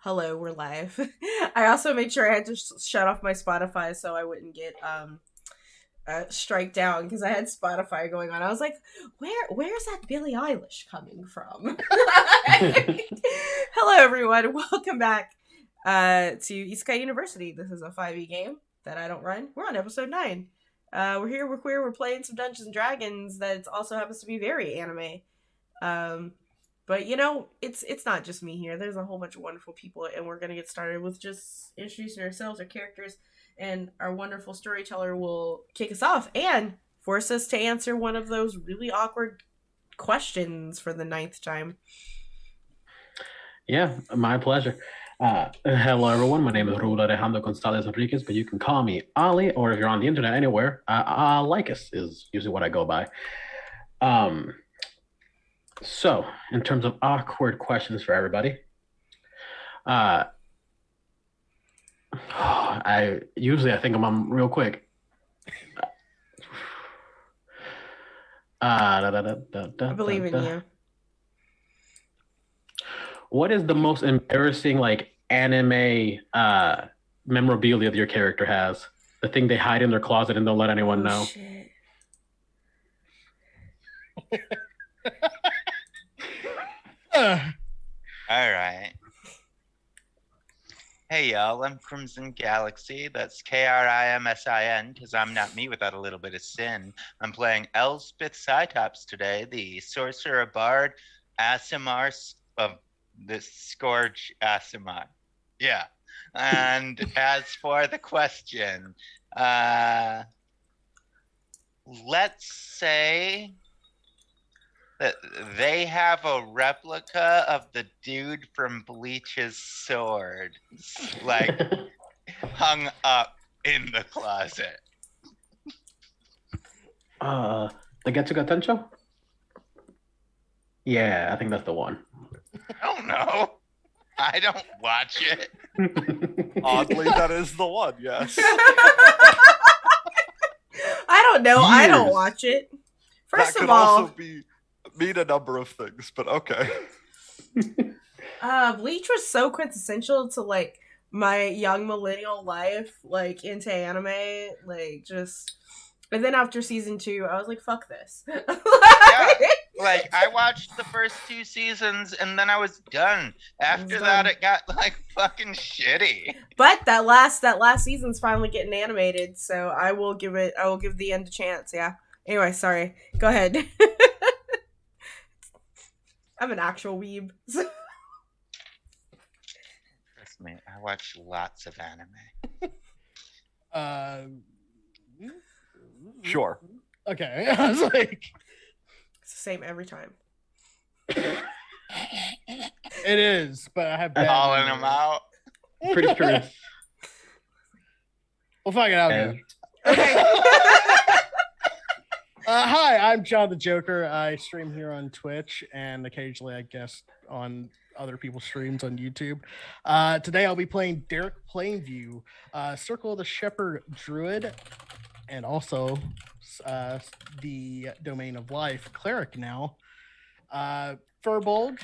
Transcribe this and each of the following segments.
Hello, we're live. I also made sure I had to shut off my Spotify so I wouldn't get strike down because I had Spotify going on. I was like, where's that Billie Eilish coming from? Hello, everyone. Welcome back to Isekai University. This is a 5e game that I don't run. We're on episode 9. We're here, we're queer, we're playing some Dungeons and Dragons that also happens to be very anime. Um, but it's not just me here. There's a whole bunch of wonderful people, and we're gonna get started with just introducing ourselves, our characters, and our wonderful storyteller will kick us off and force us to answer one of those really awkward questions for the 9th time. Yeah, my pleasure. Hello, everyone. My name is Raul Alejandro Gonzalez Enriquez, but you can call me Ali, or if you're on the internet anywhere, Lycus is usually what I go by. So, in terms of awkward questions for everybody, I think of them real quick. I believe in you. What is the most embarrassing anime memorabilia that your character has? The thing they hide in their closet and don't let anyone know. Shit. All right. Hey y'all, I'm Crimson Galaxy. That's Krimsin because I'm not me without a little bit of sin. I'm playing Elspeth Cytops today, the sorcerer bard Asimar of the Scourge Asimar. Yeah. And as for the question, let's say that they have a replica of the dude from Bleach's sword, hung up in the closet. The Getsuga Tencho? Yeah, I think that's the one. I don't know. I don't watch it. Oddly, that is the one, yes. I don't know. I don't watch it. First that of could all, also mean a number of things, but okay. Bleach was so quintessential to my young millennial life, into anime, and then after season 2, I was like, fuck this. Yeah, I watched the first 2 seasons and then I was done. After that, it got fucking shitty. But that last season's finally getting animated, so I will give the end a chance. Yeah. Anyway, sorry. Go ahead. I'm an actual weeb. Trust me, I watch lots of anime. Sure. Okay. I was like, it's the same every time. It is, but I have calling them out. Pretty true. We'll fuck it out. Man. Okay. Hi, I'm John the Joker. I stream here on Twitch and occasionally I guess on other people's streams on YouTube. Today I'll be playing Derek Plainview, Circle of the Shepherd Druid, and also the Domain of Life Cleric now. Furbolg,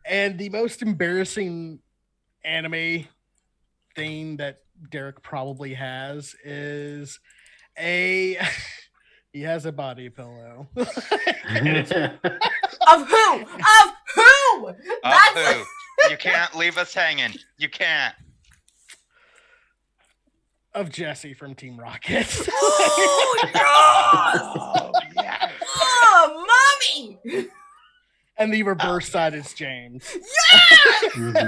and the most embarrassing anime thing that Derek probably has is he has a body pillow. Of who? Of who? Of who? You can't leave us hanging. You can't. Of Jesse from Team Rocket. Oh, oh, yes. Oh, mommy! And the reverse side is James. Yeah!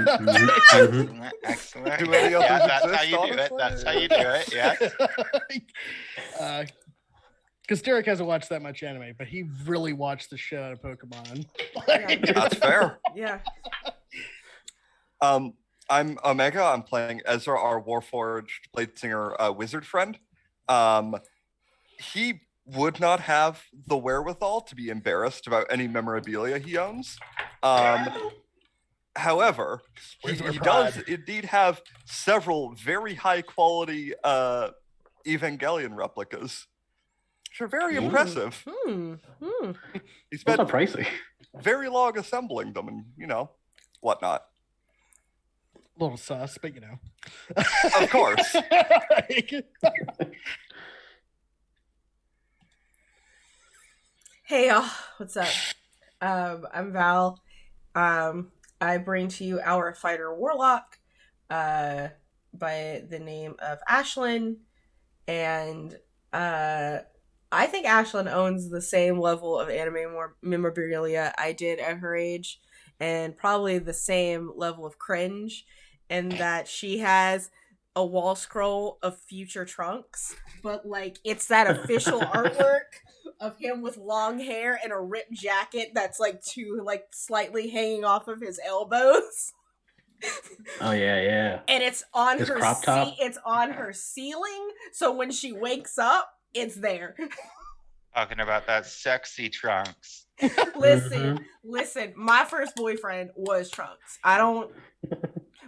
Excellent. Do any others that's exist, how you do it. That's how you do it. Yes. Because Derek hasn't watched that much anime, but he really watched the shit out of Pokemon. That's fair. Yeah. I'm Omega. I'm playing Ezra, our Warforged Bladesinger wizard friend. He would not have the wherewithal to be embarrassed about any memorabilia he owns. However, he does indeed have several very high quality Evangelion replicas, which are very impressive. He spent pricey. very long assembling them and whatnot. A little sus, but you know. Of course. Hey y'all, what's up? I'm Val. I bring to you our fighter warlock by the name of Ashlyn, and I think Ashlyn owns the same level of anime memorabilia I did at her age, and probably the same level of cringe, in that she has a wall scroll of future Trunks, but like it's that official artwork of him with long hair and a ripped jacket that's like slightly hanging off of his elbows. Oh yeah. And it's on His her crop top? it's on her ceiling, so when she wakes up, it's there. Talking about that sexy Trunks. Listen, my first boyfriend was Trunks.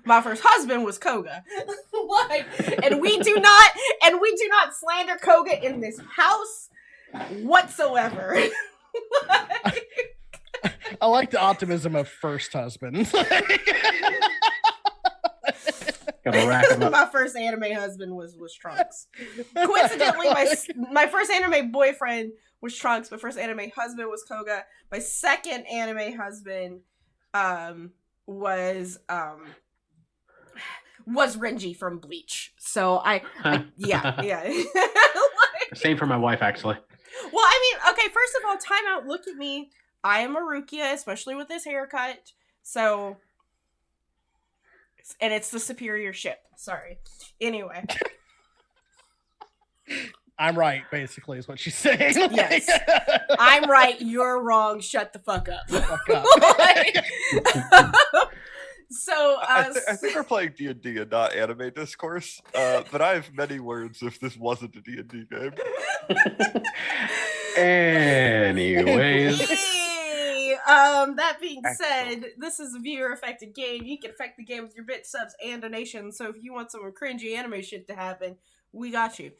My first husband was Koga. and we do not slander Koga in this house whatsoever. I like the optimism of first husband. Gotta rack 'em up. My first anime husband was Trunks. Coincidentally, my first anime boyfriend was Trunks. My first anime husband was Koga. My second anime husband was Renji from Bleach. So yeah. Same for my wife, actually. Well, I mean, okay, first of all, time out, look at me. I am a Rukia, especially with this haircut. So, and it's the superior ship. Sorry. Anyway. I'm right, basically, is what she's saying. Yes. I'm right, you're wrong, shut the fuck up. So, I think we're playing D&D and not anime discourse, but I have many words if this wasn't a D&D game. Anyways. Hey, that being said, this is a viewer-affected game. You can affect the game with your bits, subs, and donations, so if you want some cringy anime shit to happen, we got you.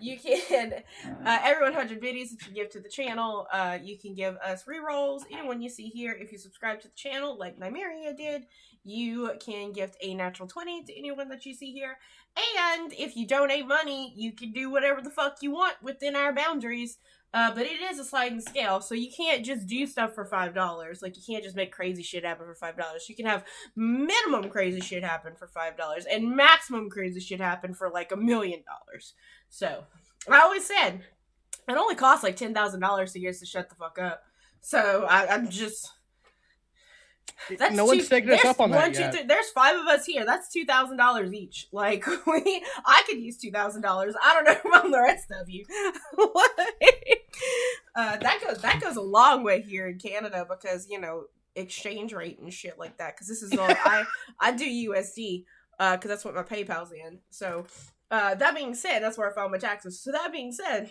You can every 100 videos that you give to the channel, you can give us rerolls. Anyone you see here, if you subscribe to the channel like Nymeria did, you can gift a natural 20 to anyone that you see here. And if you donate money, you can do whatever the fuck you want within our boundaries. But it is a sliding scale, so you can't just do stuff for $5. Like, you can't just make crazy shit happen for $5. You can have minimum crazy shit happen for $5 and maximum crazy shit happen for like $1 million. So, I always said, it only costs like $10,000 to get us to shut the fuck up. So, I'm just... No one's taking us up on that yet. There's 5 of us here. That's $2,000 each. Like, I could use $2,000. I don't know about the rest of you. That goes a long way here in Canada because, you know, exchange rate and shit like that. Because this is all I do USD because that's what my PayPal's in. So that being said, that's where I filed my taxes. So that being said,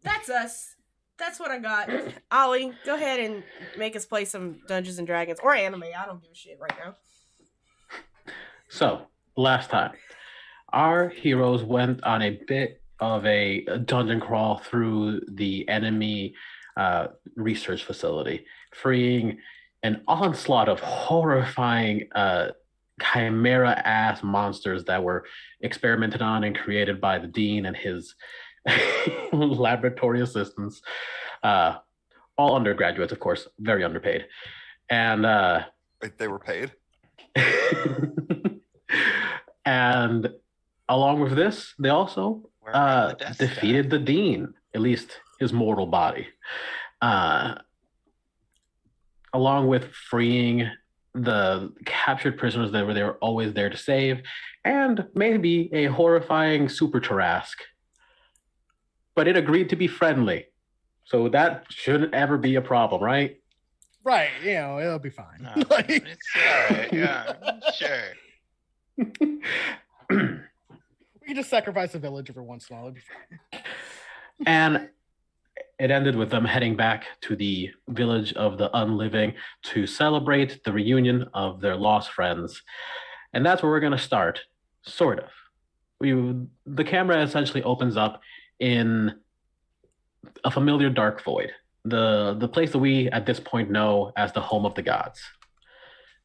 that's us. That's what I got. Ollie, go ahead and make us play some Dungeons and Dragons or anime. I don't give a shit right now. So, last time, our heroes went on a bit of a dungeon crawl through the enemy research facility, freeing an onslaught of horrifying chimera-ass monsters that were experimented on and created by the dean and his laboratory assistants, all undergraduates, of course, very underpaid. And Wait, they were paid? and along with this, they also defeated the dean, at least his mortal body, along with freeing the captured prisoners that they were always there to save, and maybe a horrifying super Tarrasque. But it agreed to be friendly. So that shouldn't ever be a problem, right? Right, you know, it'll be fine. No, it's all right, yeah, sure. We can just sacrifice a village every once in a while, it'll be fine. And it ended with them heading back to the village of the unliving to celebrate the reunion of their lost friends. And that's where we're going to start, sort of. The camera essentially opens up in a familiar dark void, the place that we at this point know as the home of the gods,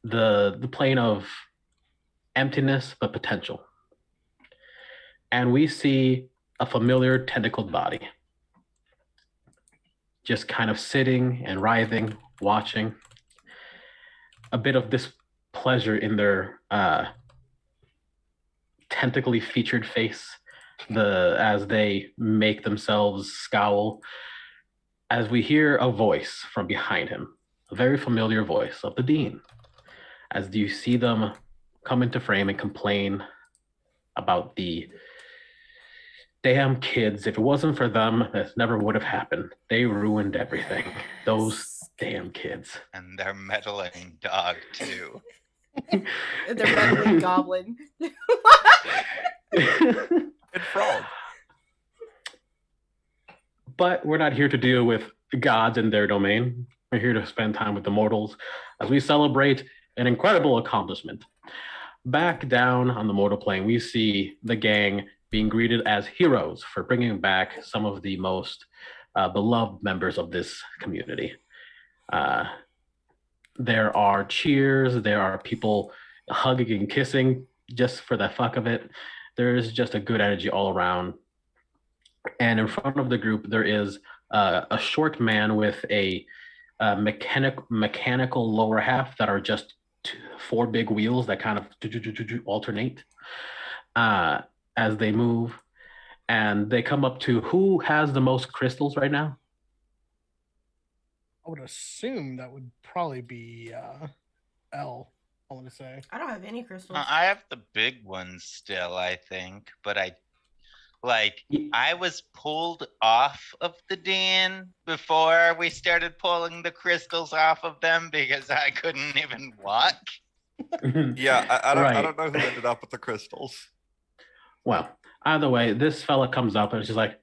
the plane of emptiness but potential. And we see a familiar tentacled body just kind of sitting and writhing, watching. A bit of displeasure in their tentacly featured face as they make themselves scowl, as we hear a voice from behind him, a very familiar voice of the Dean, as you see them come into frame and complain about the damn kids. If it wasn't for them, this never would have happened. They ruined everything. Those damn kids. And their meddling dog, too. They're meddling goblin. And frog. But we're not here to deal with gods and their domain. We're here to spend time with the mortals as we celebrate an incredible accomplishment. Back down on the mortal plane, we see the gang being greeted as heroes for bringing back some of the most beloved members of this community. There are cheers, there are people hugging and kissing just for the fuck of it. There's just a good energy all around. And in front of the group, there is a short man with a mechanical lower half that are just 4 big wheels that kind of alternate as they move. And they come up to who has the most crystals right now? I would assume that would probably be L, I want to say. I don't have any crystals. I have the big ones still, I think, but I was pulled off of the Dean before we started pulling the crystals off of them because I couldn't even walk. Yeah, I Right. don't know who ended up with the crystals. Well, either way, this fella comes up and it's just like,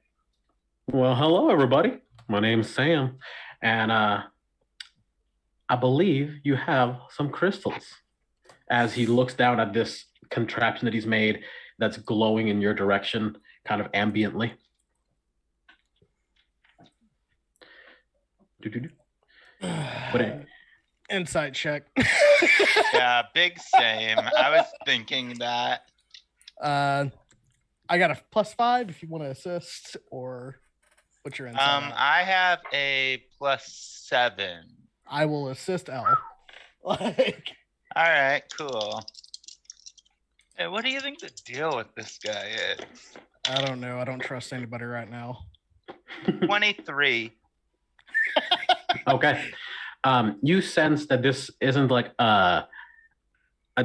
well, hello, everybody. My name's Sam. And I believe you have some crystals. As he looks down at this contraption that he's made that's glowing in your direction, kind of ambiently. Insight check. Yeah, big same. I was thinking that. I got a +5 if you want to assist, or what's your insight? at? I have a +7. I will assist L. Like, All right, cool. Hey, what do you think the deal with this guy is? I don't know. I don't trust anybody right now. 23. Okay. You sense that this isn't like a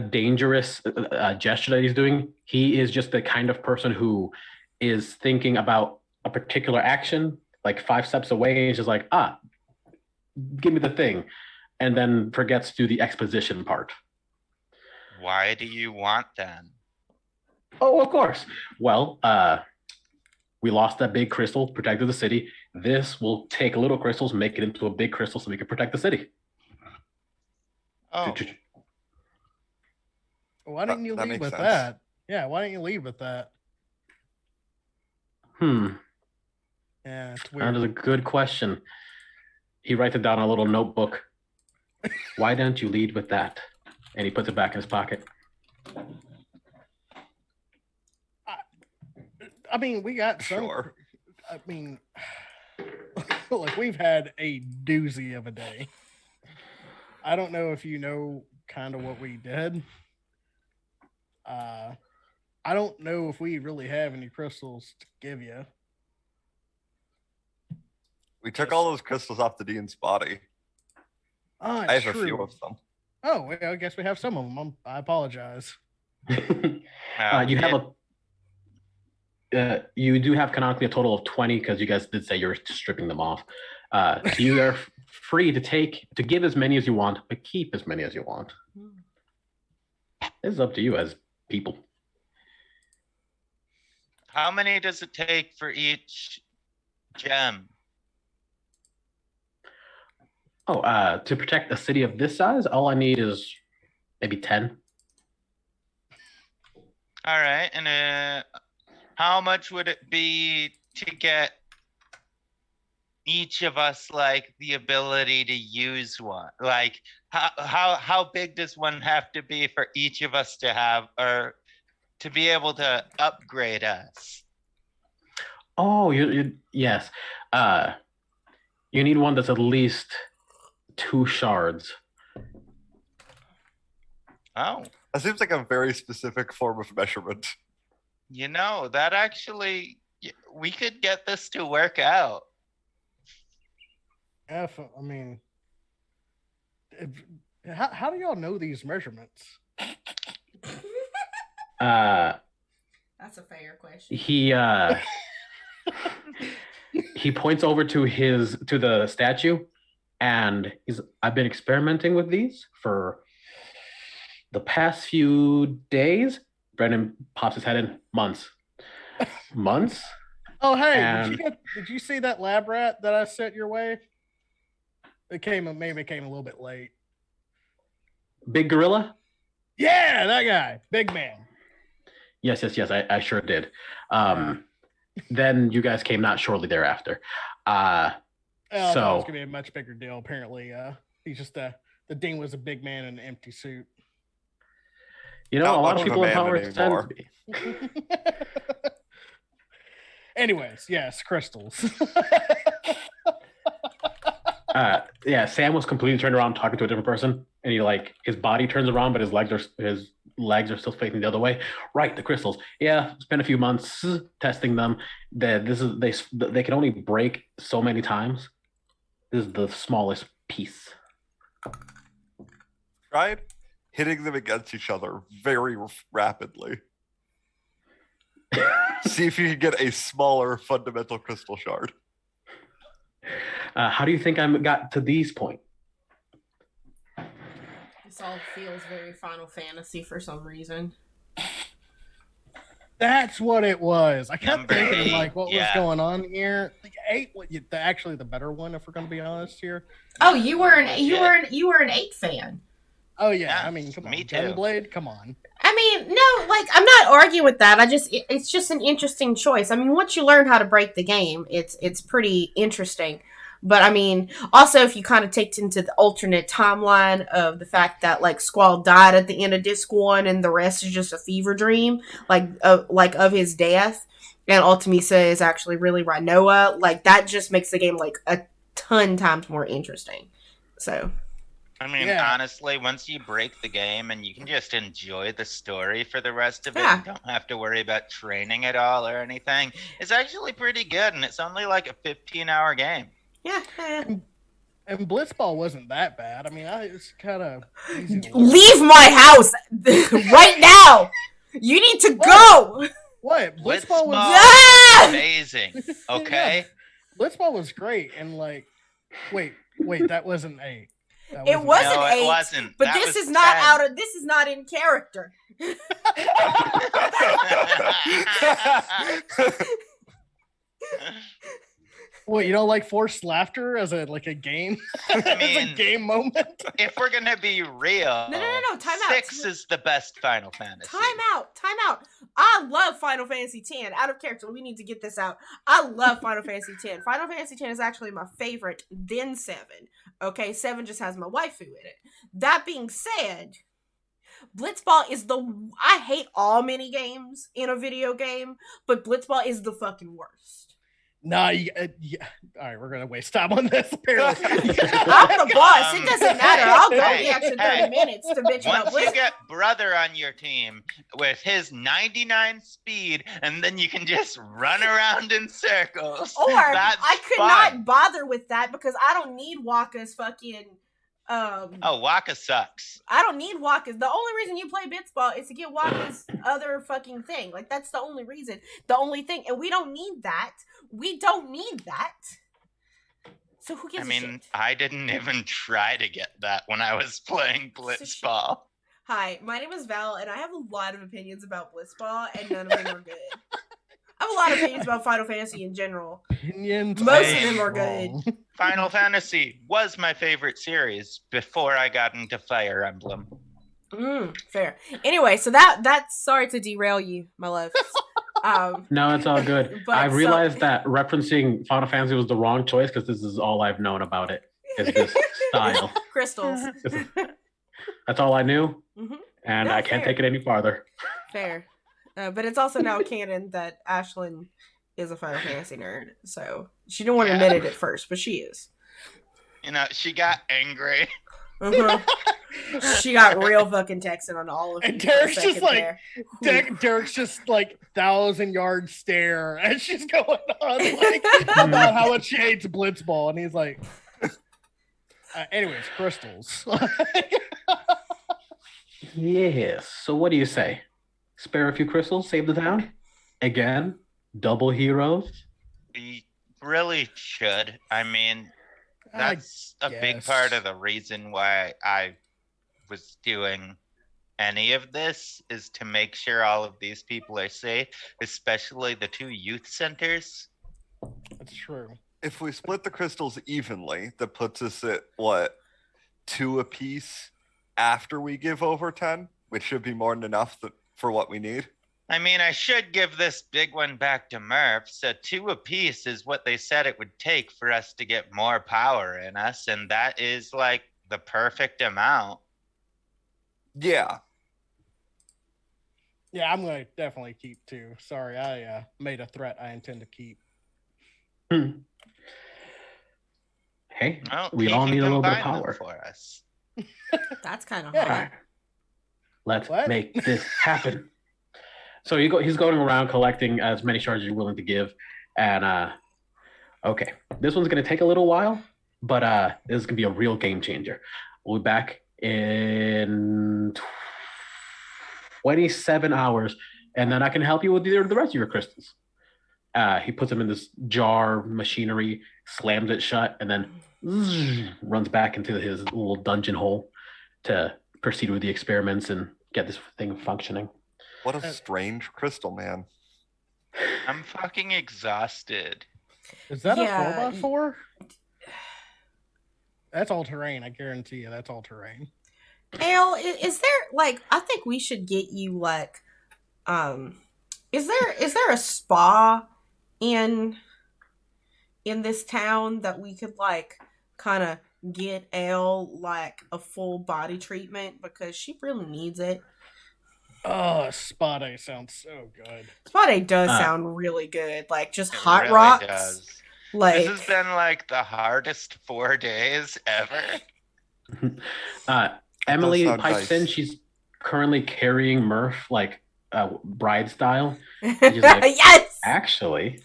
dangerous gesture that he's doing. He is just the kind of person who is thinking about a particular action, like 5 steps away, and he's just like, give me the thing, and then forgets to do the exposition part. Why do you want them? Oh, of course. Well, we lost that big crystal, protected the city. This will take little crystals, make it into a big crystal so we can protect the city. Oh, Why didn't you That lead makes with sense. that? Yeah, why didn't you lead with that? Yeah, it's That weird. is a good question. He writes it down on a little notebook. Why don't you lead with that? And he puts it back in his pocket. I mean, we got some. Sure. I mean, like, we've had a doozy of a day. I don't know if you know kind of what we did. I don't know if we really have any crystals to give you. We took all those crystals off the Dean's body. Oh, I it's have a true. few of them. Oh, well, I guess we have some of them. I apologize. You you do have canonically a total of 20 because you guys did say you're stripping them off. So you are free to give as many as you want, but keep as many as you want. This is up to you as people. How many does it take for each gem? Oh, to protect a city of this size, all I need is maybe 10. All right, and how much would it be to get each of us like the ability to use one? Like How big does one have to be for each of us to have, or to be able to upgrade us? Oh, yes. You need one that's at least 2 shards. Oh, That seems like a very specific form of measurement. that actually, we could get this to work out. I mean, how do y'all know these measurements? That's a fair question. He points over to the statue, and I've been experimenting with these for the past few days. Brendan pops his head in. Months. Oh, hey, And- did you see that lab rat that I sent your way? It maybe came a little bit late. Big gorilla? Yeah, that guy, big man. Yes, I sure did. Then you guys came not shortly thereafter. I thought it So was gonna be a much bigger deal. Apparently, he's just the Dean was a big man in an empty suit. a Not lot much of of a people in man power tend to anymore. be. Anyways, yes, crystals. Sam was completely turned around talking to a different person, and his body turns around, but his legs are still facing the other way. Right, the crystals. Yeah, it's been a few months testing them. They can only break so many times. This is the smallest piece. Tried hitting them against each other very rapidly. See if you can get a smaller fundamental crystal shard. How do you think I got to these point? This all feels very Final Fantasy for some reason. That's what it was. I kept Number thinking 8, like, what was yeah. going on here? The 8, actually the better one, if we're going to be honest here. Oh, you were an 8 fan. Oh yeah, Yeah, I mean, come on, me too. Gunblade, come on. I mean, no, I'm not arguing with that. It's just an interesting choice. I mean, once you learn how to break the game, it's pretty interesting. But I mean, also if you kind of take into the alternate timeline of the fact that Squall died at the end of Disc 1 and the rest is just a fever dream, of his death, and Ultimisa is actually really Rinoa, that just makes the game a ton times more interesting. So. I mean, Yeah. honestly, once you break the game and you can just enjoy the story for the rest of it, Yeah. and don't have to worry about training at all or anything, it's actually pretty good, and it's only a 15-hour game. Yeah. And Blitzball wasn't that bad. I mean, it's kind of easy to Leave my house right now. You need to go. What? Blitzball was Ah! amazing. Okay. Blitzball was great, and wait, that wasn't 8. It wasn't No, 8. it wasn't. But That this was is not 10. this is not in character. What, you don't like forced laughter as a game? As a mean- game moment? If we're gonna be real, No, time out. 6 is the best Final Fantasy. Time out. I love Final Fantasy X. Out of character, we need to get this out. I love Final Fantasy X. Final Fantasy X is actually my favorite, then 7. Okay, 7 just has my waifu in it. That being said, Blitzball is I hate all mini games in a video game, but Blitzball is the fucking worst. Nah, yeah. All right, we're gonna waste time on this. Apparently, I'm the boss. It doesn't matter. I'll go Hey, the extra 30 hey. minutes to bitch about Once you Blitzball. get brother on your team with his 99 speed, and then you can just run around in circles. Or That's I could fun. not bother with that because I don't need Waka's fucking Oh, Waka sucks. I don't need Waka's. The only reason you play Blitzball is to get Waka's other fucking thing. That's the only reason. The only thing. And we don't need that. We don't need that. So who gives I a mean, shit? I didn't even try to get that when I was playing Blitzball. Hi, my name is Val, and I have a lot of opinions about Blitzball, and none of them are good. I have a lot of opinions about Final Fantasy in general. opinions. Most of them are wrong. Final Fantasy was my favorite series before I got into Fire Emblem. Fair. Anyway, so that's sorry to derail you, my love. No, it's all good. But I so- realized that referencing Final Fantasy was the wrong choice because this is all I've known about it. is this style. Crystals. That's all I knew, Mhm. and No, I can't fair. take it any farther. Fair. But it's also now canon that Ashlyn is a Final Fantasy nerd. So she didn't want to admit it at first, but she is. You know, she got angry. Uh-huh. She got real fucking texting on all of you. And for a Derek's just second like, there. Derek's just like 1,000-yard stare as she's going on like about how much she hates Blitzball, and he's like, anyways, crystals. Yes. So what do you say? Spare a few crystals, save the town? Again? Double heroes? We really should. I mean, that's a big guess. part of the reason why I was doing any of this is to make sure all of these people are safe, especially the 2 youth centers. That's true. If we split the crystals evenly, that puts us at what, 2 apiece after we give over 10, which should be more than enough for what we need. I mean, I should give this big one back to Murph. So 2 apiece is what they said it would take for us to get more power in us, and that is like the perfect amount. Yeah. Yeah, I'm gonna definitely keep 2. Sorry, I made a threat I intend to keep. Hey, Well, we he all can need a little bit of combine them power. for us. That's kind of Yeah. All hard. right. Let's What? make this happen. So he's going around collecting as many shards as you're willing to give. And okay, this one's gonna take a little while, but this is gonna be a real game changer. We'll be back in 27 hours, and then I can help you with the rest of your crystals. He puts them in this jar machinery, slams it shut, and then runs back into his little dungeon hole to proceed with the experiments and get this thing functioning. What a strange crystal, man. I'm fucking exhausted. Is that Yeah. a 4x4? That's all terrain. I guarantee you, that's all terrain. Ale, is there like I think we should get you like is there a spa in this town that we could like kind of get Ale like a full body treatment because she really needs it. Oh, spa day sounds so good. Spa day does sound really good. Like just It hot really rocks. does. Like This has been like the hardest 4 days ever. Emily sound pipes nice. in. She's currently carrying Murph like bride style. like, yes. Actually,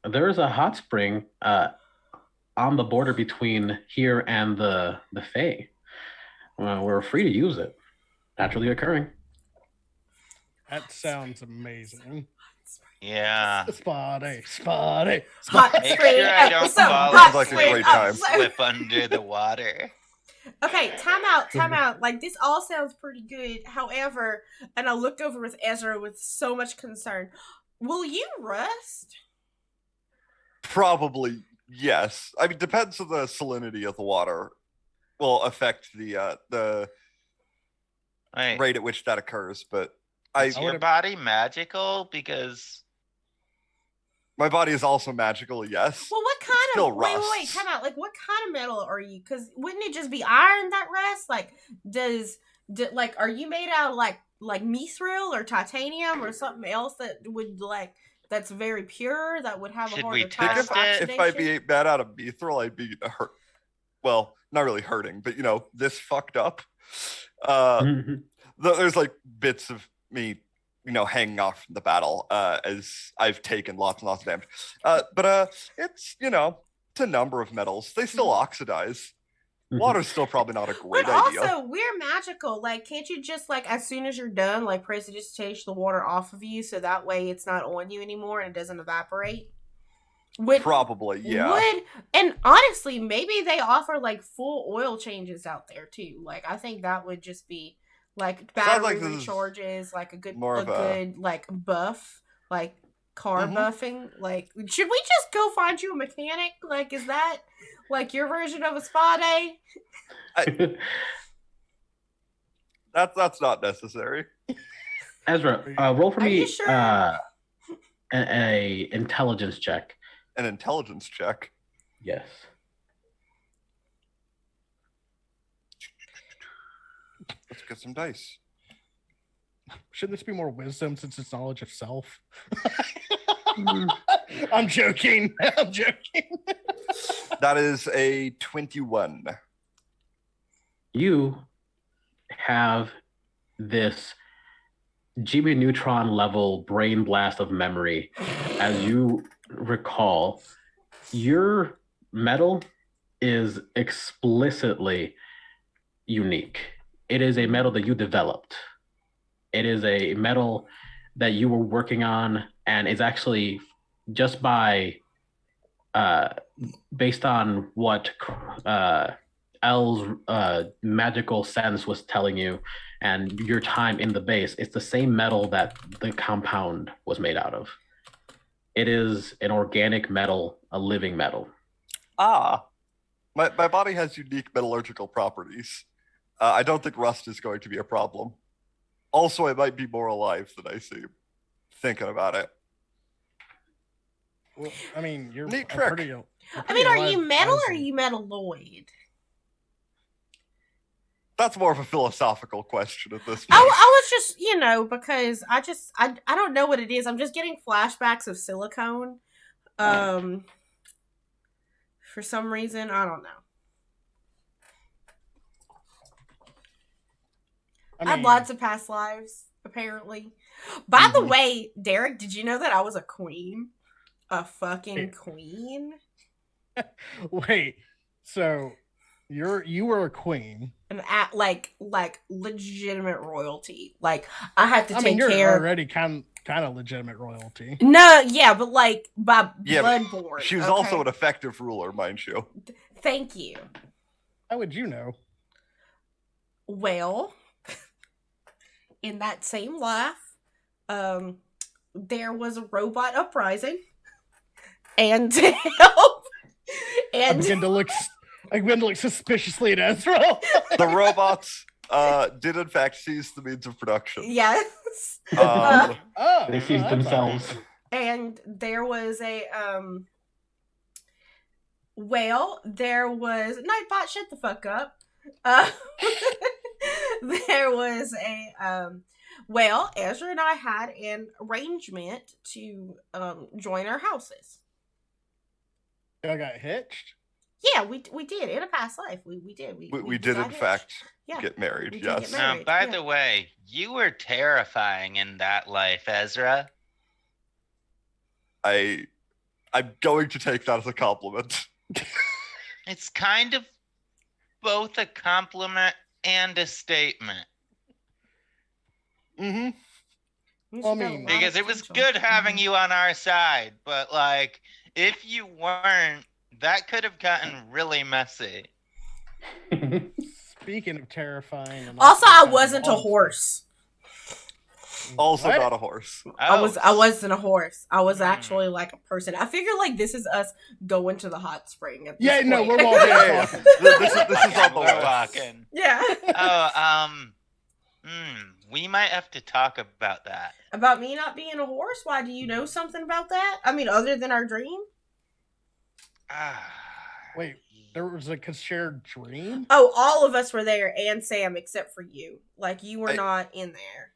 there's a hot spring on the border between here and the Fae. We're free to use it. Naturally occurring. That sounds amazing. Yeah. Spa day, spa day, Hot Make spring sure I don't episode, fall hot Sounds like a spring great time. episode. slip under the water. Okay, time out. Like, this all sounds pretty good. However, and I looked over with Ezra with so much concern. Will you rust? Probably yes. I mean, depends on the salinity of the water. Will affect the Wait, rate at which that occurs. But is your body magical? Because my body is also magical. Yes. Well, what kind Still of wait, rusts. time out. Like, what kind of metal are you? Because wouldn't it just be iron that rusts? Like, like are you made out of like mithril or titanium or something else that would like that's very pure that would have a Should harder we time test of it? If I oxidation? be mad out of mithril, I'd be hurt. Well, not really hurting, but this fucked up. There's like bits of me, hanging off from the battle as I've taken lots and lots of damage. But it's it's a number of metals. They still oxidize. Water's still probably not a great But idea. also, we're magical. Like, can't you just like as soon as you're done, like prestidigitate the water off of you, so that way it's not on you anymore and it doesn't evaporate? Probably, yeah. And honestly, maybe they offer like full oil changes out there too. Like, I think that would just be like battery like this is recharges, like a good more of a- good like buff, like car Mhm. buffing. Like, should we just go find you a mechanic? Like, is that like your version of a spa day? That's not necessary. Ezra, roll for Are me you sure? a intelligence check. An intelligence check. Yes. Let's get some dice. Shouldn't this be more wisdom since it's knowledge of self? Mm. I'm joking. I'm joking. That is a 21. You have this GB Neutron level brain blast of memory. As you recall, your metal is explicitly unique. It is a metal that you developed. It is a metal that you were working on, and it's actually just by based on what L's magical sense was telling you and your time in the base, it's the same metal that the compound was made out of. It is an organic metal, a living metal. Ah, my body has unique metallurgical properties. I don't think rust is going to be a problem. Also, I might be more alive than I seem. Thinking about it. Well, I mean, you're Neat a trick. pretty. you're I pretty mean, are you alive metal as or are a- you metalloid? That's more of a philosophical question at this I point. was just, because I don't know what it is. I'm just getting flashbacks of silicone. For some reason, I don't know. I had lots of past lives, apparently. By the way, Derek, did you know that I was a queen? A fucking queen? Wait, so you were a queen. And like legitimate royalty. Like I had to I take mean, you're care. already kind of legitimate royalty. No, yeah, but like by Yeah, but bloodborne. She was okay? also an effective ruler, mind you. Thank you. How would you know? Well, in that same life, there was a robot uprising, and I begin to look suspiciously at Ezra. The robots did in fact seize the means of production. yes. Um, They seized themselves. And there was a Nightbot, shut the fuck up. There was a Ezra and I had an arrangement to join our houses. I got hitched. Yeah, we did in a past life. We did. we did in got fact hitched. get married. We did Yes. get Now, married. by yeah. the way, you were terrifying in that life, Ezra. I'm going to take that as a compliment. It's kind of both a compliment and a statement. Mm-hmm. You Well, I should have a mean- lot Because of it was potential. good having you on our side, but like, if you weren't, that could have gotten really messy. Speaking of terrifying, and Also, I kind of wasn't a awesome- horse. Also What? not a horse. I Oh, wasn't a horse. I was Hmm. actually like a person. I figure like this is us going to the hot spring. At this Yeah, no, point. we're walking. Yeah. This is on the we're way. walking. Yeah. Oh, we might have to talk about that. About me not being a horse? Why, do you know something about that? I mean, other than our dream? Wait, there was a shared dream. Oh, all of us were there and Sam except for you. Like you were not in there.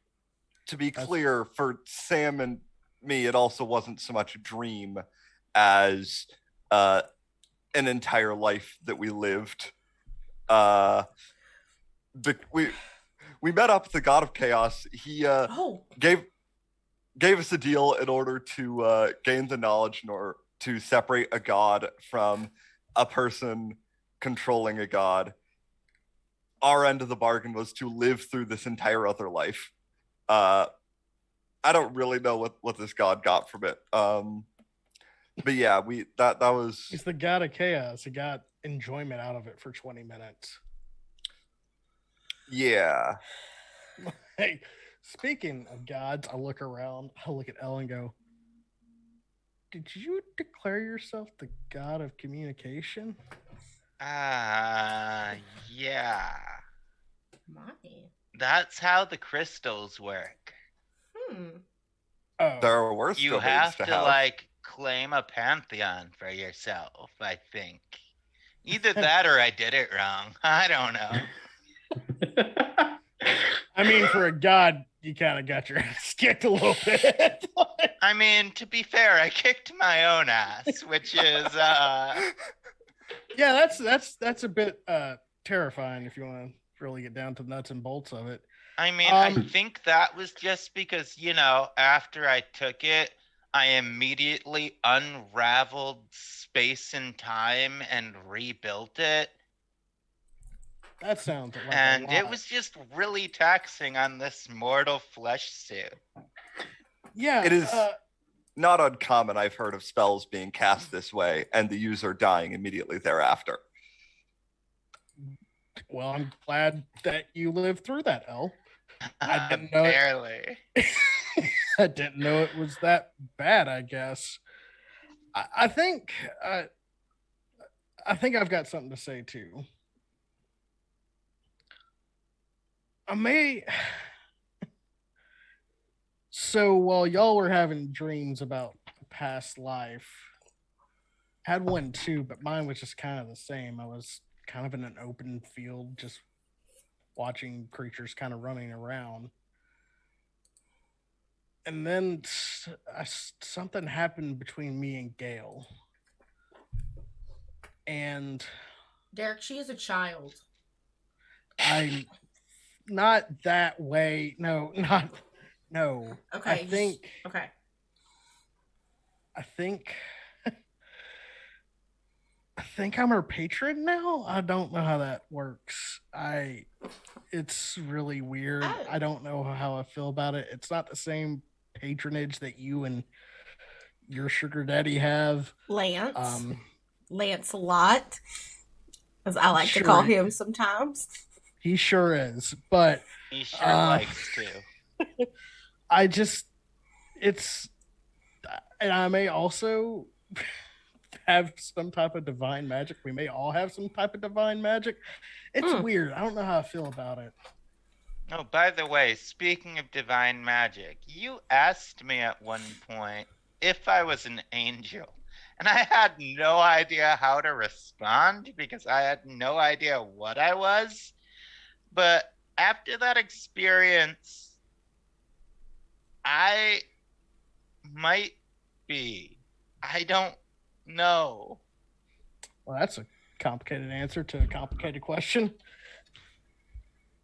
To be clear, for Sam and me, it also wasn't so much a dream as an entire life that we lived. We met up with the God of Chaos. He gave us a deal in order to gain the knowledge in order to separate a god from a person controlling a god. Our end of the bargain was to live through this entire other life. I don't really know what this god got from it. But yeah, that was He's the god of chaos. He got enjoyment out of it for 20 minutes. yeah. Hey, speaking of gods, I look around, I look at Elle and go, did you declare yourself the god of communication? Yeah. Mommy. That's how the crystals work. Oh, There are worse You domains have to to have. like claim a pantheon for yourself, I think. Either that or I did it wrong. I don't know. I mean, for a god, you kind of got your ass kicked a little bit. I mean, to be fair, I kicked my own ass, which is Yeah, that's a bit terrifying if you want to really get down to the nuts and bolts of it. I mean, I think that was just because, after I took it, I immediately unraveled space and time and rebuilt it. That sounds like And a lot. it was just really taxing on this mortal flesh suit. Yeah, It is not uncommon. I've heard of spells being cast this way and the user dying immediately thereafter. Well, I'm glad that you lived through that, El. I didn't know Barely. I didn't know it was that bad, I guess. I think I've got something to say too. I may. So while y'all were having dreams about past life, I had one too, but mine was just kind of the same. I was kind of in an open field, just watching creatures kind of running around. And then something happened between me and Gail. And Derek, she is a child. I'm not that way. No. Okay. I think I'm her patron now. I don't know how that works. It's really weird. I don't know how I feel about it. It's not the same patronage that you and your sugar daddy have. Lance a lot, as I like to call him sometimes. He sure is, but he sure likes to. And I may also have some type of divine magic. We may all have some type of divine magic. It's weird. I don't know how I feel about it. Oh, by the way, speaking of divine magic, you asked me at one point if I was an angel. And I had no idea how to respond because I had no idea what I was. But after that experience, I might be. I don't know. Well, that's a complicated answer to a complicated question.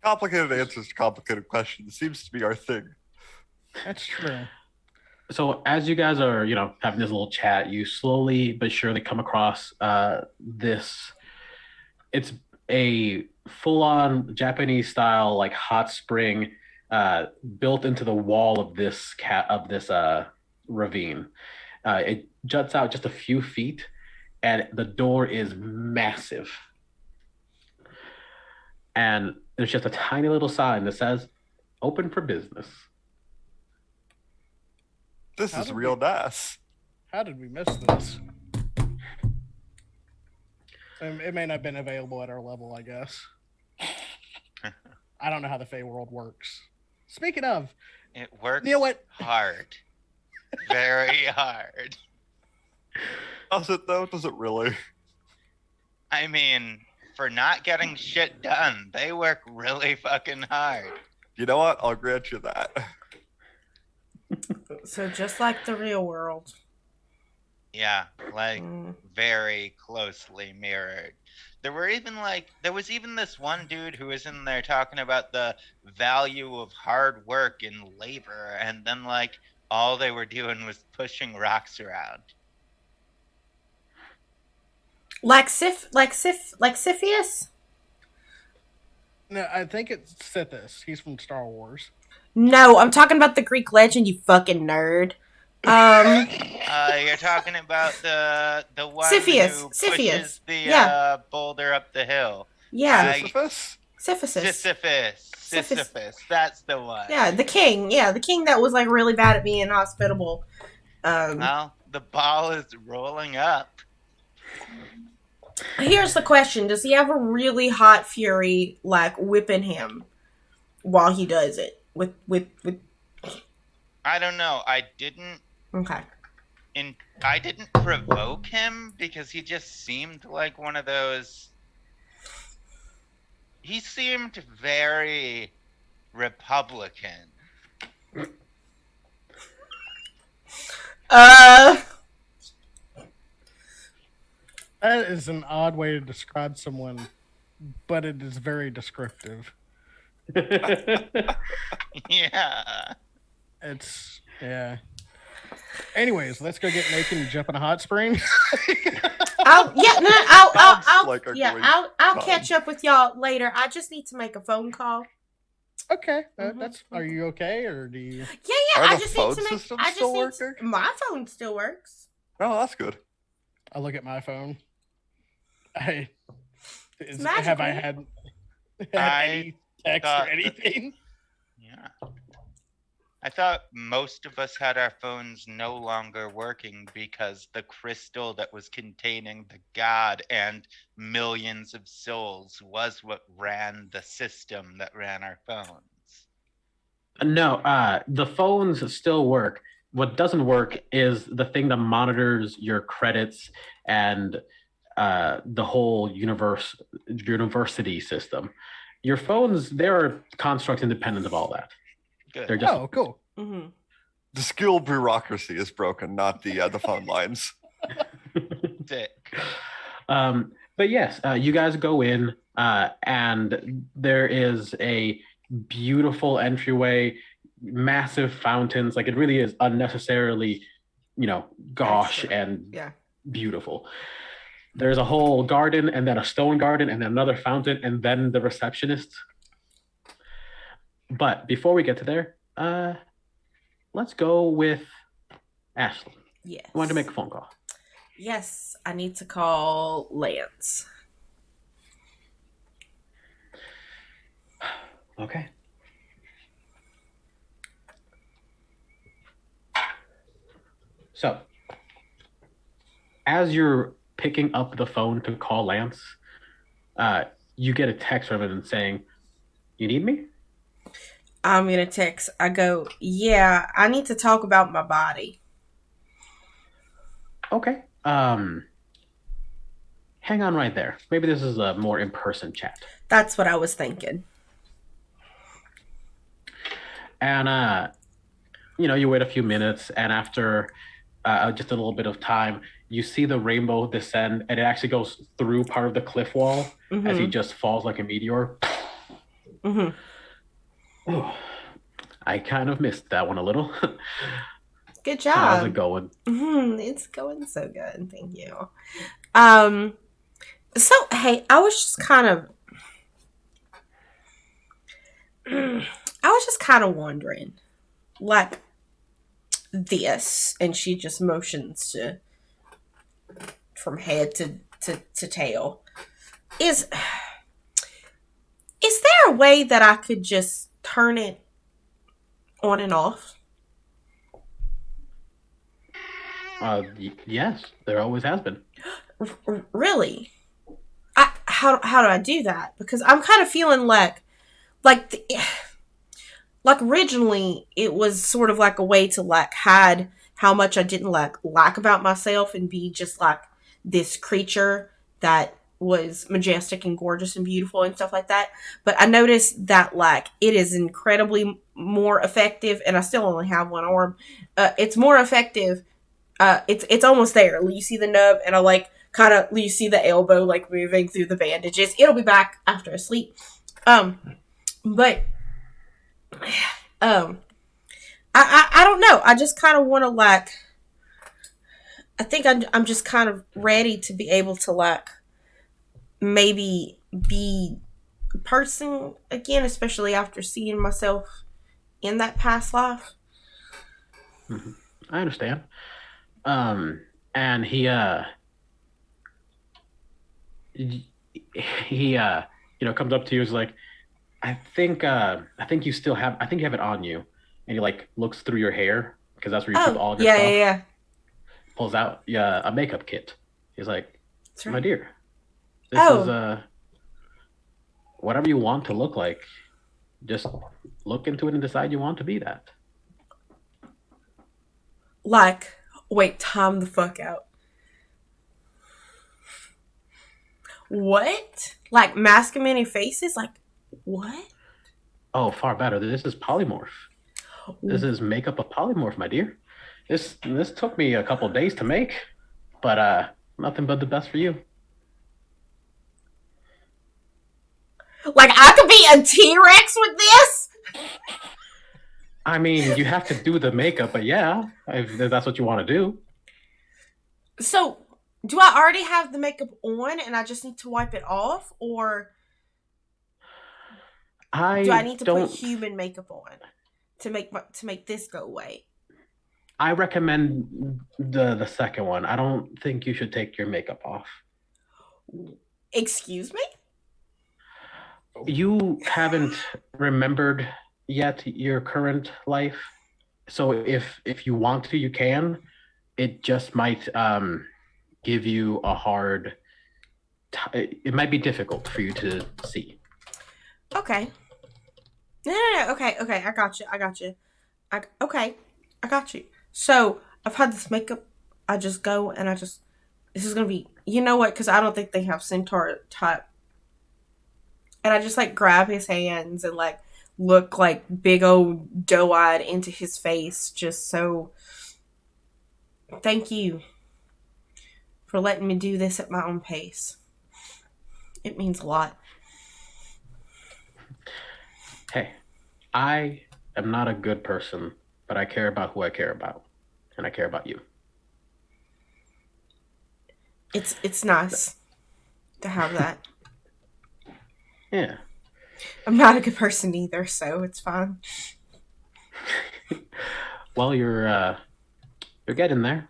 Complicated answers to complicated questions seems to be our thing. That's true. So as you guys are, having this little chat, you slowly but surely come across this. It's a full-on Japanese style, like hot spring, built into the wall of this ravine. It juts out just a few feet, and the door is massive. And there's just a tiny little sign that says, "Open for business." This is real nice. How did we miss this? It may not have been available at our level, I guess. I don't know how the Fey world works. Speaking of, it works hard. Very hard. Does it though? Does it really? I mean, for not getting shit done, they work really fucking hard. You know what? I'll grant you that. So just like the real world. Yeah, very closely mirrored. There was even this one dude who was in there talking about the value of hard work and labor, and then all they were doing was pushing rocks around. Like Siphius? No, I think it's Sithis. He's from Star Wars. No, I'm talking about the Greek legend, you fucking nerd. You're talking about the one who pushes the boulder up the hill. Yeah. Sisyphus. That's the one. Yeah, the king. Yeah, the king that was really bad at being hospitable. Well, the ball is rolling up. Here's the question: does he have a really hot fury whipping him while he does it? With I don't know. I didn't. Okay. I didn't provoke him because he just seemed like one of those. He seemed very Republican. That is an odd way to describe someone, but it is very descriptive. Yeah. It's yeah. Anyways, let's go get naked and jump in a hot spring. I'll Sounds like a great I'll time. catch up with y'all later. I just need to make a phone call. Okay, Mhm, that's. Are you okay, or do you? Yeah. Are I the just phone need to make. systems I just still need working? my phone still works. Oh, that's good. I look at my phone. Have I magical. had I any text thought or that- anything? Yeah. I thought most of us had our phones no longer working because the crystal that was containing the god and millions of souls was what ran the system that ran our phones. No, the phones still work. What doesn't work is the thing that monitors your credits and the whole university system. Your phones, they're constructs independent of all that. Good. They're just Oh, cool. Mm-hmm. The skill bureaucracy is broken, not the phone lines. Sick. But yes, you guys go in, and there is a beautiful entryway, massive fountains. Like it really is unnecessarily, gauche Extra. and Yeah. beautiful. There's a whole garden, and then a stone garden, and then another fountain, and then the receptionist. But before we get to there, let's go with Ashley. Yes. I wanted to make a phone call. Yes, I need to call Lance. Okay. So, as you're picking up the phone to call Lance, you get a text from him saying, "You need me?" I'm gonna text. I go, yeah, I need to talk about my body. Okay. Hang on right there. Maybe this is a more in-person chat. That's what I was thinking. And you wait a few minutes, and after just a little bit of time, you see the rainbow descend, and it actually goes through part of the cliff wall as he just falls like a meteor. Mm-hmm. Oh, I kind of missed that one a little. Good job. How's it going? It's going so good. Thank you. So, hey, I was just kind of wondering, like this, and she just motions from head to tail. Is there a way that I could just turn it on and off? Yes, there always has been. Really? How do I do that? Because I'm kind of feeling like originally it was sort of like a way to like hide how much I didn't like about myself and be just like this creature that was majestic and gorgeous and beautiful and stuff like that. But I noticed that like it is incredibly more effective, and I still only have one arm. It's more effective. It's almost there. You see the nub, and I like kind of you see the elbow like moving through the bandages. It'll be back after I sleep. But I don't know. I just kind of want to like. I think I'm just kind of ready to be able to like maybe be a person again, especially after seeing myself in that past life. Mm-hmm. I understand. And he comes up to you, is like, I think you have it on you, and he like looks through your hair because that's where you keep all of your stuff. Yeah. Pulls out a makeup kit. He's like, That's right. My dear, this is whatever you want to look like. Just look into it and decide you want to be that. Like, wait, time the fuck out. What? Like mask many faces? Like, what? Oh, far better. This is polymorph. This is makeup of polymorph, my dear. This took me a couple days to make, but nothing but the best for you. Like, I could be a T-Rex with this? I mean, you have to do the makeup, but yeah, if that's what you want to do. So, do I already have the makeup on and I just need to wipe it off? Or do I need to put human makeup on to make this go away? I recommend the second one. I don't think you should take your makeup off. Excuse me? You haven't remembered yet your current life. So if you want to, you can. It just might give you a hard it might be difficult for you to see. Okay. No. Okay. I got you. Okay. I got you. So, I've had this makeup. I just go and this is going to be, you know what? Because I don't think they have centaur type. And I just, like, grab his hands and, like, look, like, big old doe-eyed into his face. Just so, thank you for letting me do this at my own pace. It means a lot. Hey, I am not a good person, but I care about who I care about. And I care about you. It's nice to have that. Yeah. I'm not a good person either, so it's fine. Well, you're getting there.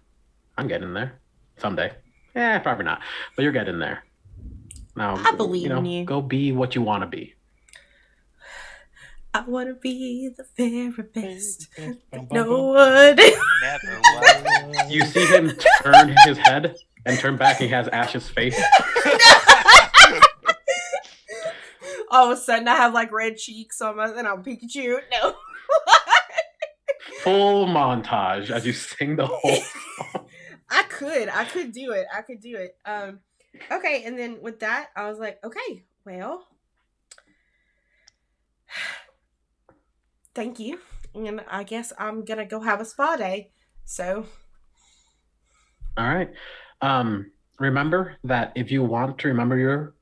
I'm getting there someday. Probably not, but you're getting there. Now, I believe in you. Go be what you want to be. I want to be the very best. No one. Never was. You see him turn his head and turn back, and he has Ash's face. All of a sudden, I have like red cheeks on my, and I'm Pikachu. No. Full montage as you sing the whole song. I could do it. Okay, and then with that, I was like, okay, well, thank you. And I guess I'm gonna go have a spa day. So. All right. Remember that if you want to remember your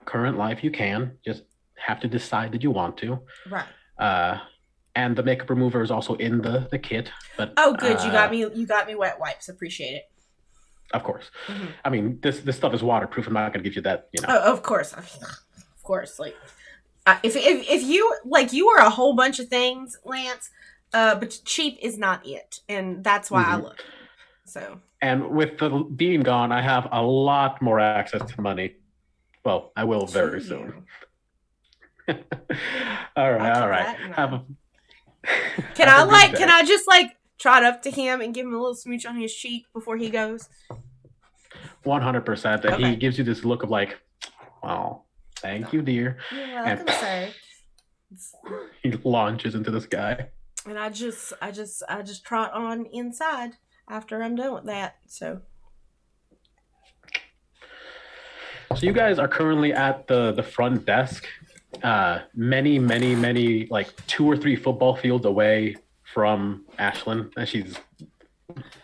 current life, you can. Just have to decide that you want to. Right. And the makeup remover is also in the kit. But oh, good. You got me wet wipes. Appreciate it. Of course. Mm-hmm. I mean, this stuff is waterproof. I'm not going to give you that, you know. Oh, of course. Of course. Like, if you, like, you are a whole bunch of things, Lance, but cheap is not it. And that's why I look. So. And with the being gone, I have a lot more access to money. Well, I will very soon. all right. Can I just like trot up to him and give him a little smooch on his cheek before he goes? 100%. And he gives you this look of like, oh, thank you, dear. You're welcome, sir. He launches into the sky. And I just trot on inside after I'm done with that. So you guys are currently at the front desk. Many, like 2 or 3 football fields away from Ashlyn as she's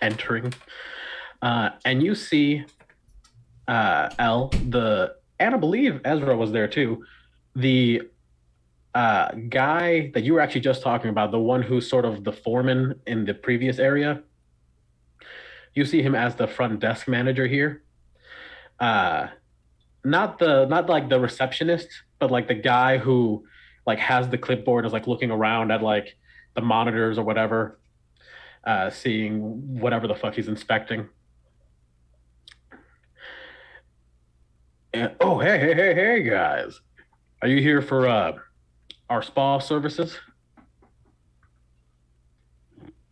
entering. And you see Elle, and I believe Ezra was there too. The guy that you were actually just talking about, the one who's sort of the foreman in the previous area. You see him as the front desk manager here. Not like the receptionist, but like the guy who like has the clipboard, is like looking around at like the monitors or whatever, seeing whatever the fuck he's inspecting. And, oh, hey, guys. Are you here for our spa services?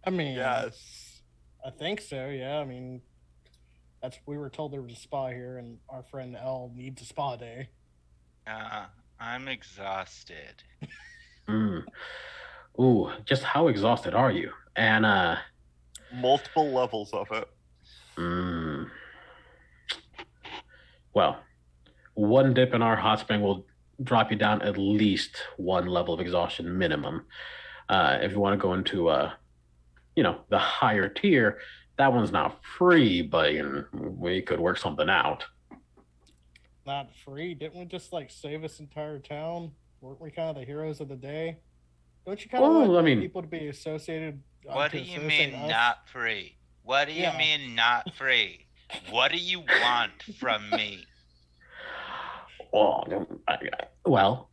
I mean, Yes. I think so. Yeah. I mean, we were told there was a spa here, and our friend Elle needs a spa day. I'm exhausted. Ooh, just how exhausted are you? And Multiple levels of it. Well, one dip in our hot spring will drop you down at least one level of exhaustion minimum. If you want to go into the higher tier, that one's not free, but we could work something out. Not free? Didn't we just like save this entire town? Weren't we kind of the heroes of the day? Don't you kind of want people to be associated? What do you mean not free? What do you mean not free? What do you want from me? Well.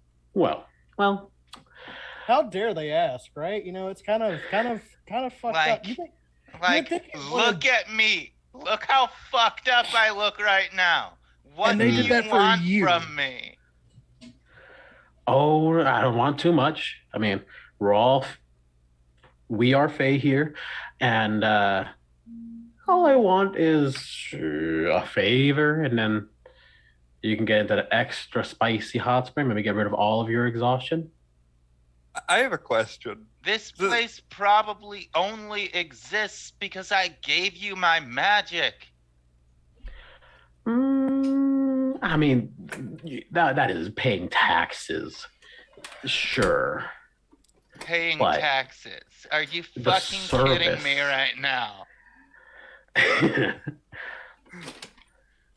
How dare they ask, right? It's kind of fucked up. Look at me. Look how fucked up I look right now. What do you want from me? Oh, I don't want too much. I mean, we are Fae here, and all I want is a favor, and then you can get into the extra spicy hot spring, maybe get rid of all of your exhaustion. I have a question. This place probably only exists because I gave you my magic. I mean, that is paying taxes. Sure. Paying taxes? Are you fucking kidding me right now?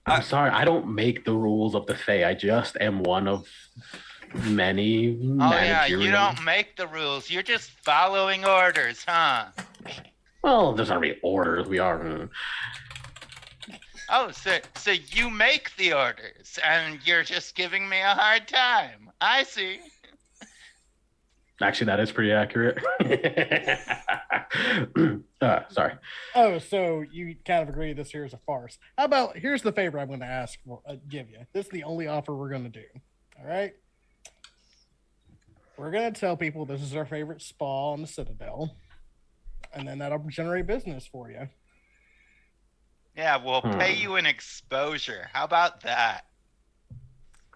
I'm sorry, I don't make the rules of the Fae. I just am one of many managerial... you don't make the rules. You're just following orders, huh? Well, there's not really orders. We are... Oh, so you make the orders, and you're just giving me a hard time. I see. Actually, that is pretty accurate. Sorry. Oh, so you kind of agree this here is a farce. How about, here's the favor I'm going to give you. This is the only offer we're going to do. All right? We're going to tell people this is our favorite spa on the Citadel, and then that'll generate business for you. Yeah, we'll pay you an exposure. How about that?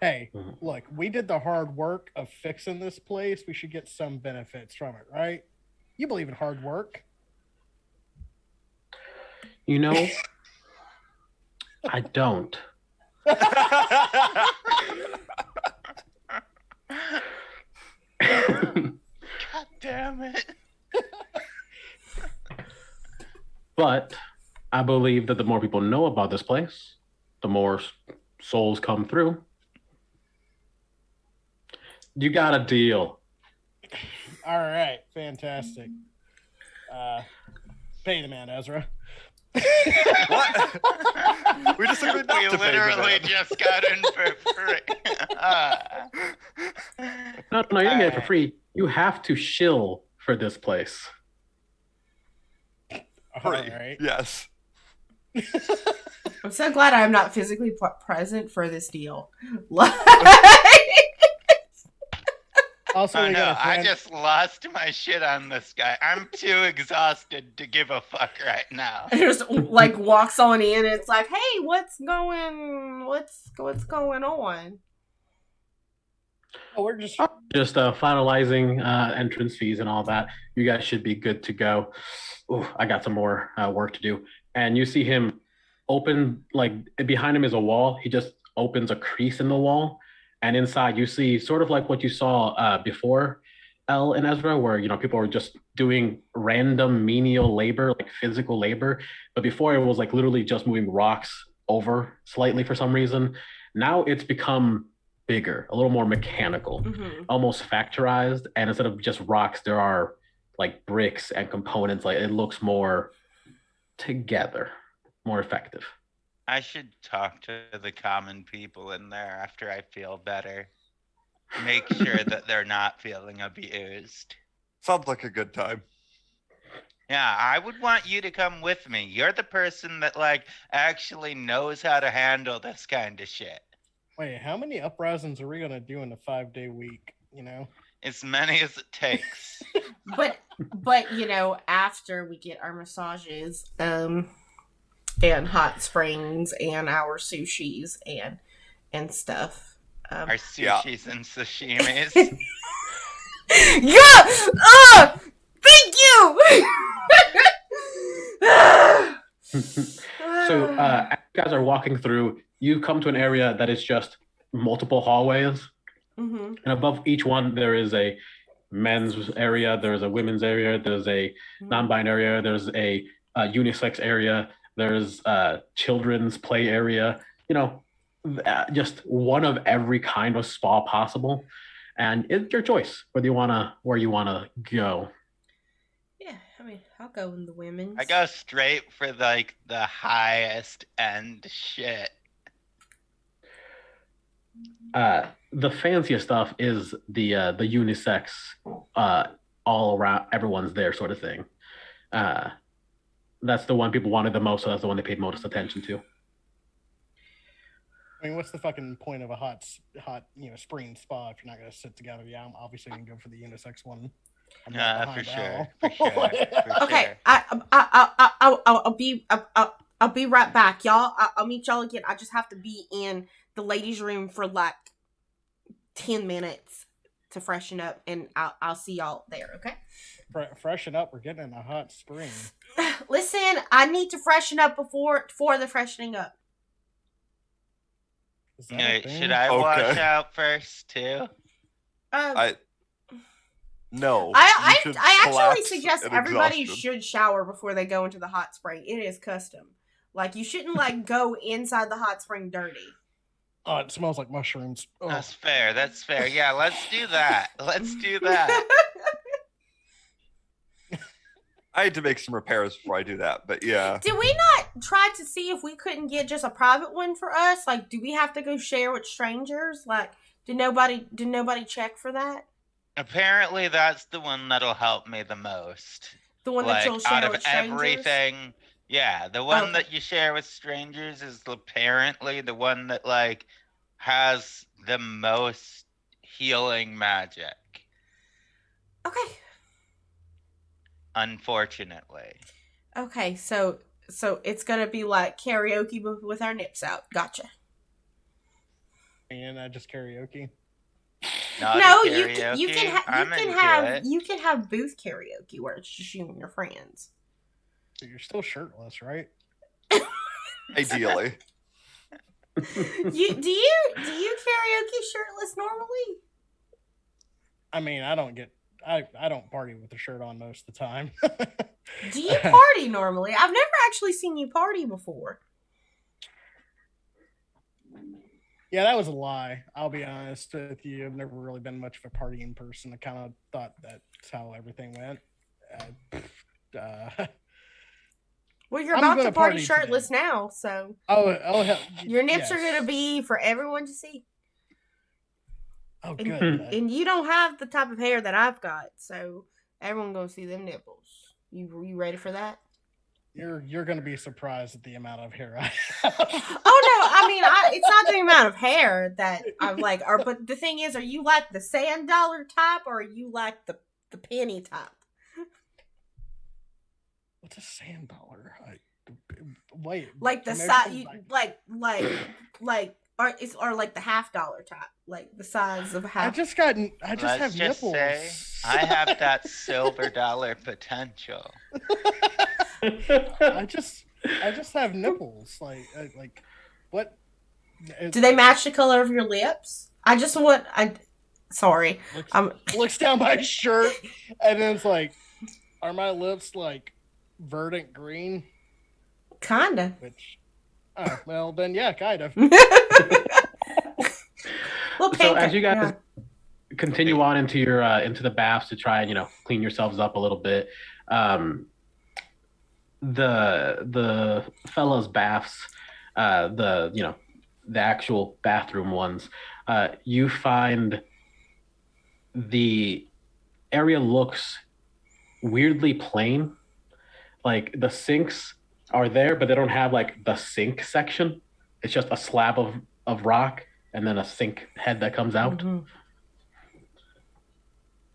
Hey, look, we did the hard work of fixing this place. We should get some benefits from it, right? You believe in hard work. I don't. God damn it. But I believe that the more people know about this place, the more souls come through. You got a deal. All right, fantastic. Pay the man, Ezra. What? We just agreed not to pay the literally man. just got in for free. No, you didn't get it for free. You have to shill for this place. All right. Yes. I'm so glad I'm not physically present for this deal. Also, I just lost my shit on this guy. I'm too exhausted to give a fuck right now. Just like walks on in, and it's like, hey, what's going on? Oh, we're just finalizing entrance fees and all that. You guys should be good to go. Ooh, I got some more work to do. And you see him open, like behind him is a wall. He just opens a crease in the wall. And inside you see sort of like what you saw before El and Ezra, where, people were just doing random menial labor, like physical labor. But before it was like literally just moving rocks over slightly for some reason. Now it's become bigger, a little more mechanical, almost factorized. And instead of just rocks, there are like bricks and components. Like it looks more together, more effective. I should talk to the common people in there after I feel better. Make sure that they're not feeling abused. Sounds like a good time. Yeah, I would want you to come with me. You're the person that actually knows how to handle this kind of shit. Wait, how many uprisings are we gonna do in a 5-day week? As many as it takes. But after we get our massages, and hot springs and our sushis and stuff. Our sushis and sashimis. Yeah! Thank you! So as you guys are walking through, you come to an area that is just multiple hallways. Mm-hmm. And above each one, there is a men's area, there's a women's area, there's a non-binary area, there's a unisex area, there's a children's play area. Just one of every kind of spa possible, and it's your choice where you wanna go. Yeah, I mean, I'll go in the women's. I go straight for like the highest end shit. The fanciest stuff is the unisex, all around, everyone's there sort of thing. That's the one people wanted the most, so that's the one they paid most attention to. I mean, what's the fucking point of a hot, spring spa if you're not gonna sit together? Yeah, I'm obviously gonna go for the unisex one. For sure. For sure. Okay, I'll be right back, y'all. I'll meet y'all again. I just have to be in the ladies' room for like 10 minutes to freshen up, and I'll see y'all there. Okay. Freshen up. We're getting in a hot spring. Listen, I need to freshen up before the freshening up. Should I wash out first too? No. I actually suggest everybody should shower before they go into the hot spring. It is custom. Like, you shouldn't like go inside the hot spring dirty. Oh, it smells like mushrooms. Oh. That's fair. Yeah, let's do that. I had to make some repairs before I do that, but yeah. Did we not try to see if we couldn't get just a private one for us? Like, do we have to go share with strangers? Like, did nobody check for that? Apparently, that's the one that'll help me the most. The one that you'll share with strangers? Out of everything, yeah, the one that you share with strangers is apparently the one that like has the most healing magic. Okay. Unfortunately. Okay, so it's gonna be like karaoke with our nips out. Gotcha. And just karaoke. No, you can have booth karaoke where it's just you and your friends. You're still shirtless, right? Ideally. Do you karaoke shirtless normally? I mean, I don't party with the shirt on most of the time. Do you party normally? I've never actually seen you party before. Yeah, that was a lie. I'll be honest with you. I've never really been much of a partying person. I kind of thought that's how everything went. Well, you're about to party shirtless today. Now, so hell, your nips are gonna be for everyone to see. Oh, good. And you don't have the type of hair that I've got, so everyone gonna see them nipples. You ready for that? You're gonna be surprised at the amount of hair I have. Oh no, I mean it's not the amount of hair that I'm like. But the thing is, are you like the sand dollar type, or are you like the penny type? What's a sand dollar? Wait, like the size, or like the $50 type, like the size of half. I just have nipples. Say, I have that silver dollar potential. I just have nipples. Like what? Do they match the color of your lips? Sorry. Looks down my shirt, and then it's like, are my lips like verdant green? Kinda. Well then, yeah, kind of. So as you guys continue on into your into the baths to try and clean yourselves up a little bit, the fellas' baths, the actual bathroom ones, you find the area looks weirdly plain. Like the sinks are there, but they don't have like the sink section. It's just a slab of rock and then a sink head that comes out. Mm-hmm.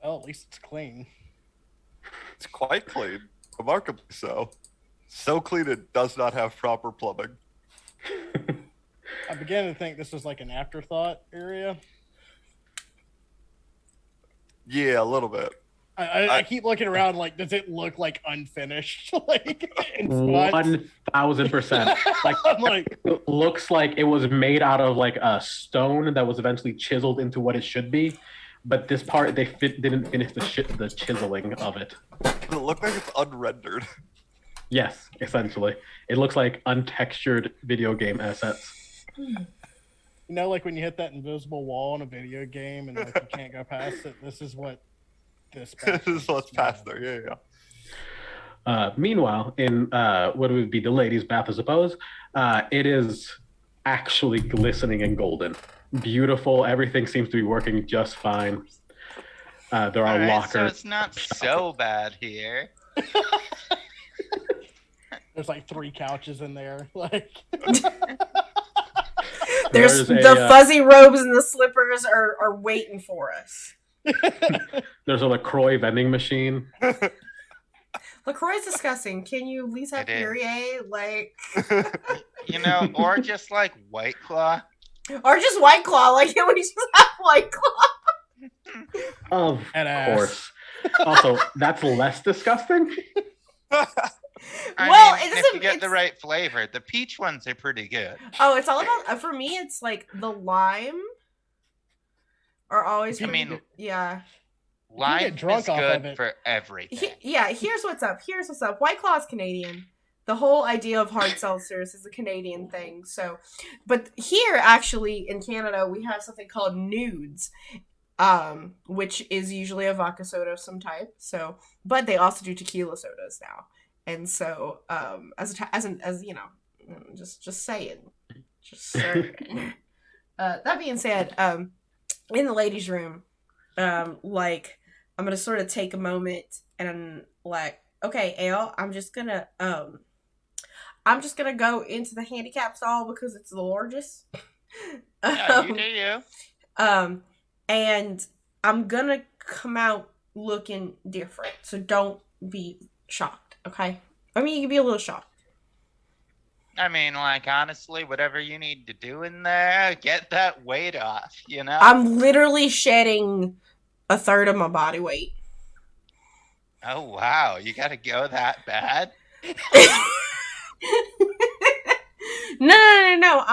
Well, at least it's clean. It's quite clean, remarkably so. So clean it does not have proper plumbing. I began to think this was like an afterthought area. Yeah, a little bit. I keep looking around like, does it look like unfinished? Like in spots? 1000%. Like, I'm like, it looks like it was made out of like a stone that was eventually chiseled into what it should be, but this part they didn't finish the chiseling of it. It look like it's unrendered. Yes, essentially, it looks like untextured video game assets. you know, like when you hit that invisible wall in a video game and like you can't go past it. This is what this. This is what's past there. Yeah. Meanwhile, in what would be the ladies' bath, I suppose, it is actually glistening and golden, beautiful. Everything seems to be working just fine. There are All right, lockers. so it's not so bad here. There's like 3 couches in there. Like There's a, the fuzzy robes and the slippers are waiting for us. There's a LaCroix vending machine. LaCroix is disgusting. Can you at least have It is. Perrier? Like, You know, or just like White Claw. or just White Claw. Like, can we just have White Claw? Of And ass. course. Also, that's less disgusting. Well, I mean, it's if you get the it's- right flavor, the peach ones are pretty good. Oh, it's all about, for me, it's like the lime are always I pretty mean, good. Yeah. Lime drunk is off of good it. for everything. Yeah, here's what's up. White Claw is Canadian. The whole idea of hard seltzers is a Canadian thing. So, but here, actually, in Canada, we have something called nudes, which is usually a vodka soda of some type. So, but they also do tequila sodas now. And so, as you know, just saying. That being said, in the ladies' room, like, I'm gonna sort of take a moment and like, okay, Ale, I'm just gonna go into the handicap stall because it's the largest. Yeah, you do you. And I'm gonna come out looking different, so don't be shocked, okay? I mean, you can be a little shocked. I mean, like, honestly, whatever you need to do in there, get that weight off, you know? I'm literally shedding a third of my body weight. Oh, wow. You gotta go that bad? No.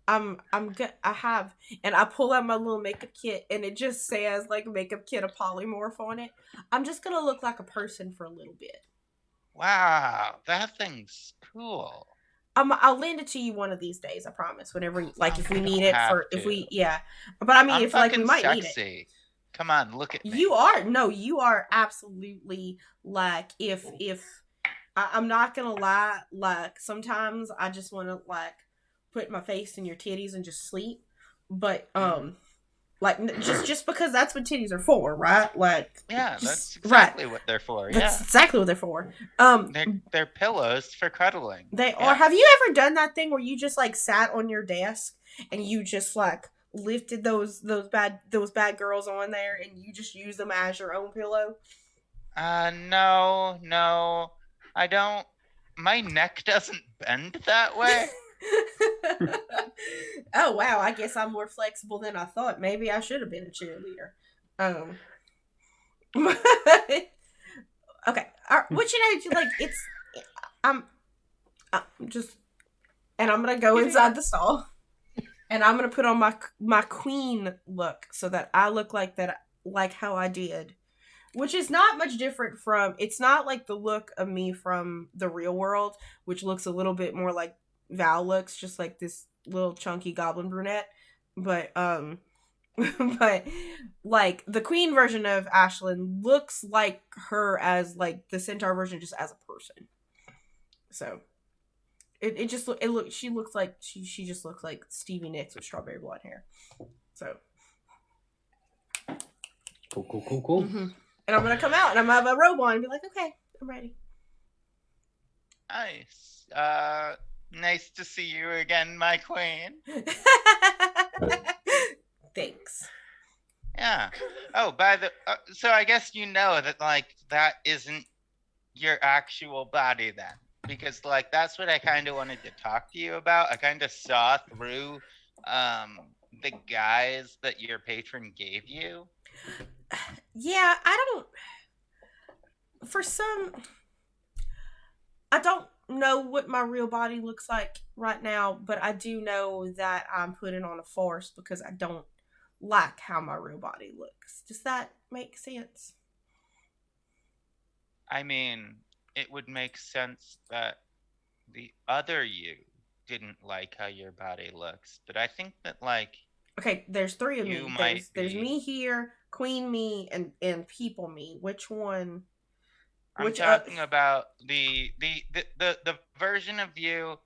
I'm good. I have, and I pull out my little makeup kit, and it just says like makeup kit, a polymorph on it. I'm just gonna look like a person for a little bit. Wow, that thing's cool. I'll lend it to you one of these days. I promise. Whenever, like, if we need it Have for, to. yeah. But I mean, I'm if like we fucking might need it. sexy. Come on, look at me. You are absolutely like, if I'm not gonna lie, like sometimes I just want to like put my face in your titties and just sleep, but like just because that's what titties are for, right? Like, Yeah, just- that's exactly what they're for. that's Yeah, exactly what they're for. they're pillows for cuddling. They Yeah. are. Have you ever done that thing where you just like sat on your desk and you just like lifted those bad girls on there and you just use them as your own pillow? No, I don't. My neck doesn't bend that way. Oh wow, I guess I'm more flexible than I thought. Maybe I should have been a cheerleader. Okay. What you know, like I'm just, and I'm gonna go inside the stall, and I'm gonna put on my queen look so that I look like how I did, which is not much different from. It's not like the look of me from the real world, which looks a little bit more like Val looks, just like this little chunky goblin brunette, but but like the queen version of Ashlyn looks like her as like the centaur version, just as a person. So she looks like she just looks like Stevie Nicks with strawberry blonde hair. So Cool. mm-hmm. And I'm gonna come out and I'm gonna have a robe on and be like, okay, I'm ready. Nice. Nice to see you again, my queen. Thanks. Yeah. Oh, so I guess you know that like that isn't your actual body then, because like that's what I kind of wanted to talk to you about. I kind of saw through the guise that your patron gave you. Yeah, I for some, I don't know what my real body looks like right now, but I do know that I'm putting on a force because I don't like how my real body looks. Does that make sense? I mean, it would make sense that the other you didn't like how your body looks, but I think that like Okay, there's three of you me. might There's be. me here, Queen me, and People me. Which one? I'm Which talking about the version of you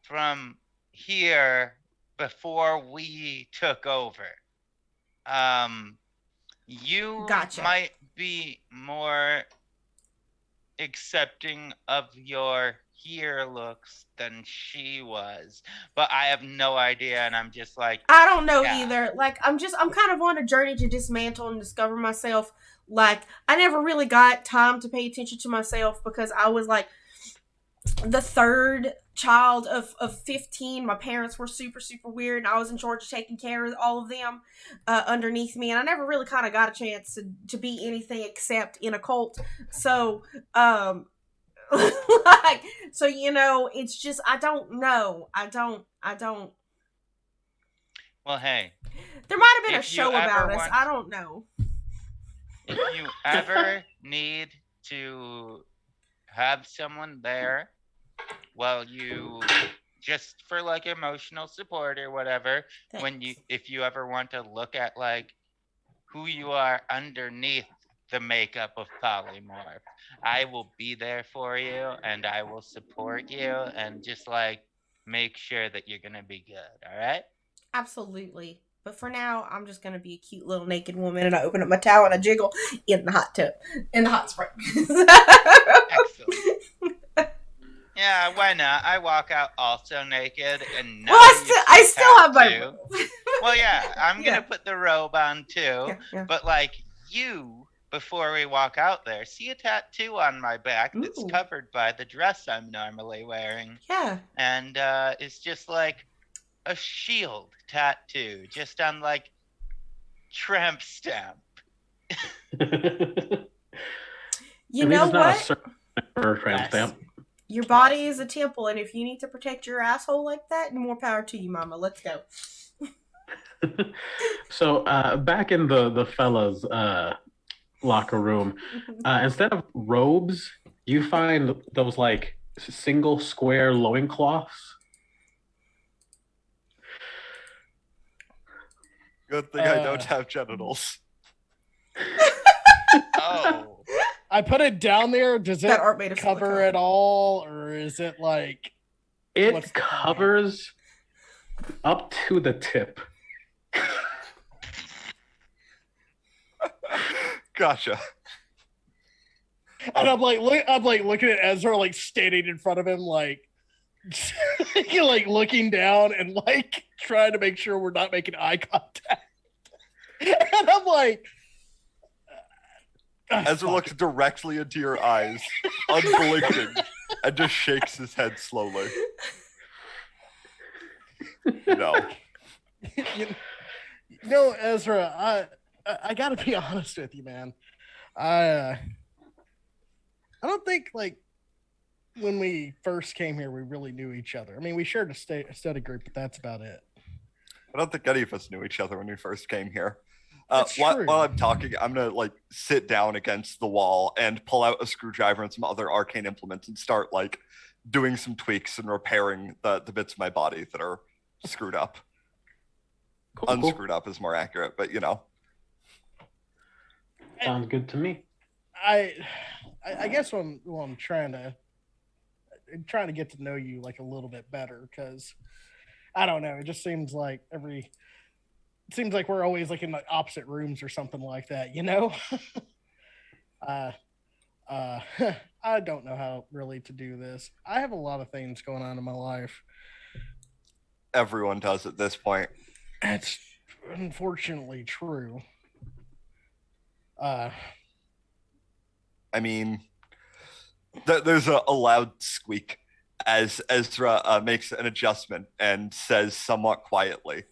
from here before we took over. You Gotcha. might be more accepting of your here looks than she was, but I have no idea, and I'm just like, I don't know yeah. either. Like I'm kind of on a journey to dismantle and discover myself. Like I never really got time to pay attention to myself because I was like the third child of 15. My parents were super weird, and I was in charge of taking care of all of them underneath me, and I never really kind of got a chance to be anything except in a cult. So like, so it's just I don't know. I don't. Well, hey, There might have been a if you show about ever us. want, I don't know. if you ever need to have someone there, well, you just for like emotional support or whatever, Thanks. if you ever want to look at like who you are underneath the makeup of polymorph, I will be there for you and I will support you and just like make sure that you're gonna be good. All right. Absolutely. But for now, I'm just gonna be a cute little naked woman, and I open up my towel and I jiggle in the hot tub, in the hot spring. Excellent. Yeah, why not? I walk out also naked, and now Well, I still have my robe. Well, yeah, I'm Yeah. gonna put the robe on too. Yeah. But like you, before we walk out there, see a tattoo on my back that's Ooh. covered by the dress I'm normally wearing, Yeah. and it's just like a shield tattoo, just on like tramp stamp. You know what? Or tramp Yes. stamp. Your body is a temple, and if you need to protect your asshole like that, more power to you, mama. Let's go. So back in the fellas' locker room, instead of robes, you find those like single square loincloths. Good thing I don't have genitals. Oh. I put it down there. Does it That art made of cover silicone. it all, or is it like It What's the point? covers up to the tip. Gotcha. And I'm like looking at Ezra, like standing in front of him, like like looking down and like trying to make sure we're not making eye contact. And I'm like, Ezra looks directly into your eyes, unblinking, and just shakes his head slowly. No. Ezra, I gotta be honest with you, man. I don't think like when we first came here we really knew each other. I mean, we shared a study group, but that's about it. I don't think any of us knew each other when we first came here. That's true. While I'm talking, I'm gonna like sit down against the wall and pull out a screwdriver and some other arcane implements and start like doing some tweaks and repairing the bits of my body that are screwed up. Cool. Unscrewed up is more accurate, but you know. Sounds good to me. I guess I'm trying to get to know you like a little bit better, because I don't know, it just seems like we're always like in the opposite rooms or something like that, you know? I don't know how really to do this. I have a lot of things going on in my life. Everyone does at this point. That's unfortunately true. I mean, there's a loud squeak as Ezra makes an adjustment and says somewhat quietly,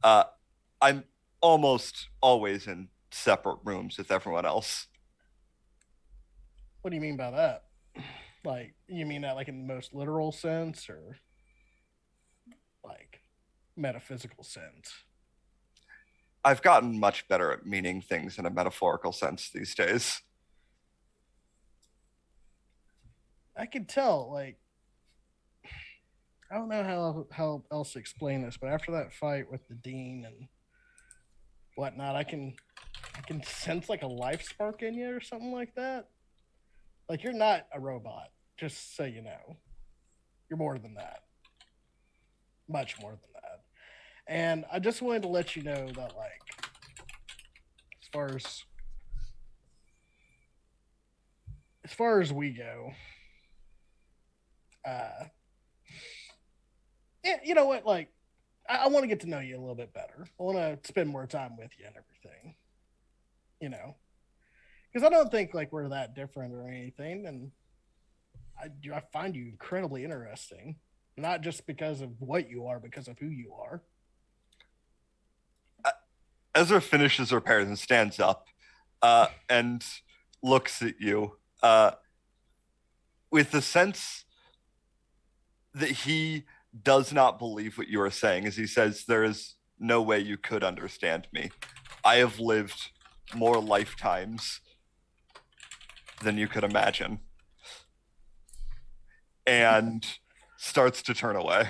I'm almost always in separate rooms with everyone else. What do you mean by that? Like, you mean that like in the most literal sense, or like metaphysical sense? I've gotten much better at meaning things in a metaphorical sense these days. I can tell, like, I don't know how else to explain this, but after that fight with the dean and whatnot, I can sense like a life spark in you or something like that. Like, you're not a robot, just so you know. You're more than that. Much more than that. And I just wanted to let you know that, like, as far as we go, yeah, you know what? Like, I want to get to know you a little bit better. I want to spend more time with you and everything. You know, because I don't think like we're that different or anything, and I find you incredibly interesting, not just because of what you are, because of who you are. Ezra finishes repairs and stands up and looks at you with the sense that he does not believe what you are saying, as he says, there is no way you could understand me. I have lived more lifetimes than you could imagine. And starts to turn away.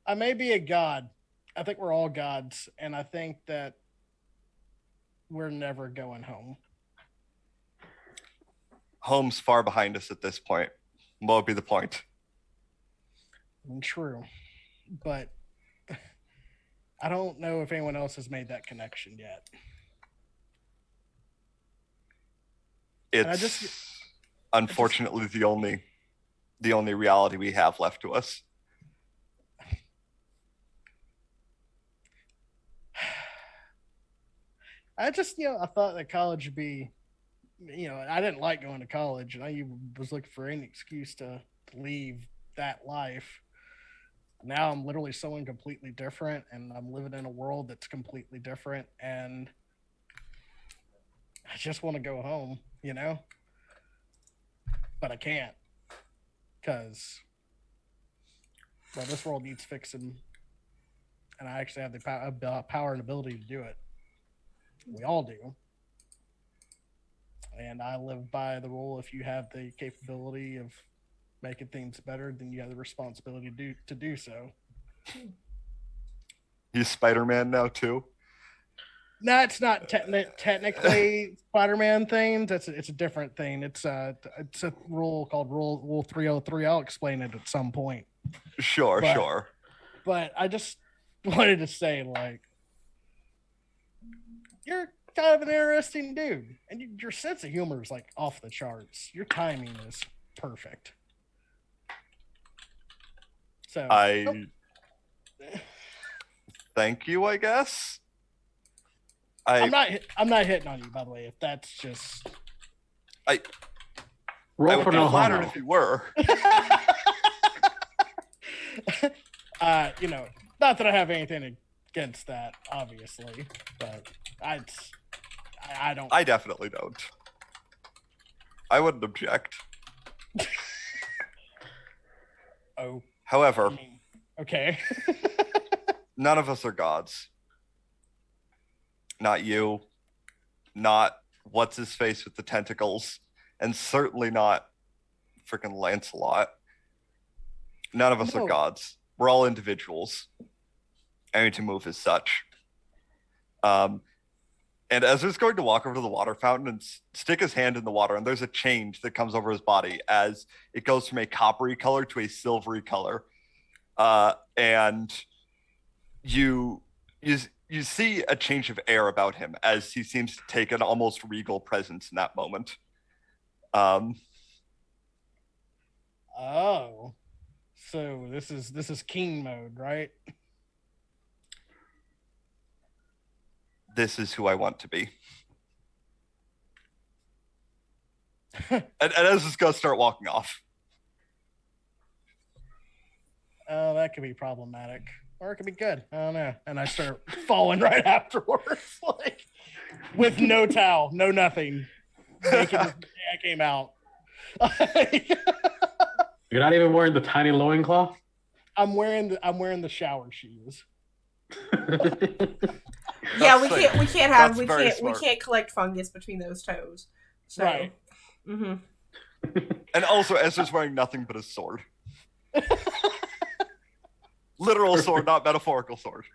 I may be a god. I think we're all gods, and I think that we're never going home. Home's far behind us at this point. What would be the point? True. But I don't know if anyone else has made that connection yet. It's unfortunately the only reality we have left to us. I thought that college would be, I didn't like going to college, and I was looking for any excuse to leave that life. Now I'm literally someone completely different, and I'm living in a world that's completely different, and I just want to go home, but I can't, because this world needs fixing, and I actually have the power and ability to do it. We all do. And I live by the rule: if you have the capability of making things better, then you have the responsibility to do so. He's Spider-Man now too? No, it's not technically Spider-Man thing. It's a different thing. It's a rule called Rule 303. I'll explain it at some point. Sure. But I just wanted to say, like, you're kind of an interesting dude, and your sense of humor is like off the charts. Your timing is perfect. So thank you, I guess. I'm not hitting on you, by the way. If that's just I would be flattered if you were. Not that I have anything against that, obviously, but I don't. I definitely don't. I wouldn't object. Oh. However, okay. none of us are gods. Not you. Not what's his face with the tentacles, and certainly not freaking Lancelot. None of us are gods. We're all individuals. I need to move as such. And Ezra's going to walk over to the water fountain and stick his hand in the water, and there's a change that comes over his body as it goes from a coppery color to a silvery color. And you see a change of air about him as he seems to take an almost regal presence in that moment. Oh, so this is king mode, right? This is who I want to be. and Ezra's gonna start walking off. Oh, that could be problematic. Or it could be good. I don't know. And I start falling right afterwards, like with no towel, no nothing. naked as the day I came out. You're not even wearing the tiny loincloth? I'm wearing the shower shoes. Yeah, That's safe. we can't have That's very smart. we can't collect fungus between those toes. So, Right. Mm-hmm. And also, Ezra's wearing nothing but his sword. Literal sword, not metaphorical sword.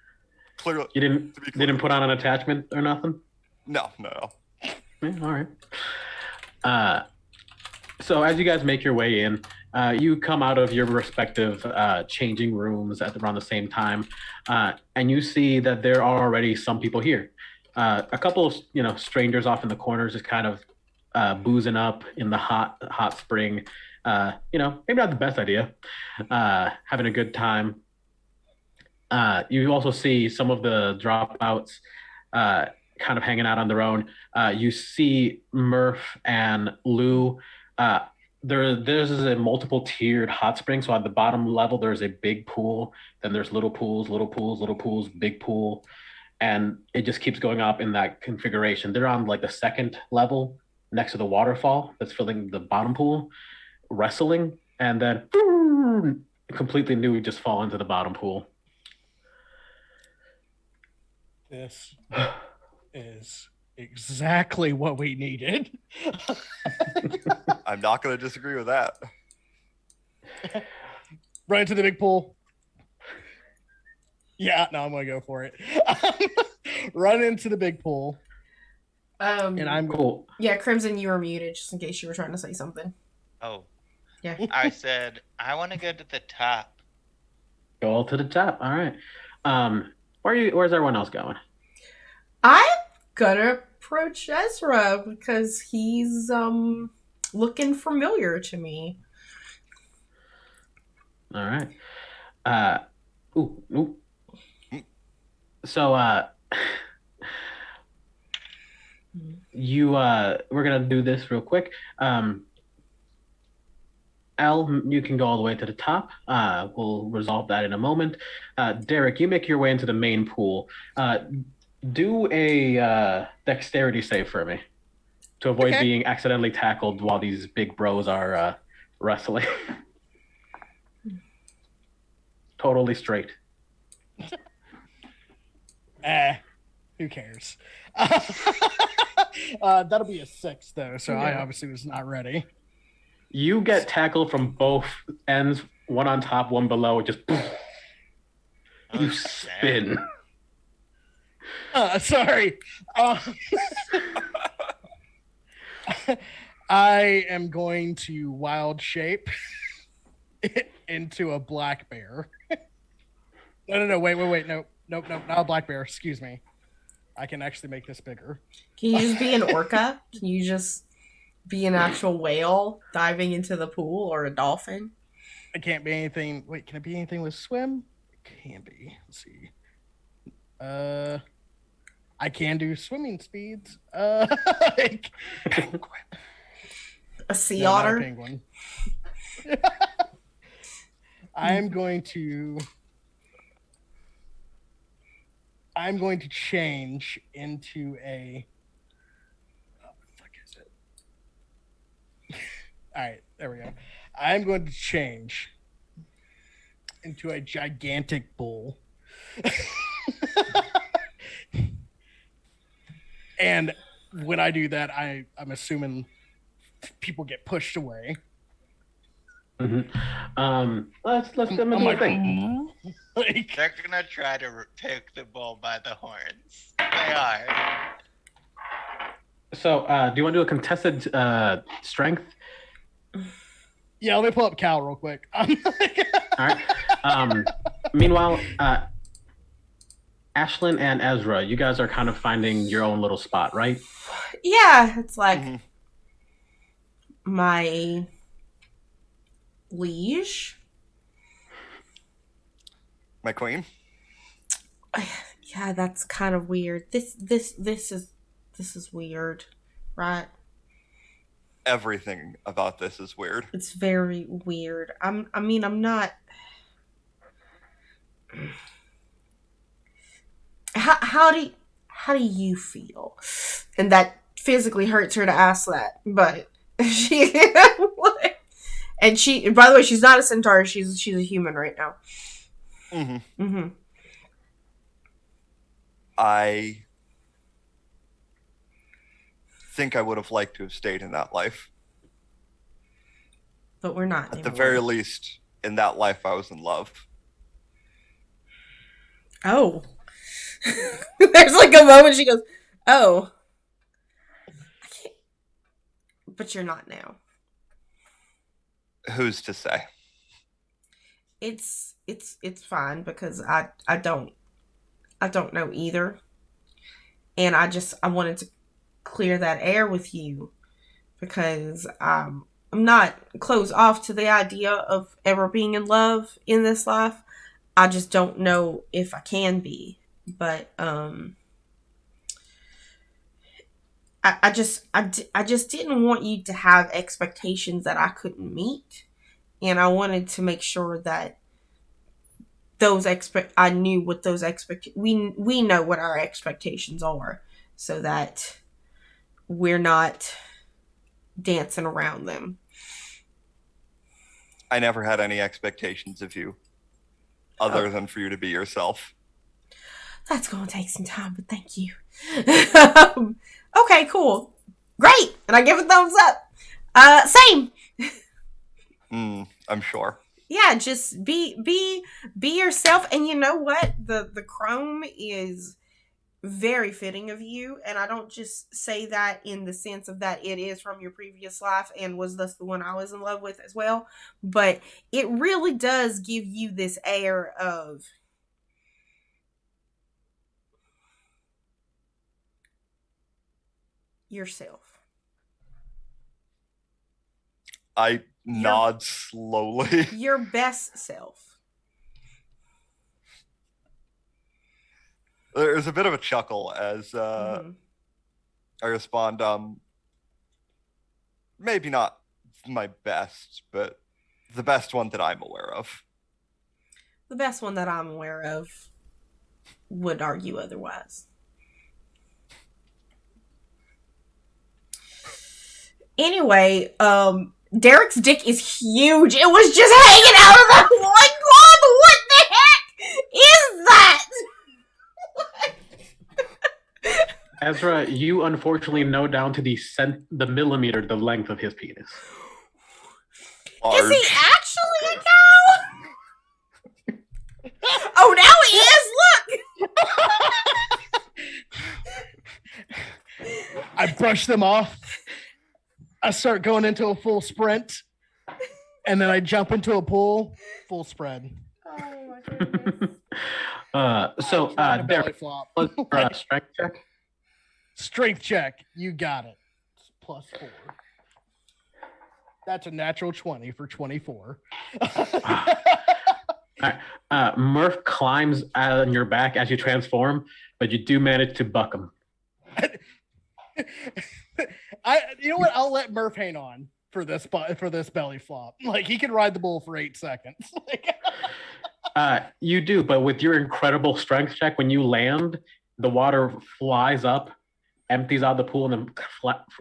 Clearly, You to be clear. didn't put on an attachment or nothing? No. Yeah, all right. So as you guys make your way in, you come out of your respective changing rooms at around the same time, and you see that there are already some people here. A couple of strangers off in the corners, just kind of boozing up in the hot spring. Maybe not the best idea. Having a good time. You also see some of the dropouts kind of hanging out on their own. You see Murph and Lou. There's a multiple tiered hot spring. So at the bottom level, there's a big pool. Then there's little pools, big pool. And it just keeps going up in that configuration. They're on like the second level next to the waterfall that's filling the bottom pool, wrestling, and then completely new just fall into the bottom pool. This is exactly what we needed. I'm not going to disagree with that. Run into the big pool. Yeah, no, I'm going to go for it. Run into the big pool. And I'm Cool. Yeah, Crimson, you were muted just in case you were trying to say something. Oh, Yeah. I said I want to go to the top. Go all to the top. All right. Where's everyone else going? I'm gonna approach Ezra because he's looking familiar to me. All right. Ooh. So we're gonna do this real quick. Al, you can go all the way to the top. We'll resolve that in a moment. Derek, you make your way into the main pool. Do a dexterity save for me to avoid being accidentally tackled while these big bros are wrestling. Totally straight. Who cares? That'll be a 6 though, so I obviously was not ready. You get tackled from both ends, one on top, one below. Just you spin. Sorry. I am going to wild shape into a black bear. No, wait. Nope, not a black bear. Excuse me. I can actually make this bigger. Can you just be an orca? Can you just be an actual whale diving into the pool or a dolphin? It can't be anything. Wait, can it be anything with swim? It can be. Let's see. I can do swimming speeds. Penguin. A sea otter? Not a penguin. I'm going to change into a. Oh, what the fuck is it? All right, there we go. I'm going to change into a gigantic bull. And when I do that, I'm assuming people get pushed away. Mm-hmm. Let's them do a thing. They're gonna try to pick the bull by the horns. They are. So, do you want to do a contested strength? Yeah, let me pull up Cal real quick. All right. Meanwhile, Ashlyn and Ezra, you guys are kind of finding your own little spot, right? Yeah, it's like my liege. My queen. Yeah, that's kind of weird. This is weird, right? Everything about this is weird. It's very weird. I'm not. How do you feel? And that physically hurts her to ask that, but she and she. By the way, she's not a centaur. She's a human right now. Mm-hmm. Mm-hmm. I think I would have liked to have stayed in that life. But we're not At the anymore. very least, in that life, I was in love. Oh. There's like a moment she goes, "Oh, I can't." But you're not now. Who's to say? It's fine because I don't know either, and I wanted to clear that air with you because I'm not closed off to the idea of ever being in love in this life. I just don't know if I can be, but I just didn't want you to have expectations that I couldn't meet, and I wanted to make sure that I knew what those we know what our expectations are, so that we're not dancing around them. I never had any expectations of you, other than for you to be yourself. That's gonna take some time, but thank you. Okay, cool, great, and I give a thumbs up. Same. I'm sure. Yeah, just be yourself, and you know what? The chrome is very fitting of you, and I don't just say that in the sense of that it is from your previous life and was thus the one I was in love with as well, but it really does give you this air of yourself. I nod slowly. Your best self. There's a bit of a chuckle as I respond, maybe not my best, but the best one that I'm aware of. The best one that I'm aware of would argue otherwise. Anyway, Derek's dick is huge. It was just hanging out of the one glove. What the heck is that? Ezra, you unfortunately know down to the millimeter the length of his penis. Large. Is he actually a cow? Oh, now he is. Look. I brush them off. I start going into a full sprint, and then I jump into a pool, full spread. Oh my goodness. Derek, let's strength check. Strength check. You got it. Plus 4. That's a natural 20 for 24. Murph climbs on your back as you transform, but you do manage to buck him. You know what? I'll let Murph hang on for this belly flop. Like, he can ride the bull for 8 seconds. You do, but with your incredible strength check, when you land, the water flies up, empties out the pool, and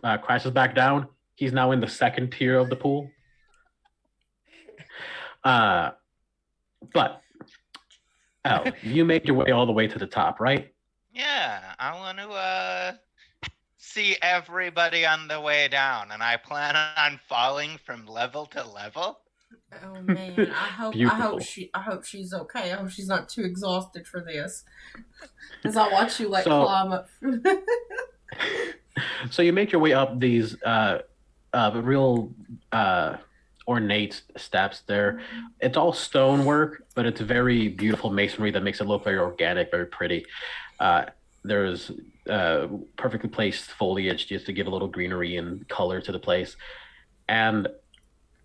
then crashes back down. He's now in the second tier of the pool. But you made your way all the way to the top, right? Yeah, I want to see everybody on the way down, and I plan on falling from level to level. Oh man, I hope she's okay. I hope she's not too exhausted for this. As I watch you climb up. So you make your way up these real ornate steps there. It's all stonework, but it's very beautiful masonry that makes it look very organic, very pretty. There's perfectly placed foliage just to give a little greenery and color to the place. And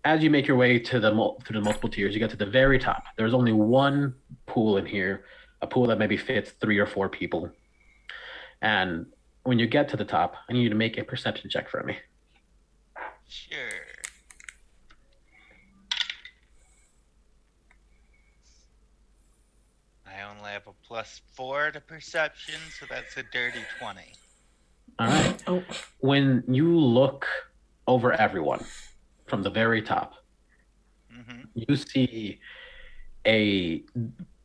as you make your way to the multiple tiers, you get to the very top. There's only one pool in here, a pool that maybe fits 3 or 4 people. And when you get to the top, I need you to make a perception check for me. Sure. I only have a +4 to perception, so that's a dirty 20. All right. Oh. When you look over everyone from the very top, Hmm. you see a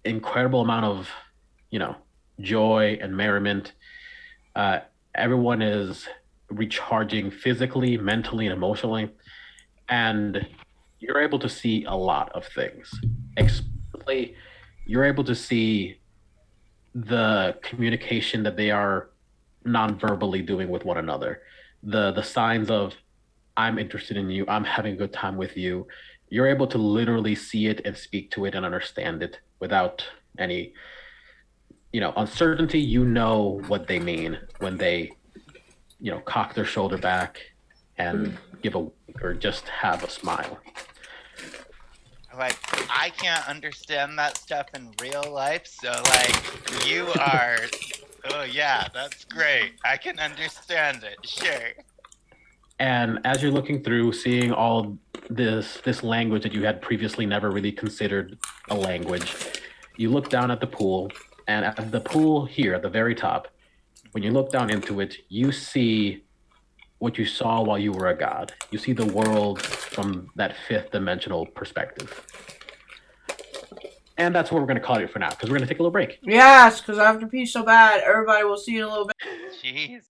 incredible amount of, joy and merriment. Uh, Everyone is recharging physically, mentally, and emotionally, and you're able to see a lot of things. Explicitly, you're able to see the communication that they are non-verbally doing with one another, the signs of I'm interested in you, I'm having a good time with you. You're able to literally see it and speak to it and understand it without any uncertainty. You know what they mean when they cock their shoulder back and give a wink or just have a smile. Like, I can't understand that stuff in real life, so like you are. Oh yeah, that's great. I can understand it. Sure. And as you're looking through, seeing all this language that you had previously never really considered a language, you look down at the pool, and at the pool here at the very top, when you look down into it, you see what you saw while you were a god. You see the world from that fifth dimensional perspective. And that's what we're going to call it for now, because we're going to take a little break. Yes, because I have to pee so bad. Everybody will see you in a little bit. Jeez.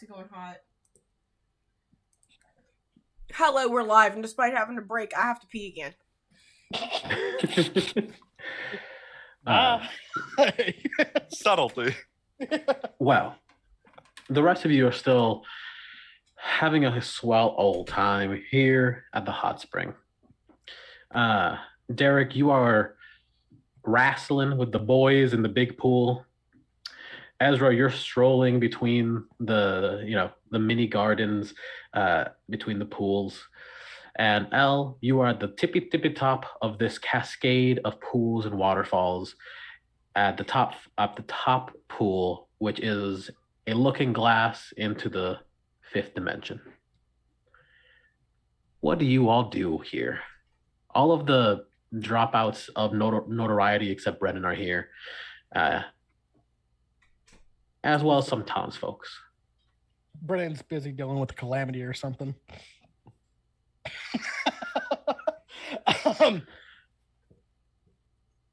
going hot. Hello, we're live, and despite having to break, I have to pee again. Subtlety. Well, the rest of you are still having a swell old time here at the hot spring. Derek, you are wrestling with the boys in the big pool. Ezra, you're strolling between the mini gardens between the pools. And Elle, you are at the tippy top of this cascade of pools and waterfalls at the top pool, which is a looking glass into the fifth dimension. What do you all do here? All of the dropouts of notoriety except Brennan are here, as well as some townsfolk. Brennan's busy dealing with a calamity or something.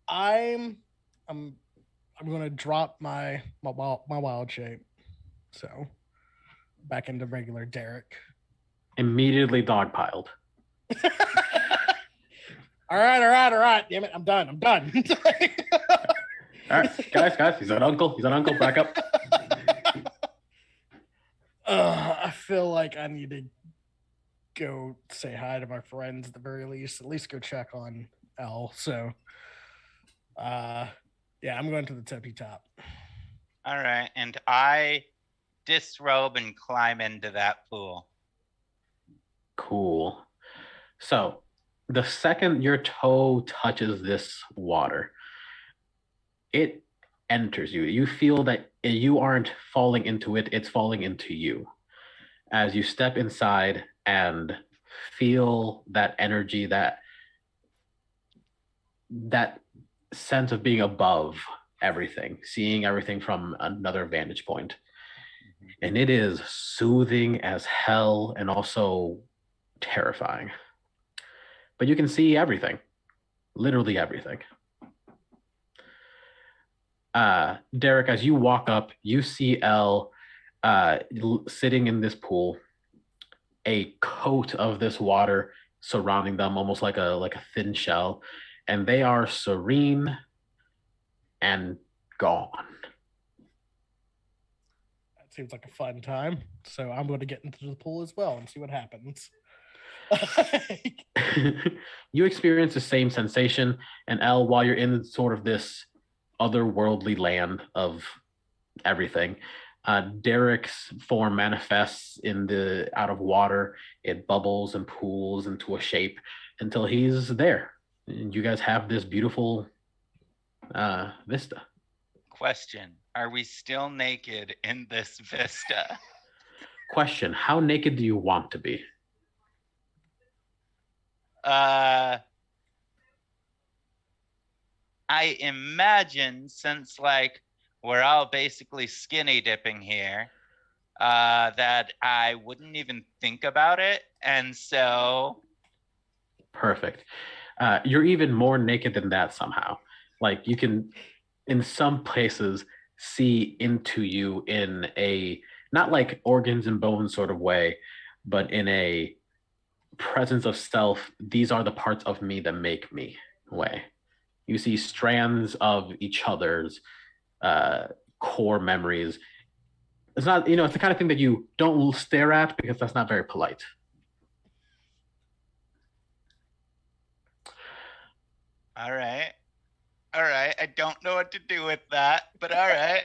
I'm gonna drop my wild shape, so back into regular Derek. Immediately dogpiled. All right. Damn it, I'm done. All right, guys, he's an uncle. Back up. I feel like I need to go say hi to my friends at the very least. At least go check on Elle. So, yeah, I'm going to the tippy top. All right, and I disrobe and climb into that pool. Cool. So, the second your toe touches this water, it enters you. You feel that you aren't falling into it, it's falling into you. As you step inside and feel that energy, that sense of being above everything, seeing everything from another vantage point. And it is soothing as hell and also terrifying. But you can see everything, literally everything. Derek, as you walk up, you see Elle sitting in this pool, a coat of this water surrounding them, almost like a thin shell, and they are serene and gone. That seems like a fun time. So I'm going to get into the pool as well and see what happens. You experience the same sensation, and Elle, while you're in sort of this otherworldly land of everything, Derek's form manifests out of water. It bubbles and pools into a shape until he's there. And you guys have this beautiful vista. Question: are we still naked in this vista? Question: how naked do you want to be? I imagine, since we're all basically skinny dipping here, that I wouldn't even think about it, and so Perfect. You're even more naked than that somehow. Like, you can, in some places, see into you in a, not like organs and bones sort of way, but in a presence of self. These are the parts of me that make me way. You see strands of each other's core memories. It's not, it's the kind of thing that you don't stare at because that's not very polite. all right. I don't know what to do with that, but all right.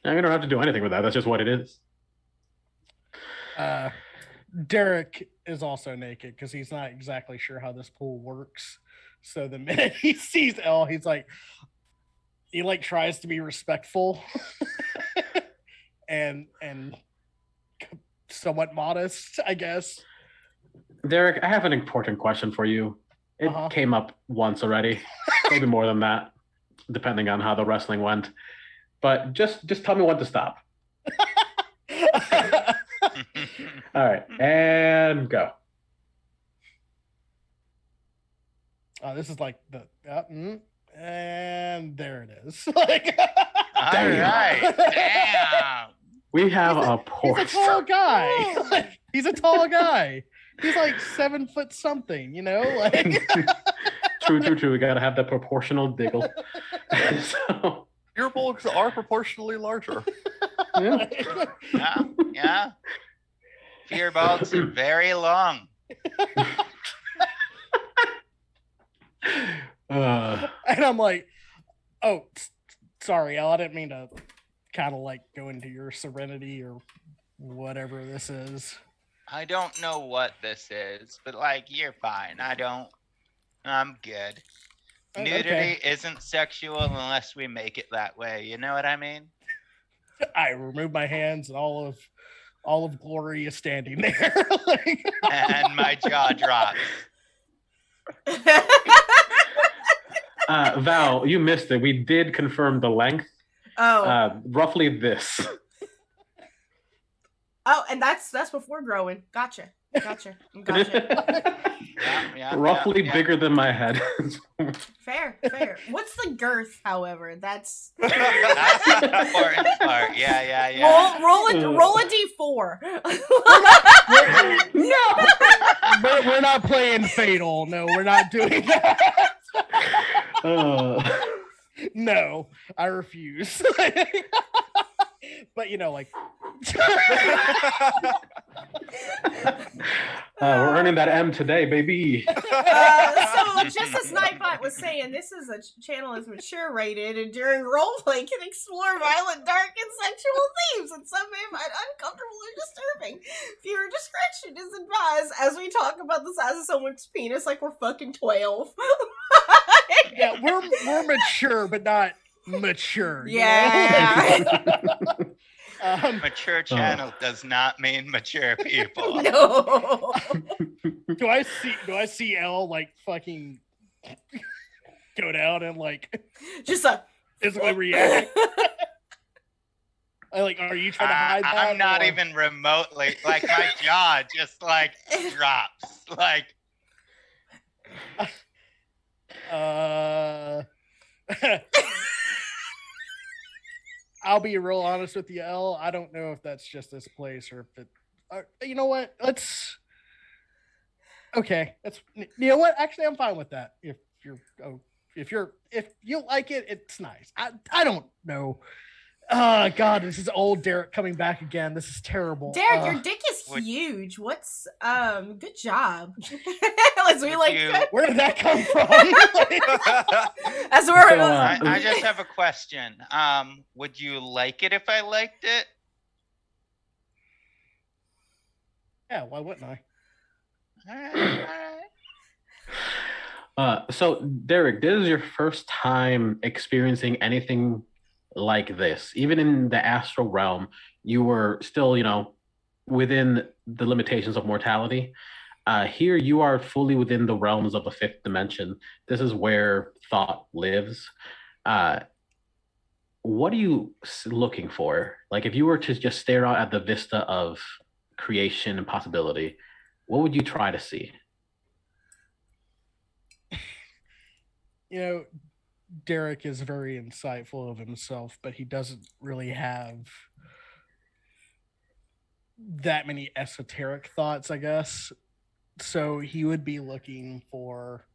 You don't have to do anything with that. That's just what it is. Derek is also naked because he's not exactly sure how this pool works. So the minute he sees Elle, he tries to be respectful and somewhat modest, I guess. Derek, I have an important question for you. It came up once already, maybe more than that, depending on how the wrestling went. But just tell me when to stop. All right, and go. This is like the and there it is. All right, damn. We have a He's poor. a tall guy. Like, he's a tall guy. He's like 7 foot something, you know? Like True. We gotta have that proportional diggle. So, Your bulks are proportionally larger. yeah. Yeah. Fear bolts are very long. And I'm like, oh, sorry, Al, I didn't mean to kind of like go into your serenity or whatever this is. I don't know what this is, but like, you're fine. I'm good. Nudity Okay. isn't sexual unless we make it that way. You know what I mean? I remove my hands and all of glory is standing there. Like, And my jaw drops. Val, you missed it. We did confirm the length. Oh. Roughly this. Oh, and that's before growing. Gotcha. Roughly Yeah. bigger than my head. Fair. What's the girth, however? That's That's the important part. Yeah. roll a d4. no, but we're not playing Fatal. No, we're not doing that. No, I refuse. But you know, like we're earning that M today, baby. So just as Nightbot was saying, this is a channel is mature rated and during roleplay can explore violent, dark, and sexual themes and some may find uncomfortable or disturbing. Viewer discretion is advised as we talk about the size of someone's penis like we're fucking 12. yeah, we're mature, but not mature. You Yeah. know? Mature channel does not mean mature people. No. Do I see L like fucking go down and like Just a physically react? Like, are you trying to hide that? I'm not or- even remotely like my jaw just like drops. Like I'll be real honest with you, L. I don't know if that's just this place or if it. You know what? Let's. Okay, that's. You know what? Actually, I'm fine with that. If you like it, it's nice. I don't know. Oh God, this is old Derek coming back again. This is terrible. Derek, your dick is huge. What's good job. As we like where did that come from? as we're So, I just have a question. Would you like it if I liked it? Yeah, why wouldn't I? All right. So Derek, this is your first time experiencing anything like this. Even in the astral realm, you were still, within the limitations of mortality. Here you are fully within the realms of a fifth dimension. This is where thought lives. What are you looking for? Like, if you were to just stare out at the vista of creation and possibility, what would you try to see? Derek is very insightful of himself, but he doesn't really have that many esoteric thoughts, I guess. So he would be looking for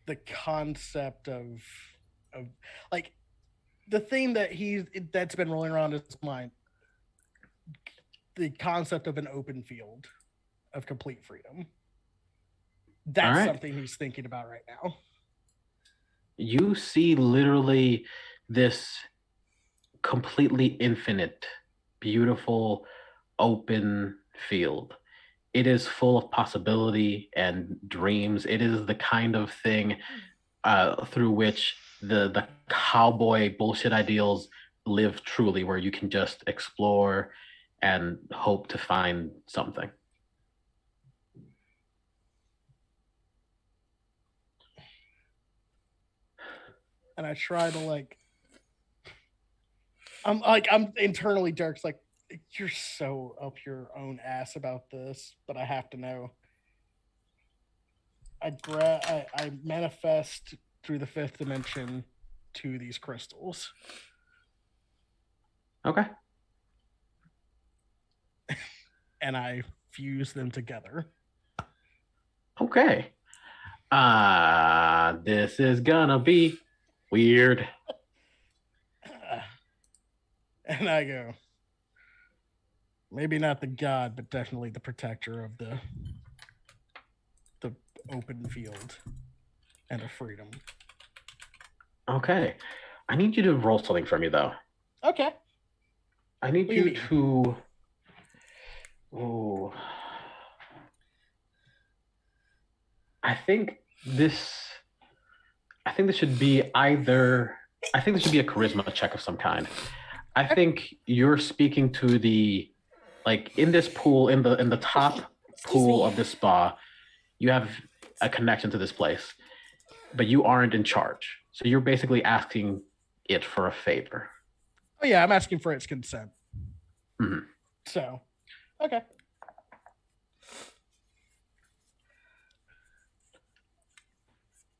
the concept of like the thing that's been rolling around his mind, the concept of an open field of complete freedom. That's something he's thinking about right now. You see literally this completely infinite, beautiful, open field. It is full of possibility and dreams. It is the kind of thing through which the cowboy bullshit ideals live truly, where you can just explore and hope to find something. And I try to I'm internally Derek's like, you're so up your own ass about this, but I have to know. I manifest through the fifth dimension to these crystals. Okay. and I fuse them together. Okay. This is gonna be weird. And I go, maybe not the god, but definitely the protector of the open field and of freedom. Okay. I need you to roll something for me, though. Okay. I need What do you you mean? to. Oh. I think this should be either. I think this should be a charisma check of some kind. I think you're speaking to the, like, in this pool, in the top pool of this spa, you have a connection to this place, but you aren't in charge. So you're basically asking it for a favor. Oh yeah, I'm asking for its consent. Mhm. So, okay.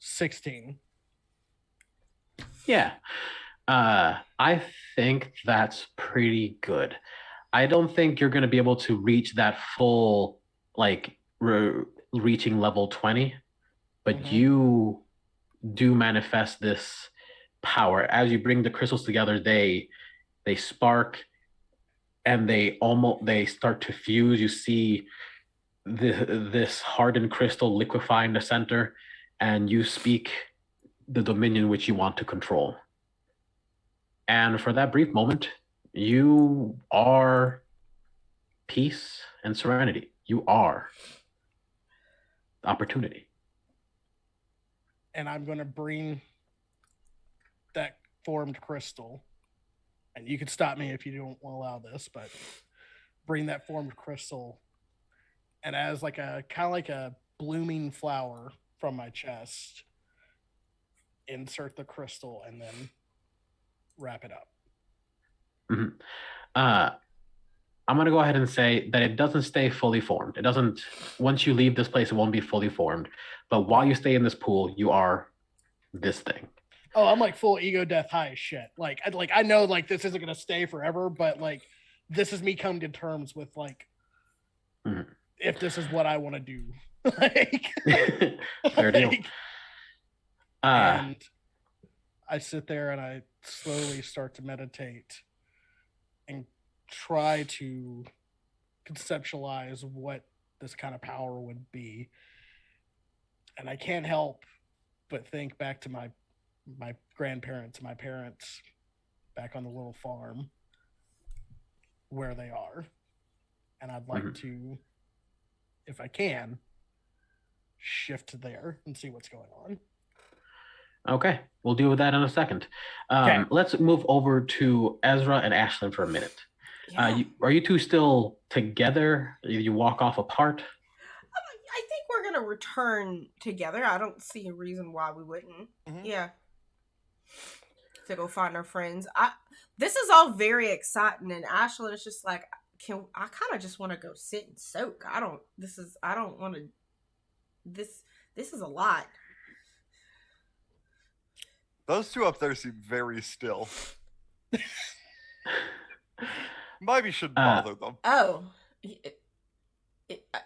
$16. Yeah. I think that's pretty good. I don't think you're going to be able to reach that full, like, reaching level 20, but Mhm. you do manifest this power. As you bring the crystals together, they spark and they start to fuse. You see this hardened crystal liquefy in the center, and you speak the dominion which you want to control. And for that brief moment, you are peace and serenity. You are opportunity. And I'm going to bring that formed crystal. And you can stop me if you don't allow this, but bring that formed crystal. And as like a kind of like a blooming flower from my chest, insert the crystal and then wrap it up. Mm-hmm. I'm going to go ahead and say that it doesn't stay fully formed. It doesn't, once you leave this place, it won't be fully formed. But while you stay in this pool, you are this thing. Oh, I'm like full ego death high as shit. Like I know like this isn't going to stay forever, but like this is me coming to terms with like, if this is what I want to do. Like, fair deal. And I sit there and I slowly start to meditate and try to conceptualize what this kind of power would be. And I can't help but think back to my grandparents, my parents back on the little farm where they are. And I'd like to, if I can, shift there and see what's going on. Okay, we'll deal with that in a second. Okay. Let's move over to Ezra and Ashlyn for a minute. Yeah. Are you two still together? You walk off apart? I think we're gonna return together. I don't see a reason why we wouldn't. Mhm. Yeah. To go find our friends. This is all very exciting, and Ashlyn is just like, I kind of just want to go sit and soak. This is a lot. Those two up there seem very still. Maybe shouldn't bother them. Oh,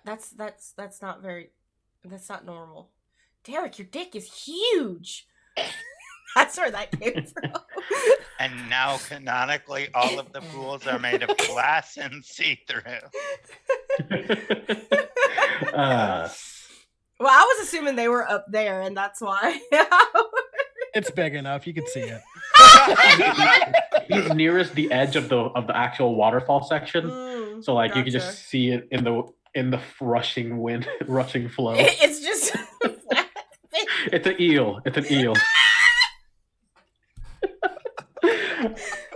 that's not normal. Derek, your dick is huge. That's where that came from. And now, canonically, all of the pools are made of glass and see-through. Well, I was assuming they were up there, and that's why. It's big enough. You can see it. He's nearest the edge of the actual waterfall section, so like gotcha. you can just see it in the rushing wind, rushing flow. It's just It's an eel. It's an eel.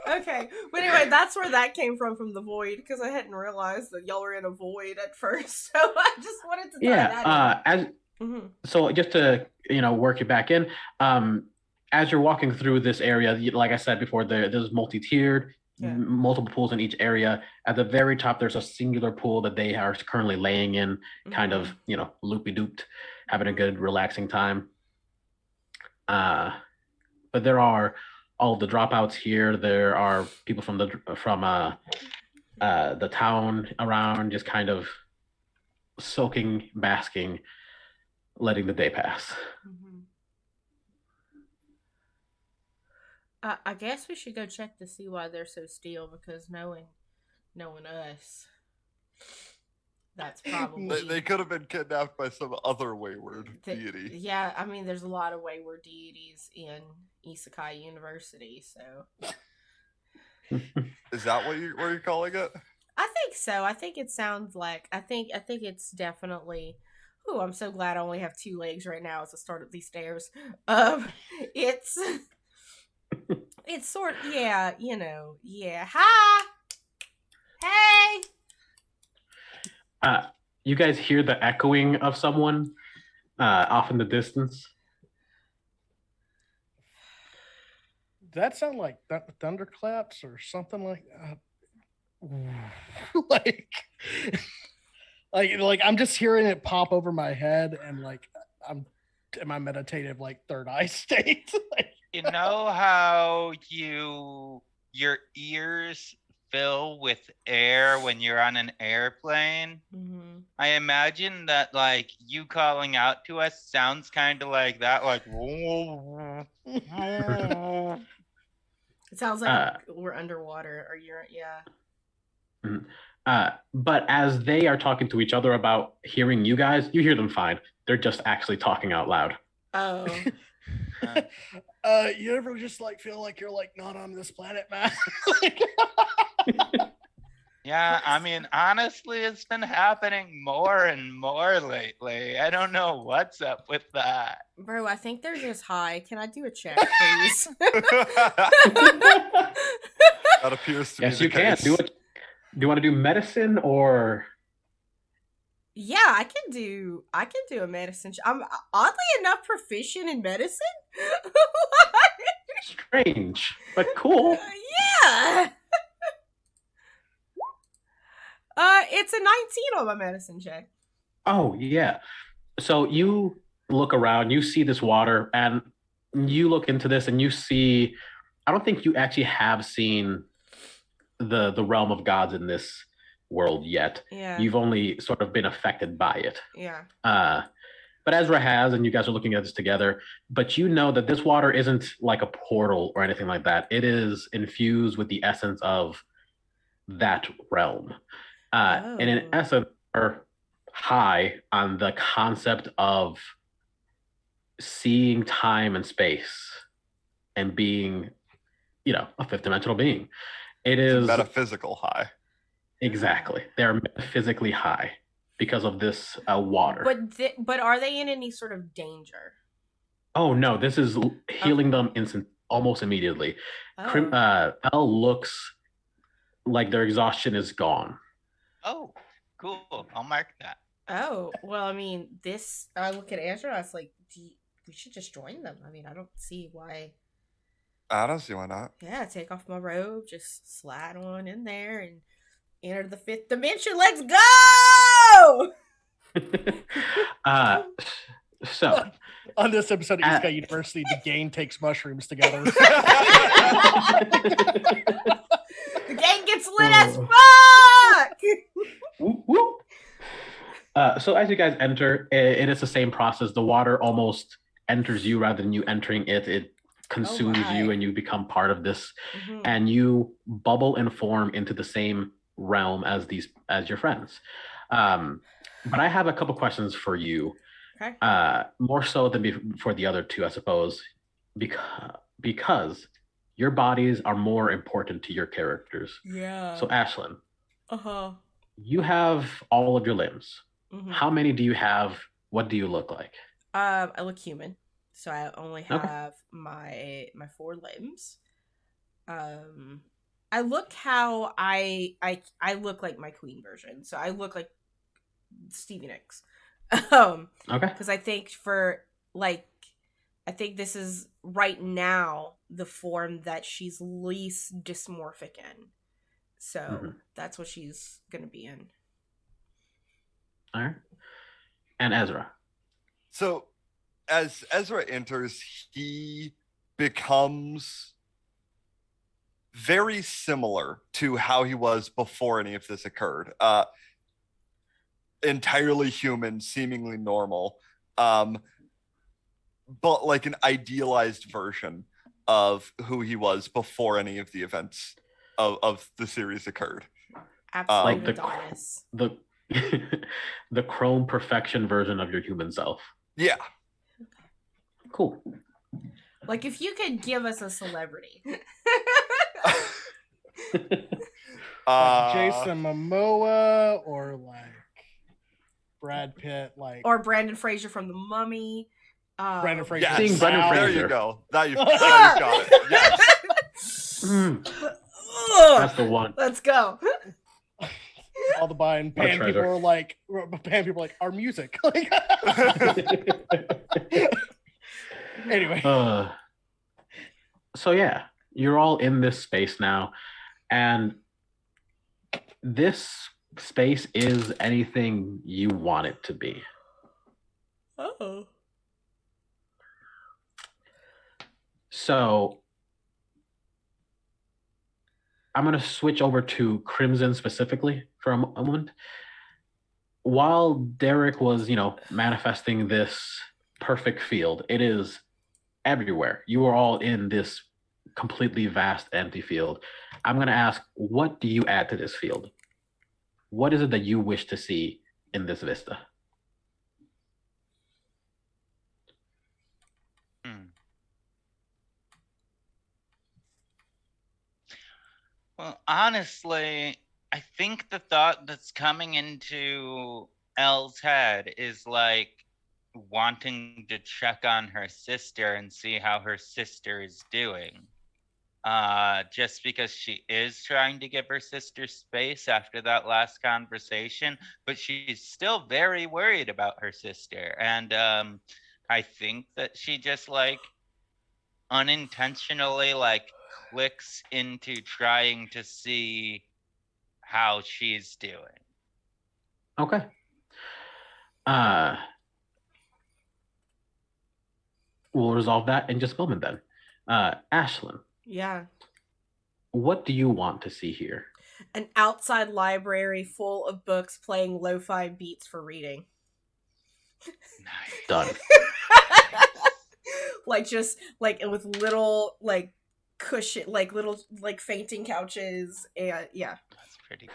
Okay, but anyway, that's where that came from the void, because I hadn't realized that y'all were in a void at first, so I just wanted to tie that in. So just to work it back in, as you're walking through this area, like I said before, there's multi-tiered, multiple pools in each area. At the very top, there's a singular pool that they are currently laying in, kind of loopy-dooped, having a good relaxing time. But there are all the dropouts here. There are people from the town around, just kind of soaking, basking, letting the day pass. Mm-hmm. I guess we should go check to see why they're so still, because knowing us, that's probably They could have been kidnapped by some other wayward deity. Yeah, I mean, there's a lot of wayward deities in Isekai University, so Is that what you're calling it? I think so. I think it sounds like I think it's definitely. Oh, I'm so glad I only have 2 legs right now as I start up these stairs. It's sort yeah, yeah. Hi, hey. You guys hear the echoing of someone off in the distance? Does that sound like thunderclaps or something like that? like I'm just hearing it pop over my head, and like I'm in my meditative like third eye state. You know how your ears fill with air when you're on an airplane? Mm-hmm. I imagine that like you calling out to us sounds kind of like that, like It sounds like we're underwater, or you're But as they are talking to each other about hearing you guys, you hear them fine. They're just actually talking out loud. Oh. You ever just like feel like you're like not on this planet, man? Yeah, I mean, honestly, it's been happening more and more lately. I don't know what's up with that. Bro, I think they're just high. Can I do a check, please? That appears to Yes, be you the can. case. Do you want to do medicine or? Yeah, I can do a medicine. I'm oddly enough proficient in medicine. Strange, but cool. Yeah. It's a 19 on my medicine check. Oh, yeah. So you look around, you see this water, and you look into this and you see, I don't think you actually have seen the realm of gods in this world yet. Yeah. You've only sort of been affected by it. Yeah. But Ezra has, and you guys are looking at this together, but you know that this water isn't like a portal or anything like that. It is infused with the essence of that realm. And in essence, are high on the concept of seeing time and space and being, a fifth dimensional being. It is metaphysical high. Exactly. They're metaphysically high because of this water. But are they in any sort of danger? Oh no, this is healing them almost immediately. Elle looks like their exhaustion is gone. Oh, cool. I'll mark that. Oh, well, I mean, I look at Ezra, I was like, we should just join them. I mean, I don't see why. I don't see why not. Yeah, take off my robe, just slide on in there and enter the fifth dimension. Let's go! So on this episode of Isekai University, the gang takes mushrooms together. The gang gets lit as fuck! So as you guys enter, it is the same process. The water almost enters you rather than you entering it. It consumes you and you become part of this. Mm-hmm. And you bubble and form into the same realm as your friends. But I have a couple questions for you. Okay. More so than for the other two, I suppose, because your bodies are more important to your characters. Yeah. So Ashlyn, you have all of your limbs. Mm-hmm. How many do you have? What do you look like? I look human, so I only have my 4 limbs. I look how I look like my queen version, so I look like Stevie Nicks. Because I think I think this is right now the form that she's least dysmorphic in. So that's what she's gonna be in. All right. And Ezra. So as Ezra enters, he becomes very similar to how he was before any of this occurred. Entirely human, seemingly normal, but like an idealized version of who he was before any of the events of the series occurred. Absolute Like Adonis. the the chrome perfection version of your human self. Yeah. Cool. Like if you could give us a celebrity. Like Jason Momoa or like Brad Pitt, like Or Brandon Fraser from The Mummy. Brandon Fraser. Yes. Seeing Brendan Wow. There Fraser. you go. Now you've got it. Yes. That's the one. Let's go. All the buying What a pan people treasure. are like our music. Like, anyway, so yeah, you're all in this space now, and this space is anything you want it to be. Oh. So I'm going to switch over to Crimson specifically for a moment. While Derek was, manifesting this perfect field, it is everywhere. You are all in this completely vast empty field. I'm going to ask, what do you add to this field? What is it that you wish to see in this vista? Well, honestly, I think the thought that's coming into Elle's head is like wanting to check on her sister and see how her sister is doing. Just because she is trying to give her sister space after that last conversation, but she's still very worried about her sister. And I think that she just like unintentionally like clicks into trying to see how she's doing. Okay. We'll resolve that in just a moment then. Ashlyn, Yeah. what do you want to see here? An outside library full of books playing lo-fi beats for reading. Nice. Done. Like just like with little like cushion, like little like fainting couches, and yeah. That's pretty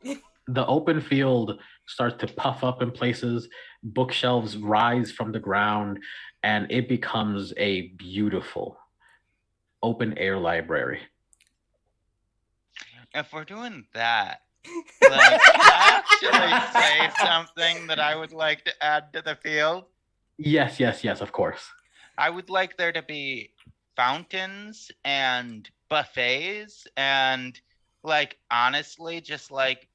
good. The open field starts to puff up in places, bookshelves rise from the ground, and it becomes a beautiful open air library. If we're doing that, like, can I actually say something that I would like to add to the field? Yes, of course. I would like there to be fountains and buffets and like honestly just like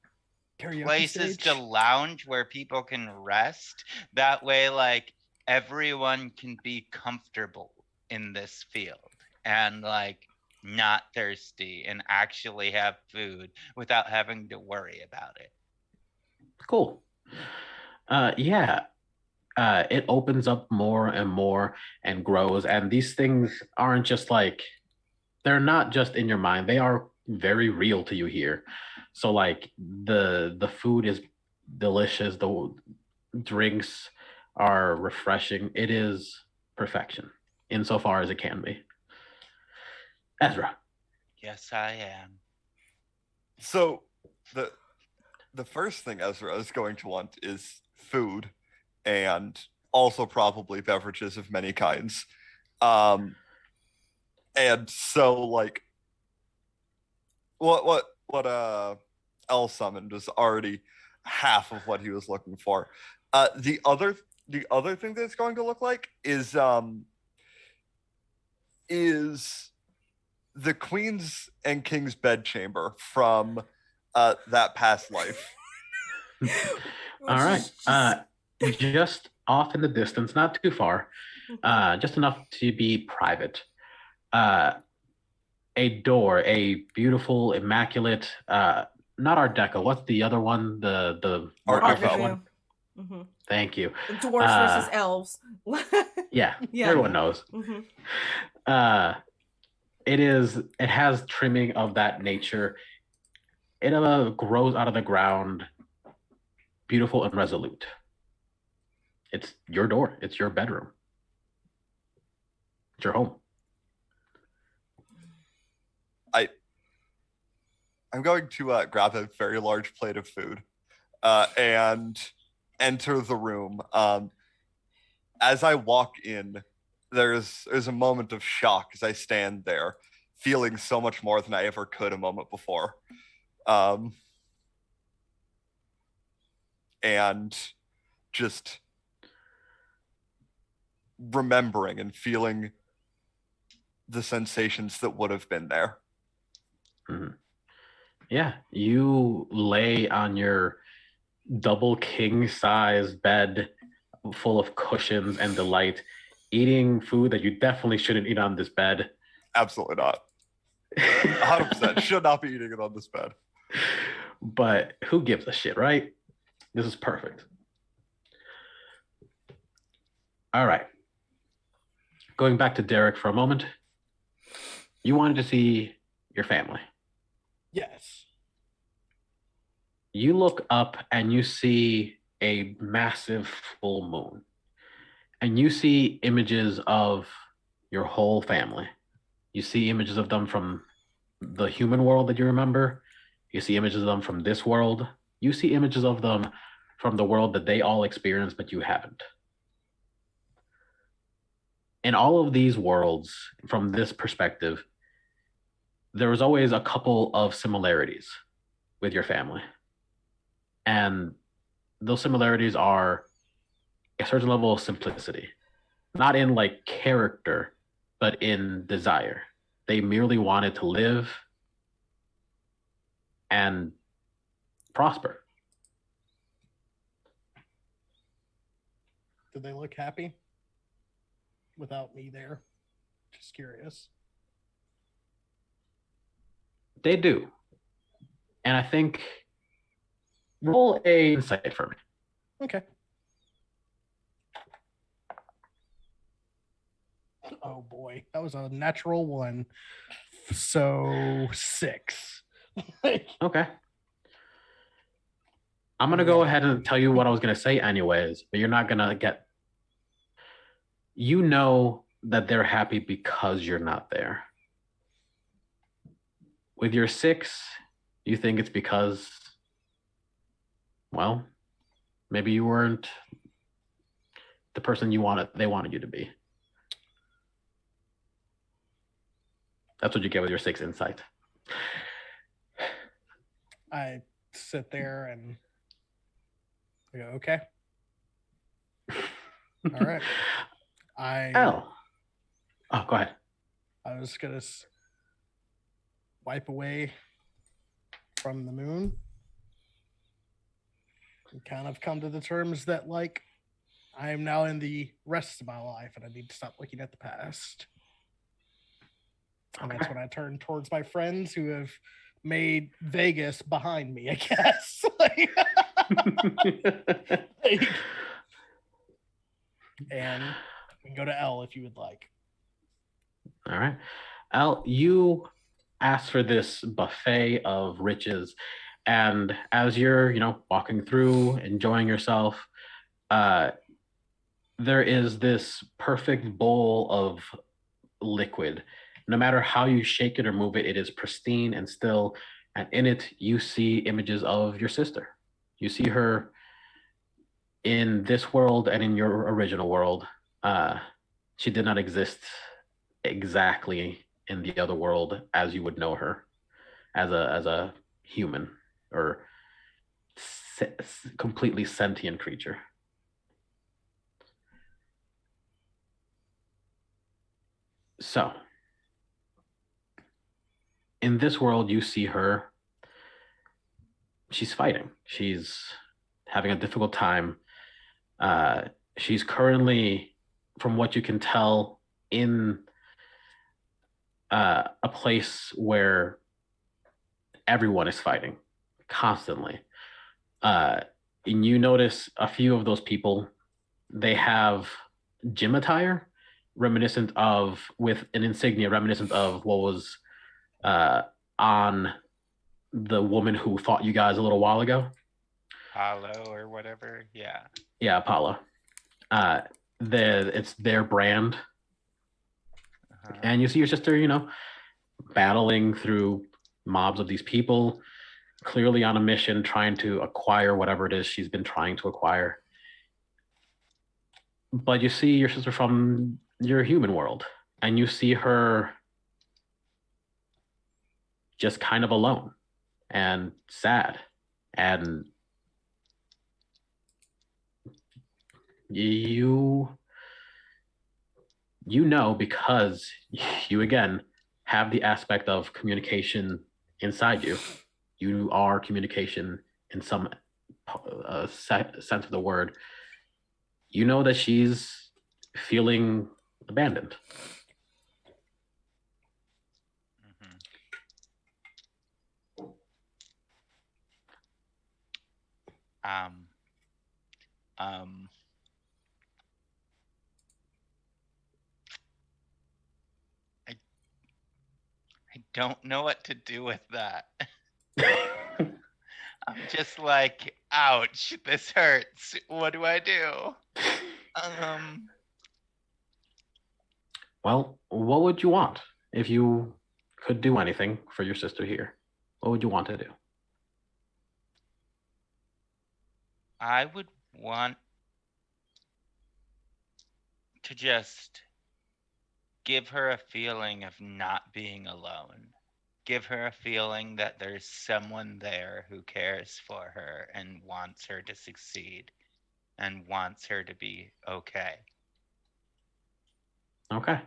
karaoke places stage. to lounge where people can rest. That way like everyone can be comfortable in this field and like not thirsty and actually have food without having to worry about it. Cool. Yeah. It opens up more and more and grows. And these things aren't just like, they're not just in your mind. They are very real to you here. So like the food is delicious. The drinks are refreshing. It is perfection insofar as it can be. Ezra. Yes, I am. So the first thing Ezra is going to want is food and also probably beverages of many kinds. And so like what Elle summoned was already half of what he was looking for. The other thing that it's going to look like is the Queen's and King's bedchamber from that past life. All right. Just off in the distance, not too far, just enough to be private. A door, a beautiful, immaculate, not Art Deco. What's the other one? The Art Art Nouveau. Nouveau. Mm-hmm. Thank you. Dwarves versus elves. Yeah, Yeah. everyone knows. Mm-hmm. A It has trimming of that nature. It grows out of the ground, beautiful and resolute. It's your door. It's your bedroom. It's your home. I'm going to grab a very large plate of food and enter the room. As I walk in, there's a moment of shock as I stand there, feeling so much more than I ever could a moment before. And just remembering and feeling the sensations that would have been there. Mm-hmm. Yeah, you lay on your double king size bed full of cushions and delight, eating food that you definitely shouldn't eat on this bed. Absolutely not. 100% should not be eating it on this bed. But who gives a shit, right? This is perfect. All right. Going back to Derek for a moment. You wanted to see your family. Yes. You look up and you see a massive full moon. And you see images of your whole family. You see images of them from the human world that you remember. You see images of them from this world. You see images of them from the world that they all experienced, but you haven't. In all of these worlds, from this perspective, there was always a couple of similarities with your family. And those similarities are a certain level of simplicity, not in like character, but in desire. They merely wanted to live and prosper. Did they look happy without me there? Just curious. They do. And I think roll a insight for me. Okay. Oh boy, that was a natural one. So 6. Okay. I'm going to go ahead and tell you what I was going to say anyways, but you're not going to get... You know that they're happy because you're not there. With your 6, you think it's because, well, maybe you weren't the person they wanted you to be. That's what you get with your 6 insight. I sit there and I go, okay. All right. Oh, go ahead. I was going to wipe away from the moon and kind of come to the terms that, like, I am now in the rest of my life and I need to stop looking at the past. And that's when I turn towards my friends who have made Vegas behind me, I guess. And we can go to L if you would like. All right. Al, you asked for this buffet of riches. And as you're, walking through, enjoying yourself, there is this perfect bowl of liquid. No matter how you shake it or move it, it is pristine and still. And in it, you see images of your sister. You see her in this world and in your original world. She did not exist exactly in the other world as you would know her as a human or completely sentient creature. So, in this world, you see her. She's fighting. She's having a difficult time. She's currently, from what you can tell, in a place where everyone is fighting constantly. And you notice a few of those people, they have gym attire, reminiscent of, with an insignia reminiscent of what was on the woman who fought you guys a little while ago. Apollo or whatever. Yeah. Yeah, Apollo. It's their brand. And you see your sister, battling through mobs of these people, clearly on a mission, trying to acquire whatever it is she's been trying to acquire. But you see your sister from your human world, and you see her just kind of alone and sad. And you know, because you again have the aspect of communication inside you. You are communication in some sense of the word. You know that she's feeling abandoned. I don't know what to do with that. I'm just like, ouch, this hurts. What do I do? Well, what would you want if you could do anything for your sister here? What would you want to do? I would want to just give her a feeling of not being alone. Give her a feeling that there's someone there who cares for her and wants her to succeed and wants her to be okay. Okay.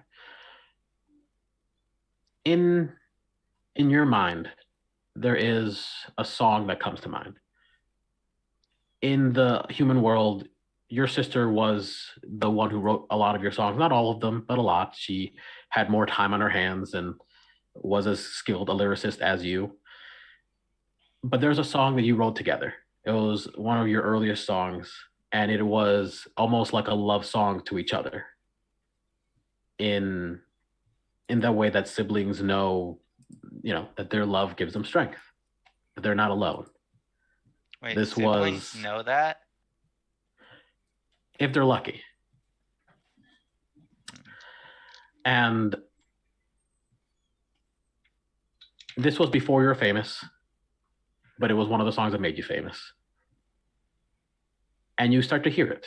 In your mind, there is a song that comes to mind. In the human world, your sister was the one who wrote a lot of your songs, not all of them, but a lot. She had more time on her hands and was as skilled a lyricist as you. But there's a song that you wrote together. It was one of your earliest songs, and it was almost like a love song to each other. In that way that siblings know, that their love gives them strength, that they're not alone. Wait, this siblings know that? If they're lucky. And this was before you were famous, but it was one of the songs that made you famous. And you start to hear it.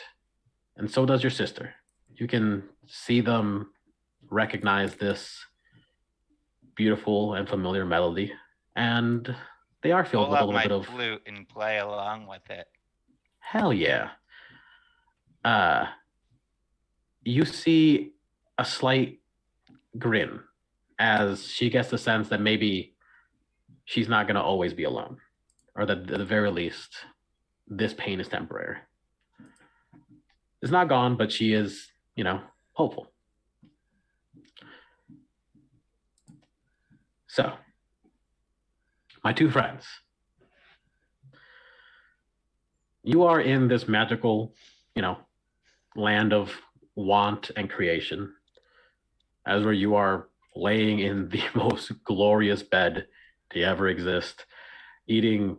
And so does your sister. You can see them recognize this beautiful and familiar melody. And they are filled with a little bit of flute and play along with it. Hell yeah. You see a slight grin as she gets the sense that maybe she's not going to always be alone, or that at the very least, this pain is temporary. It's not gone, but she is, hopeful. So, my two friends, you are in this magical, land of want and creation, as where you are laying in the most glorious bed to ever exist, eating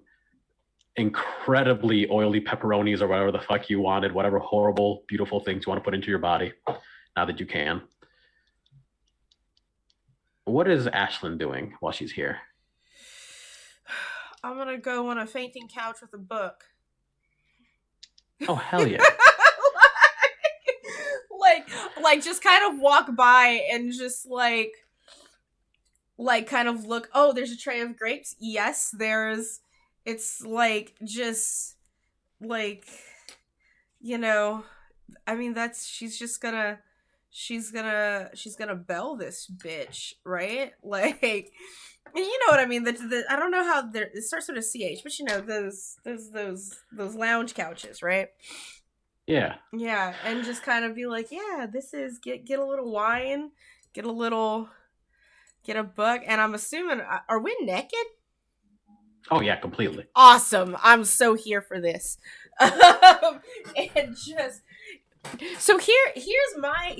incredibly oily pepperonis or whatever the fuck you wanted, whatever horrible, beautiful things you want to put into your body, now that you can. What is Ashlyn doing while she's here? I'm gonna go on a fainting couch with a book. Oh, hell yeah. like just kind of walk by and just like kind of look, oh, there's a tray of grapes. Yes, there's, it's like, just like, I mean, that's, she's gonna bell this bitch, right? Like, you know what I mean? I don't know how it starts with a CH, but those lounge couches, right? Yeah. Yeah, and just kind of be like, yeah, this is, get a little wine, get a book, and I'm assuming, are we naked? Oh yeah, completely. Awesome. I'm so here for this. And just So here's my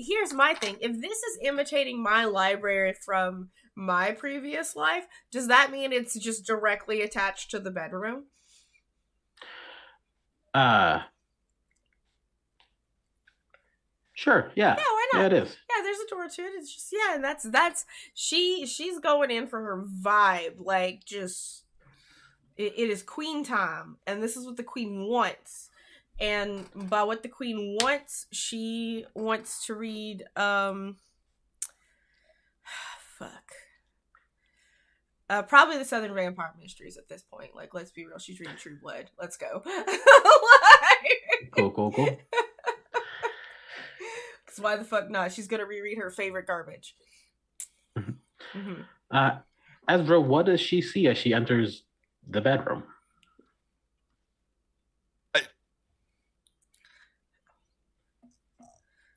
thing. If this is imitating my library from my previous life, does that mean it's just directly attached to the bedroom? Sure. Yeah. Yeah, why not? Yeah, it is. Yeah, there's a door to it. It's just and that's she's going in for her vibe. Like just it is queen time, and this is what the queen wants. And by what the queen wants, she wants to read fuck. Probably the Southern Vampire Mysteries at this point. Like, let's be real, she's reading True Blood. Let's go. Cool. Because why the fuck not? She's gonna reread her favorite garbage. Ezra, what does she see as she enters the bedroom?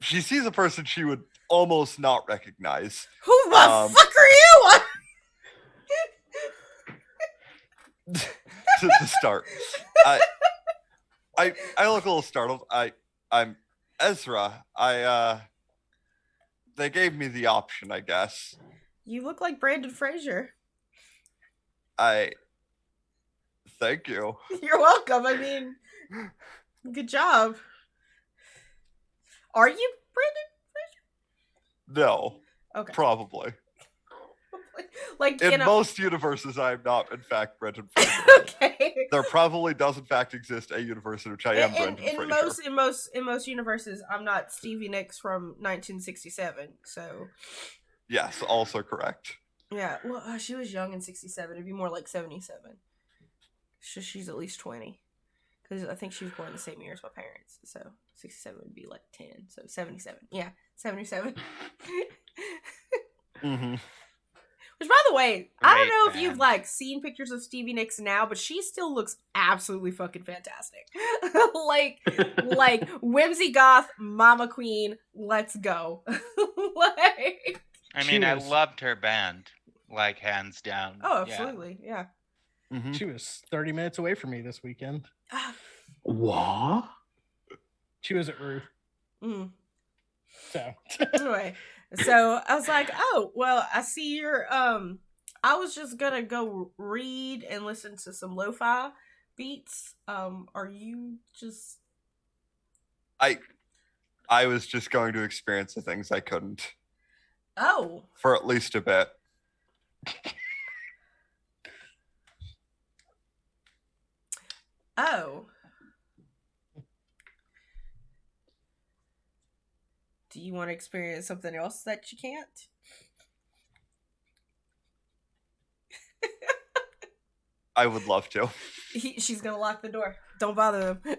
She sees a person she would almost not recognize. Who the fuck are you? to start. I look a little startled. I'm Ezra. They gave me the option, I guess. You look like Brandon Fraser. Thank you. You're welcome. I mean, good job. Are you Brandon? No. Okay. Probably. Like in most universes, I am not, in fact, Brendan Fraser. Okay. There probably does, in fact, exist a universe in which I am Brendan Fraser. In most universes, I'm not Stevie Nicks from 1967. So. Yes, also correct. Yeah, well, she was young in 67. It'd be more like 77. She's at least 20. Because I think she was born the same year as my parents. So 67 would be like 10. So 77. Yeah, 77. Mm-hmm. Which, by the way, I don't know if you've like seen pictures of Stevie Nicks now, but she still looks absolutely fucking fantastic. like whimsy goth, mama queen, let's go. Like, I mean, I loved her band, like hands down. Oh, absolutely, yeah. Mm-hmm. She was 30 minutes away from me this weekend. What? She was at Ruth. So anyway. So I was like, oh, well, I see you're, I was just gonna go read and listen to some lo-fi beats. Are you just... I was just going to experience the things I couldn't. Oh. For at least a bit. Oh. Do you want to experience something else that you can't? I would love to. She's gonna lock the door. Don't bother them. Like,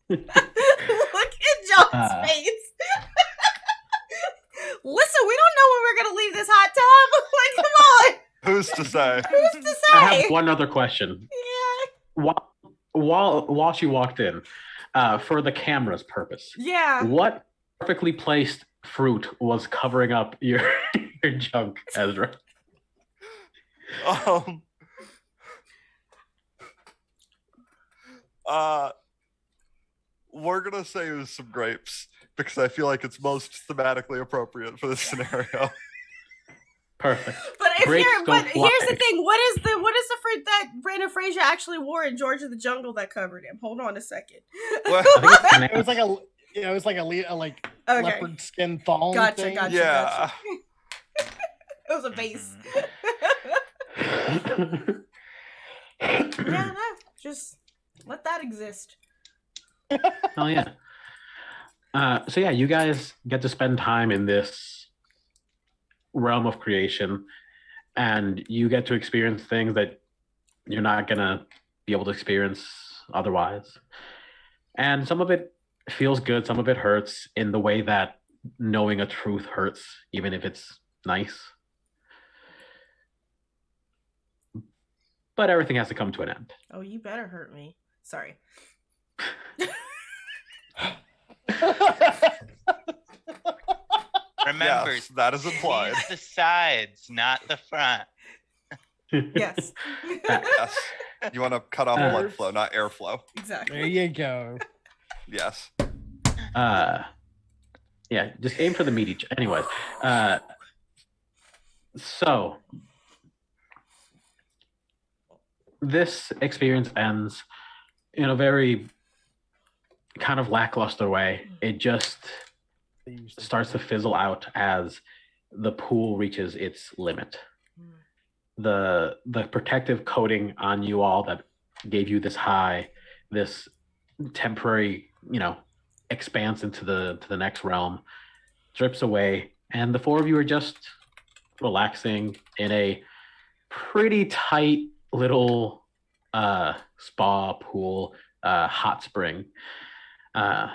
look at John's face. Listen, we don't know when we're gonna leave this hot tub. Like, come on. Who's to say? Who's to say? I have one other question. Yeah. While she walked in, for the camera's purpose. Yeah. What perfectly placed fruit was covering up your junk, Ezra? We're gonna say it was some grapes because I feel like it's most thematically appropriate for this scenario. Perfect. But here's the thing: what is the fruit that Brandon Fraser actually wore in George of the Jungle that covered him? Hold on a second. Well, it was like a leopard skin thong. Gotcha. Yeah. It was a base. Yeah, no, just let that exist. Oh yeah. So yeah, you guys get to spend time in this realm of creation, and you get to experience things that you're not gonna be able to experience otherwise. And some of it feels good, some of it hurts in the way that knowing a truth hurts, even if it's nice. But everything has to come to an end. Oh, you better hurt me. Sorry. Remember, yes, that is implied. Use the sides, not the front. Yes. Yes. You want to cut off blood flow, not airflow. Exactly. There you go. Yes. Yeah, just aim for the meaty. Anyways, so this experience ends in a very kind of lackluster way. It just starts to fizzle out as the pool reaches its limit. The protective coating on you all that gave you this high, this temporary, expanse into the next realm, drips away, and the four of you are just relaxing in a pretty tight little spa pool, hot spring. Oh,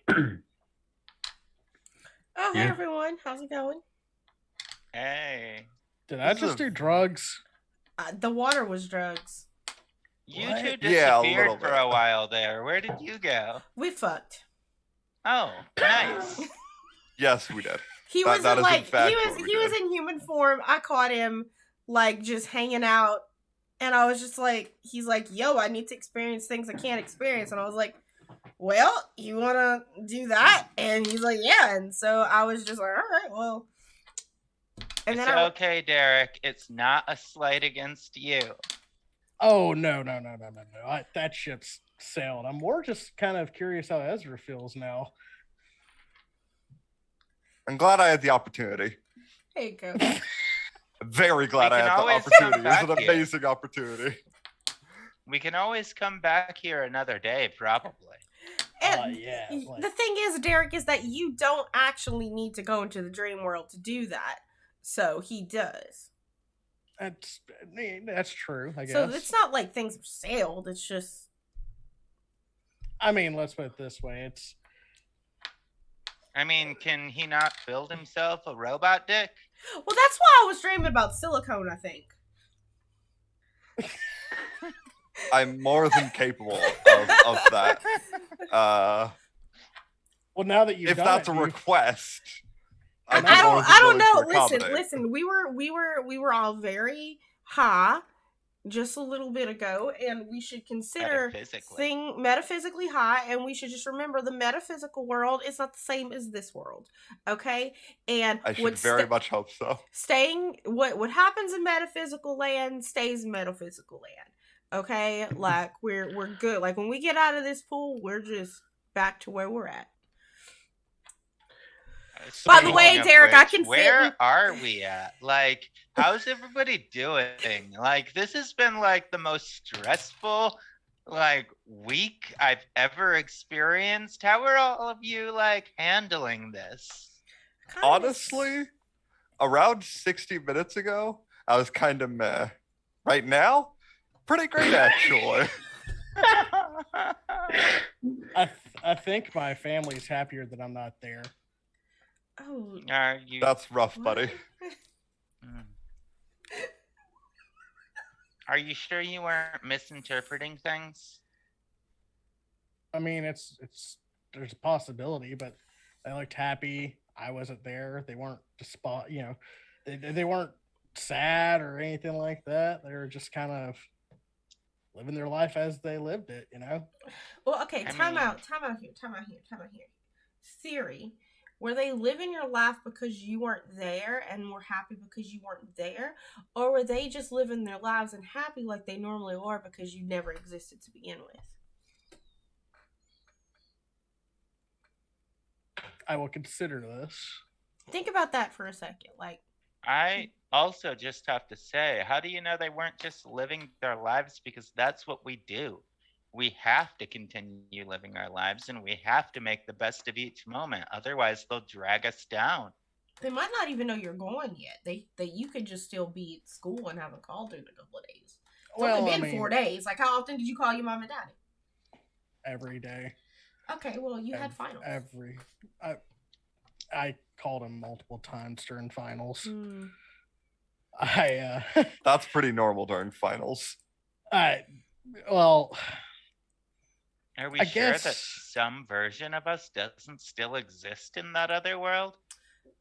hey Yeah. everyone, how's it going? Hey, Did I This just is a- do drugs? The water was drugs. you What? two Yeah, a disappeared little for bit. a while there. Where did you go? We fucked. Oh, nice. Yes, we did. He That- was that in, is in like fact he was what we he was did. in human form. I caught him like just hanging out, and I was just like, he's like, "Yo, I need to experience things I can't experience," and I was like, "Well, you wanna do that?" And he's like, "Yeah," and so I was just like, "All right, well." And It's then I okay, Derek. It's not a slight against you. Oh no. That ship's sailed. I'm more just kind of curious how Ezra feels now. I'm glad I had the opportunity. there you go. Very glad We I can had the always opportunity. come It was back an here. amazing opportunity. We can always come back here another day, probably. And Yeah, like- the thing is, Derek, is that you don't actually need to go into the dream world to do that. So he does. That's true, I guess. So it's not like things have sailed. It's just I mean, let's put it this way. It's I mean, can he not build himself a robot dick? well, that's why I was dreaming about silicone. I think. I'm more than capable of that. well, now that you've If done that's it, a do you- request, I I'd be more don't. than I don't willing know. to Listen, accommodate. listen. We were all very high just a little bit ago, and we should consider Metaphysically. metaphysically high, and we should just remember the metaphysical world is not the same as this world. Okay, and I should what's very much hope so. staying what happens in metaphysical land stays in metaphysical land. Okay, like we're good. Like when we get out of this pool, we're just back to where we're at. By the way, Speaking of Derek, I which, can fit where in- are we at? Like, how's everybody doing? Like, this has been like the most stressful week I've ever experienced. How are all of you like handling this? Kind of- Honestly, around 60 minutes ago, I was kind of meh. Right now, pretty great actually. I think my family's happier that I'm not there. Oh, Are you? That's rough, what? buddy. Mm. Are you sure you weren't misinterpreting things? I mean, it's there's a possibility, but they looked happy. I wasn't there. They weren't they weren't sad or anything like that. They were just kind of living their life as they lived it, Well, okay. I Time mean- out here. Theory. Were they living your life because you weren't there and were happy because you weren't there? Or were they just living their lives and happy like they normally are because you never existed to begin with? I will consider this. Think about that for a second. Like, I also just have to say, how do you know they weren't just living their lives? Because that's what we do. We have to continue living our lives and we have to make the best of each moment. Otherwise, they'll drag us down. they might not even know you're going yet. You could just still be at school and haven't called in a couple of days. It's only been 4 days. Like, how often did you call your mom and daddy? Every day. Okay, well, you had finals. I called him multiple times during finals. Hmm. That's pretty normal during finals. Well, Are we I sure that guess- some version of us doesn't still exist in that other world?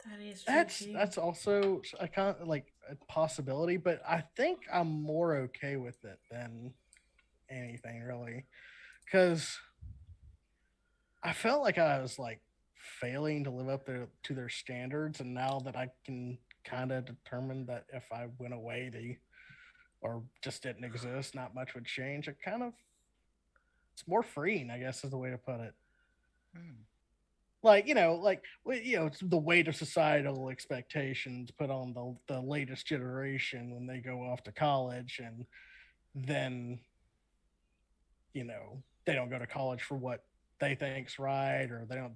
That is true. that's also a kind of like a possibility, but I think I'm more okay with it than anything really, because I felt like I was like failing to live up to their standards, and now that I can kind of determine that if I went away, or just didn't exist, not much would change. It's more freeing, I guess, is the way to put it. Hmm. Like it's the weight of societal expectations put on the latest generation when they go off to college, and then they don't go to college for what they think's right, or they don't.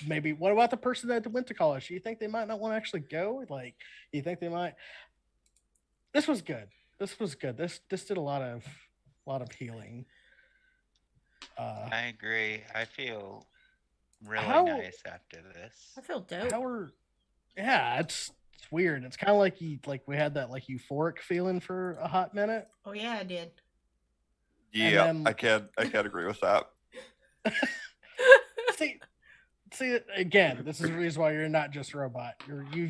Maybe what about the person that went to college? Do you think they might not want to actually go? Like, you think they might? This was good. This did a lot of healing. I agree. I feel really How- nice after this. I feel dope. It's weird. It's kind of like we had that like euphoric feeling for a hot minute. Oh yeah, I did. Yeah, then- I can't agree with that. See again. This is the reason why you're not just a robot.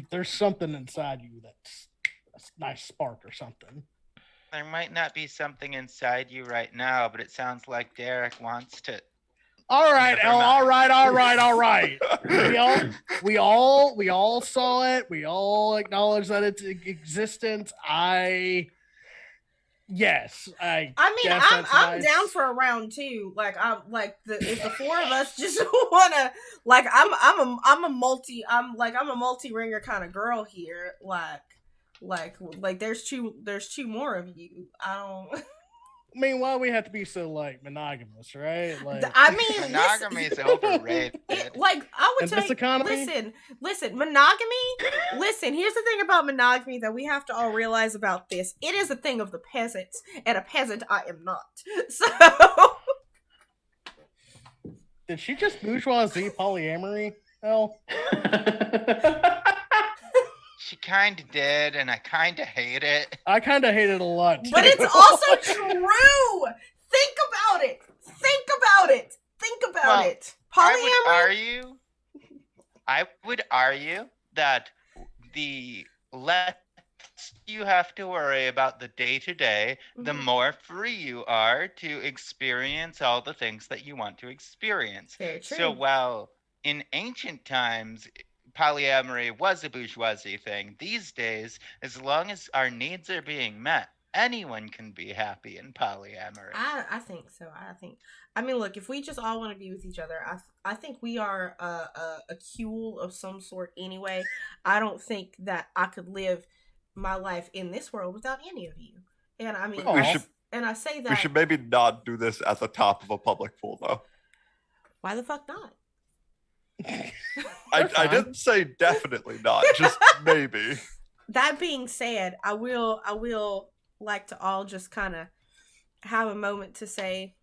There's something inside you that's a nice spark or something. There might not be something inside you right now, but it sounds like Derek wants to. All right, Never Elle, mind. all right. We all saw it. We all acknowledge that it's existence. Yes, I mean, guess I'm that's I'm nice. down for a round two. Like I'm like if the four of us just wanna like I'm a multi ringer kind of girl here. Like there's two more of you. I don't. I mean, why we have to be so like monogamous, right? Like, I mean, Monogamy is overrated. like I would In tell this you, economy? listen, monogamy. Listen, here's the thing about monogamy that we have to all realize about this. It is a thing of the peasants, and a peasant I am not. So did she just bourgeoisie polyamory? Elle? She kind of did, and I kind of hate it. I kind of hate it a lot. but too. it's also true. Think about it. Think about it. Well, it. Polyamory. I would argue that the less you have to worry about the day to day, the Mhm. more free you are to experience all the things that you want to experience. Very true. So while in ancient times polyamory was a bourgeoisie thing, these days, as long as our needs are being met, anyone can be happy in polyamory. I think so. I mean, look, if we just all want to be with each other, I think we are a cule of some sort anyway. I don't think that I could live my life in this world without any of you. And I mean, We should and I say that. we should maybe not do this at the top of a public pool though. Why the fuck not? I didn't say definitely not, just maybe. That being said, I will like to all just kind of have a moment to say,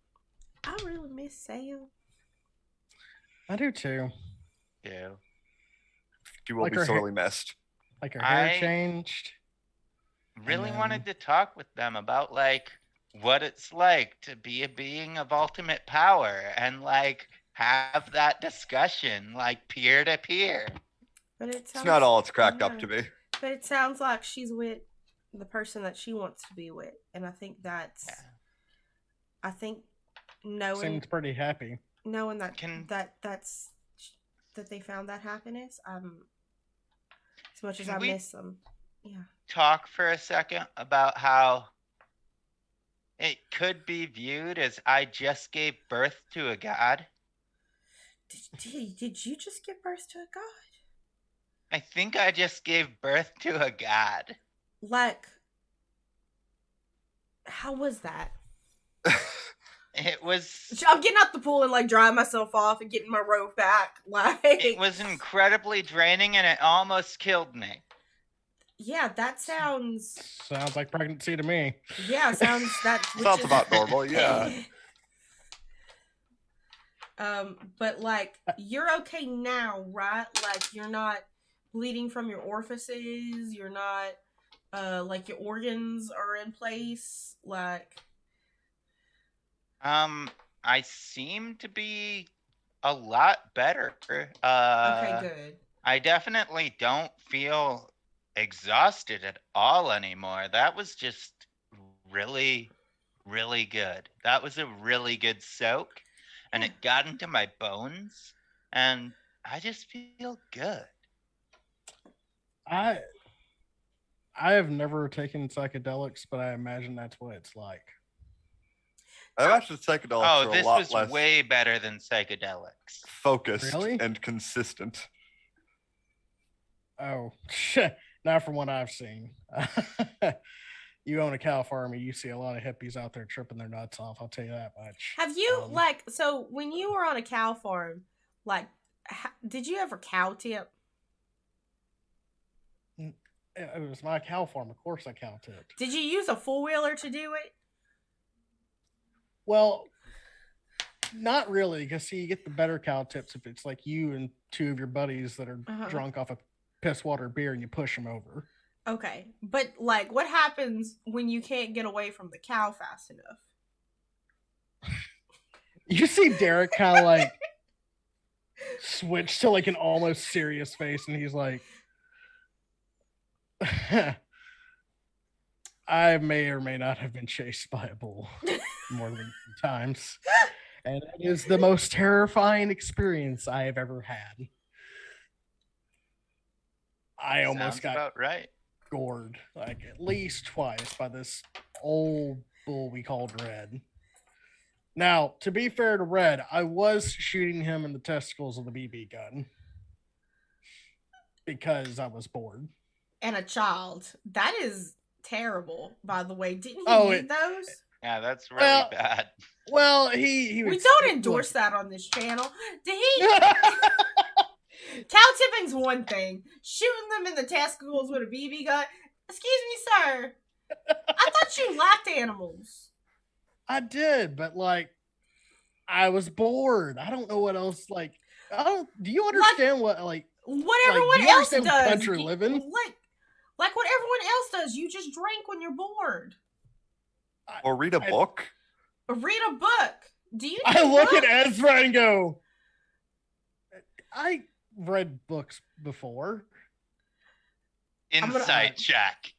I really miss Sam. I do too. Yeah. You will Like be her sorely missed. Like her hair I- changed. Really then- wanted to talk with them about like what it's like to be a being of ultimate power and like have that discussion like peer to peer. But It's not all it's cracked up yeah. to be. But it sounds like she's with the person that she wants to be with, and I think that's. Yeah. I think knowing Seems pretty happy. that Can- that's that they found that happiness. As much as Can I we- miss them, yeah. Talk for a second about how it could be viewed as I just gave birth to a god. Did you just give birth to a god? I think I just gave birth to a god. Like, how was that? It was I'm getting out the pool and like drying myself off and getting my robe back. Like, it was incredibly draining and it almost killed me. yeah, that sounds. Sounds like pregnancy to me. Yeah, sounds that. which Sounds is- about normal, yeah. But like you're okay now, right? Like you're not bleeding from your orifices. You're not, like your organs are in place. Like, I seem to be a lot better. okay, good. I definitely don't feel exhausted at all anymore. That was just really, really good. That was a really good soak. and it got into my bones, and I just feel good. I have never taken psychedelics, but I imagine that's what it's like. I imagine psychedelics Oh, are a this lot was less way better than psychedelics. focused Really? and consistent. Oh, not from what I've seen. You own a cow farm, and you see a lot of hippies out there tripping their nuts off. I'll tell you that much. Have you so when you were on a cow farm, like, did you ever cow tip? It was my cow farm. Of course, I cow tipped. Did you use a four wheeler to do it? Well, not really, because see, you get the better cow tips if it's like you and two of your buddies that are drunk off a piss water beer and you push them over. Okay, but like, what happens when you can't get away from the cow fast enough? You see Derek kind of like switch to like an almost serious face, and he's like, I may or may not have been chased by a bull more than times. And it is the most terrifying experience I have ever had. I almost got about right. gored like at least twice by this old bull we called Red. Now, to be fair to Red, I was shooting him in the testicles with a BB gun because I was bored. And a child. That is terrible, by the way. Didn't he need those? Yeah, that's really bad. Well, he we don't endorse that on this channel. Did he? Cow tipping's one thing. Shooting them in the testicles with a BB gun. Excuse me, sir. I thought you liked animals. I did, but like, I was bored. I don't know what else. Like, do you understand what everyone else does? Country living? Like what everyone else does. You just drink when you're bored. Or read a book. Or read a book. Do you? I look at Ezra and go, I read books before. Insight check.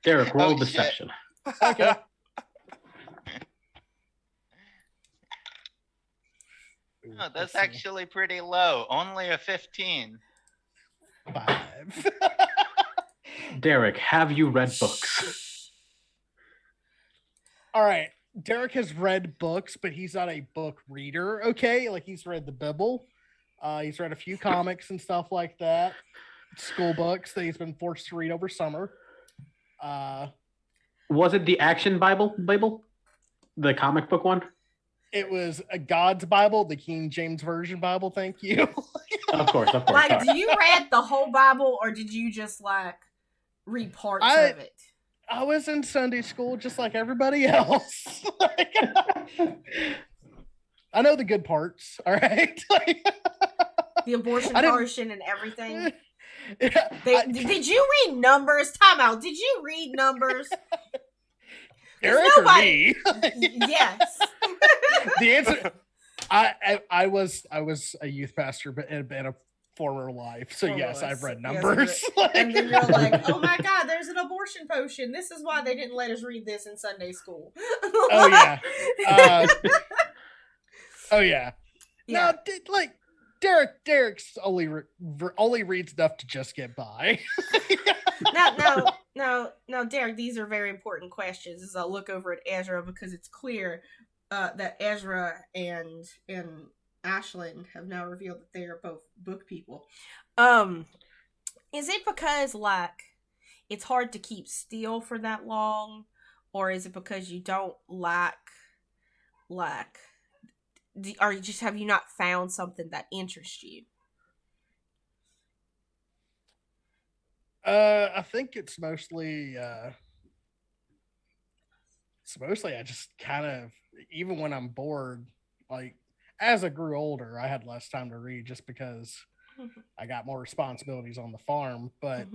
Derek, roll deception. Okay. Oh, that's actually pretty low. Only a 15. 5. Derek, have you read books? All right. Derek has read books, but he's not a book reader, okay? Like, he's read the Bible. He's read a few comics and stuff like that. School books that he's been forced to read over summer. Was it the Action Bible? The comic book one? It was a God's Bible, the King James Version Bible, thank you. Of course. Like, do you read the whole Bible, or did you just, like, read parts of it? I was in Sunday school just like everybody else. I know the good parts, all right? The abortion portion and everything. Yeah, did you read Numbers? Time out. Did you read Numbers? Eric or me? Yes. The answer, I was a youth pastor, but in a former life. So yes, I've read Numbers. Yes, and then you're like, oh my God, there's an abortion potion. This is why they didn't let us read this in Sunday school. Oh yeah. Oh yeah. No, like Derek's only reads enough to just get by. Now, Derek, these are very important questions as I look over at Ezra, because it's clear that Ezra and Ashlyn have now revealed that they are both book people. Is it because, like, it's hard to keep still for that long, or is it because you don't or just have you not found something that interests you? I think it's mostly I just kind of, even when I'm bored, like, as I grew older, I had less time to read just because I got more responsibilities on the farm. But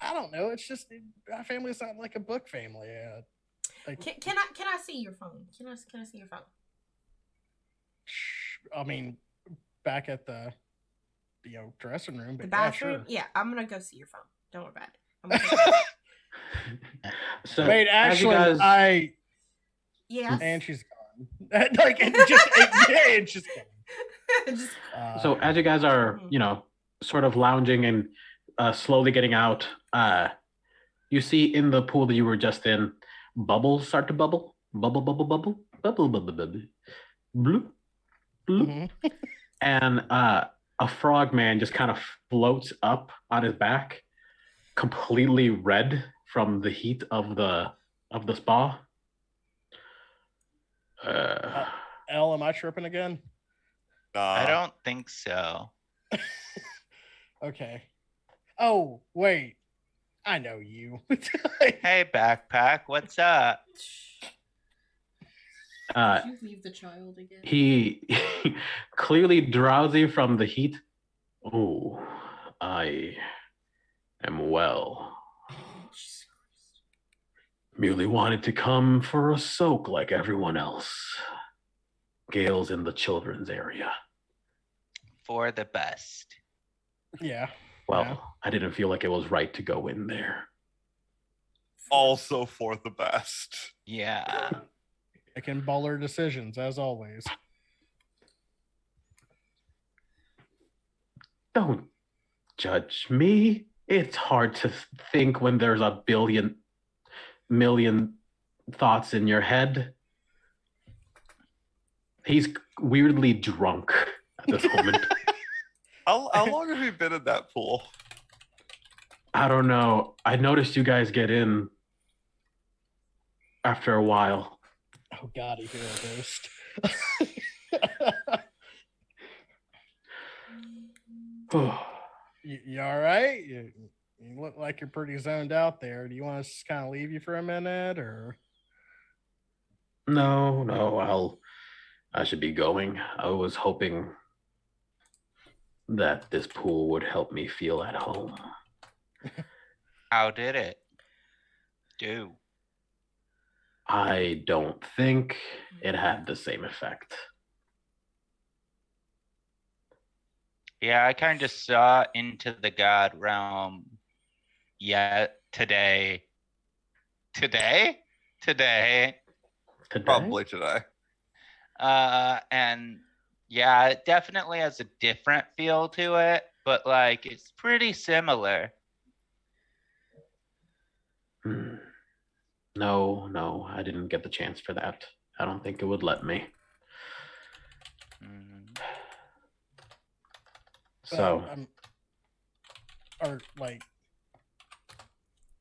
I don't know. It's just, my family's not like a book family. Can I see your phone? Can I see your phone? I mean, back at the dressing room, but the bathroom. Yeah, sure. Yeah, I'm gonna go see your phone. Don't worry about it. So Wait, as you Ashlyn, guys, Yes. and she's gone. Like, and she's gone. Just so as you guys are, Mhm. sort of lounging and slowly getting out, you see in the pool that you were just in, bubbles start to bubble, bubble, bubble, bubble, bubble, bubble, bubble, bloop, bloop, Mhm. and a frog man just kind of floats up on his back, completely red from the heat of the spa. Uh, Elle, am I tripping again? I don't think so. Okay. Oh, wait. I know you. Hey, backpack, what's up? uh, Did you leave the child again? he clearly drowsy from the heat. Oh, I am well. Jesus Christ. Merely wanted to come for a soak like everyone else. Gail's in the children's area. For the best. Yeah. Well, Yeah. I didn't feel like it was right to go in there. Also for the best. Yeah. Making baller decisions, as always. Don't judge me. It's hard to think when there's a million thoughts in your head. He's weirdly drunk at this moment. How long have you been in that pool? I don't know. I noticed you guys get in after a while. Oh God, he hear a ghost. You all right? You look like you're pretty zoned out there. Do you want us to kind of leave you for a minute, or? No, I should be going. I was hoping that this pool would help me feel at home. How did it do? I don't think it had the same effect. Yeah, I kind of saw into the god realm. Yeah, today. Today? Today? Probably today. And yeah, it definitely has a different feel to it, but like it's pretty similar. No, I didn't get the chance for that. I don't think it would let me. So, or like,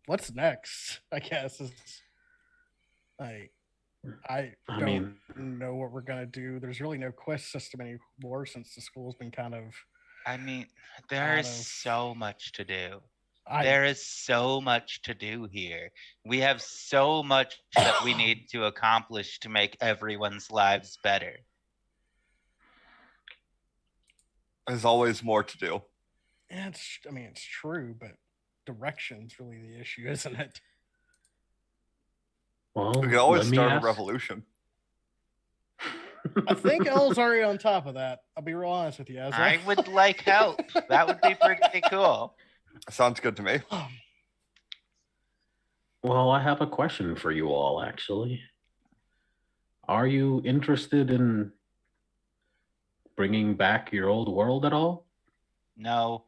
what's next? I guess is like, I don't know what we're gonna do. There's really no quest system anymore since the school's been kind of. I mean, there is so much to do. There is so much to do here. We have so much that we need to accomplish to make everyone's lives better. There's always more to do. Yeah, it's true, but direction's really the issue, isn't it? Well, we could always start a revolution. I think Elle's already on top of that. I'll be real honest with you. I would like help. That would be pretty cool. Sounds good to me. Well, I have a question for you all, actually. Are you interested in bringing back your old world at all? No.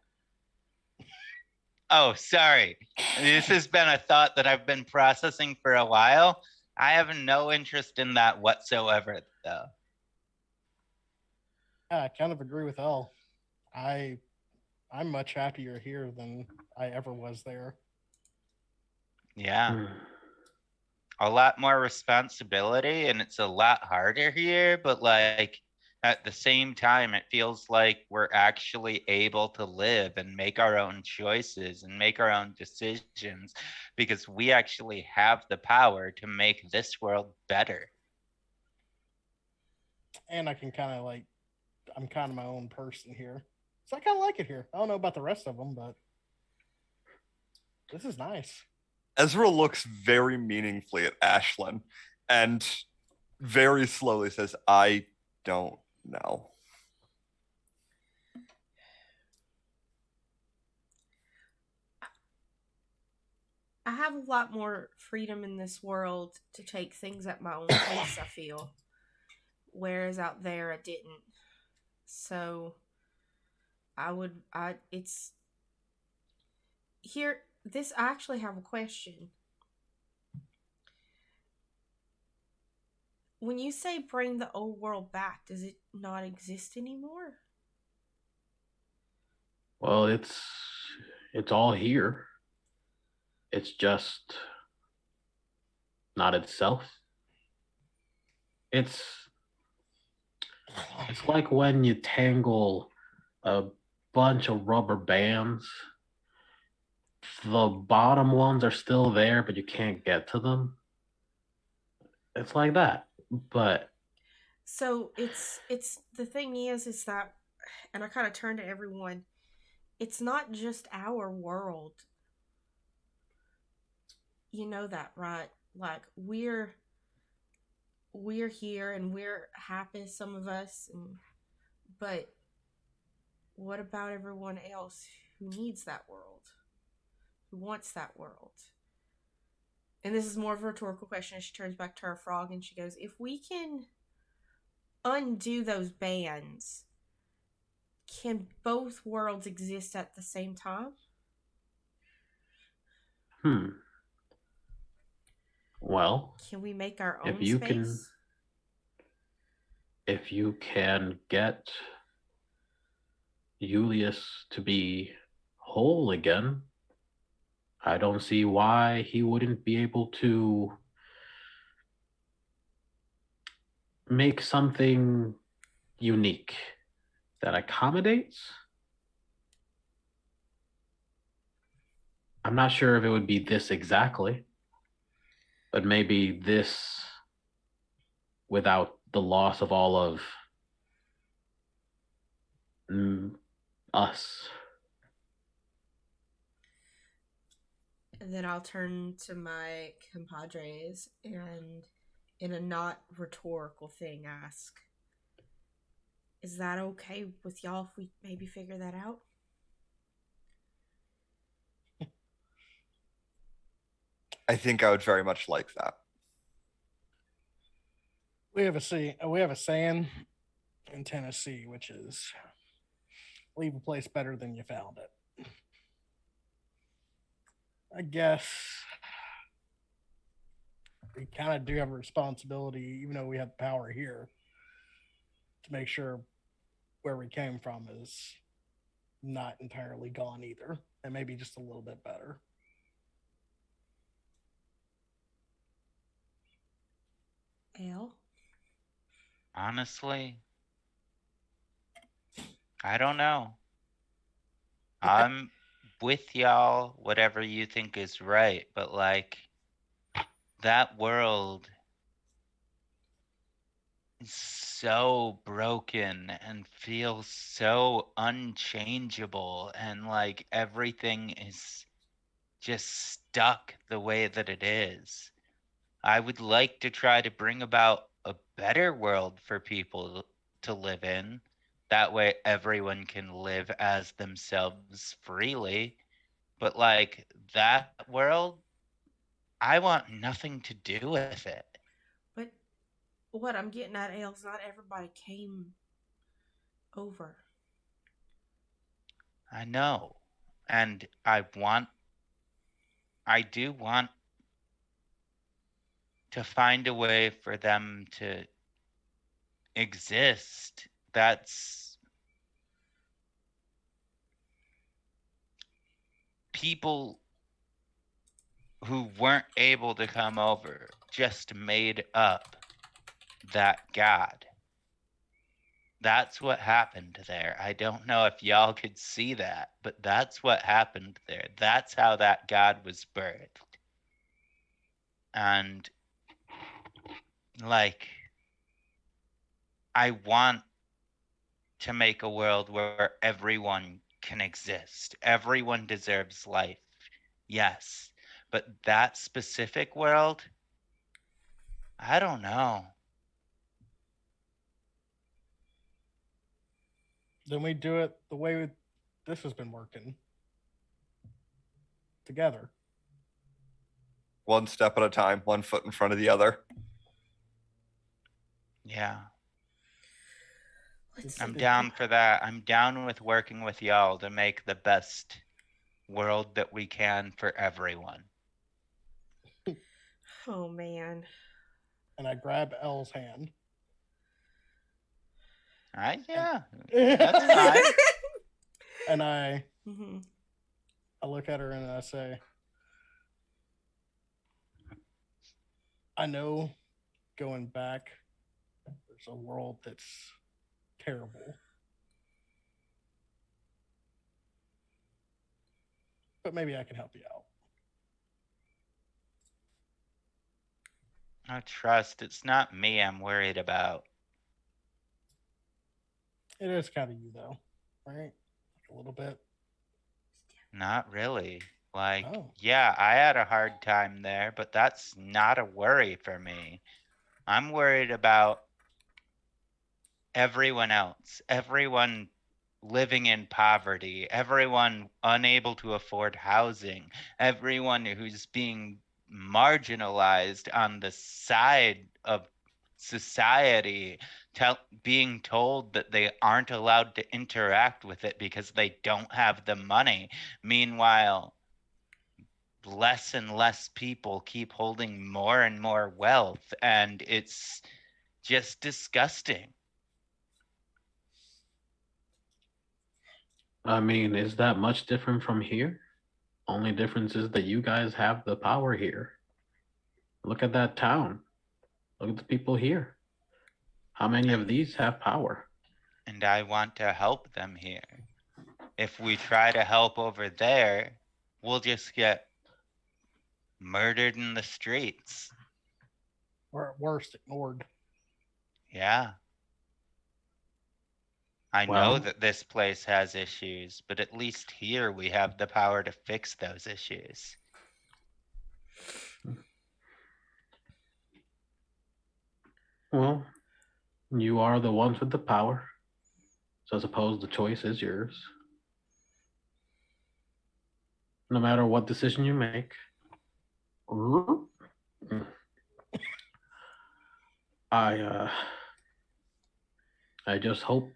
Oh, sorry. This has been a thought that I've been processing for a while. I have no interest in that whatsoever, though. Yeah, I kind of agree with Elle. I'm much happier here than I ever was there. Yeah. A lot more responsibility, and it's a lot harder here, but like at the same time, it feels like we're actually able to live and make our own choices and make our own decisions because we actually have the power to make this world better. And I can kind of like, I'm kind of my own person here. So I kind of like it here. I don't know about the rest of them, but this is nice. Ezra looks very meaningfully at Ashlyn and very slowly says, I don't know. I have a lot more freedom in this world to take things at my own pace, I feel. Whereas out there I didn't. So it's here this I actually have a question. When you say bring the old world back, does it not exist anymore? Well, it's all here. It's just not itself. It's it's like when you tangle a bunch of rubber bands. The bottom ones are still there, but you can't get to them. It's like that. But So it's the thing is that, and I kind of turn to everyone, it's not just our world. You know that, right? Like we're here and we're happy, some of us, but what about everyone else who needs that world, who wants that world? And this is more of a rhetorical question as she turns back to her frog and she goes, if we can undo those bans, can both worlds exist at the same time? Well, Can we make our if own you space? if you can get Julius to be whole again, I don't see why he wouldn't be able to make something unique that accommodates. I'm not sure if it would be this exactly, but maybe this without the loss of all of us. And then I'll turn to my compadres and, in a not rhetorical thing, ask, is that okay with y'all if we maybe figure that out? I think I would very much like that. We have a saying in Tennessee, which is leave a place better than you found it. I guess we kind of do have a responsibility, even though we have the power here, to make sure where we came from is not entirely gone either, and maybe just a little bit better. Ale? Honestly, I don't know. I'm with y'all, whatever you think is right, but like that world is so broken and feels so unchangeable, and like everything is just stuck the way that it is. I would like to try to bring about a better world for people to live in. That way everyone can live as themselves freely. But like that world, I want nothing to do with it. But what I'm getting at, Ale, is not everybody came over. I know. And I do want to find a way for them to exist. That's people who weren't able to come over just made up that god. That's what happened there. I don't know if y'all could see that, but that's what happened there. That's how that god was birthed. And like, I want to make a world where everyone can exist. Everyone deserves life. Yes. But that specific world, I don't know. Then we do it the way this has been working together. one step at a time, one foot in front of the other. Yeah. Let's I'm see. down for that. I'm down with working with y'all to make the best world that we can for everyone. Oh man. And I grab Elle's hand. Yeah, that's fine. And I Mhm. look at her and I say, I know going back, there's a world that's terrible. But maybe I can help you out. I trust it's not me I'm worried about. It is kind of you, though, right? A little bit. Not really. Like, Oh. yeah, I had a hard time there, but that's not a worry for me. I'm worried about everyone else, everyone living in poverty, everyone unable to afford housing, everyone who's being marginalized on the side of society, being told that they aren't allowed to interact with it because they don't have the money. Meanwhile, less and less people keep holding more and more wealth, and it's just disgusting. I mean, is that much different from here? Only difference is that you guys have the power here. Look at that town. Look at the people here. How many of these have power? And I want to help them here. If we try to help over there, we'll just get murdered in the streets. Or at worst, ignored. Yeah. I know Well, that this place has issues, but at least here we have the power to fix those issues. well, you are the ones with the power. So I suppose the choice is yours. No matter what decision you make. I just hope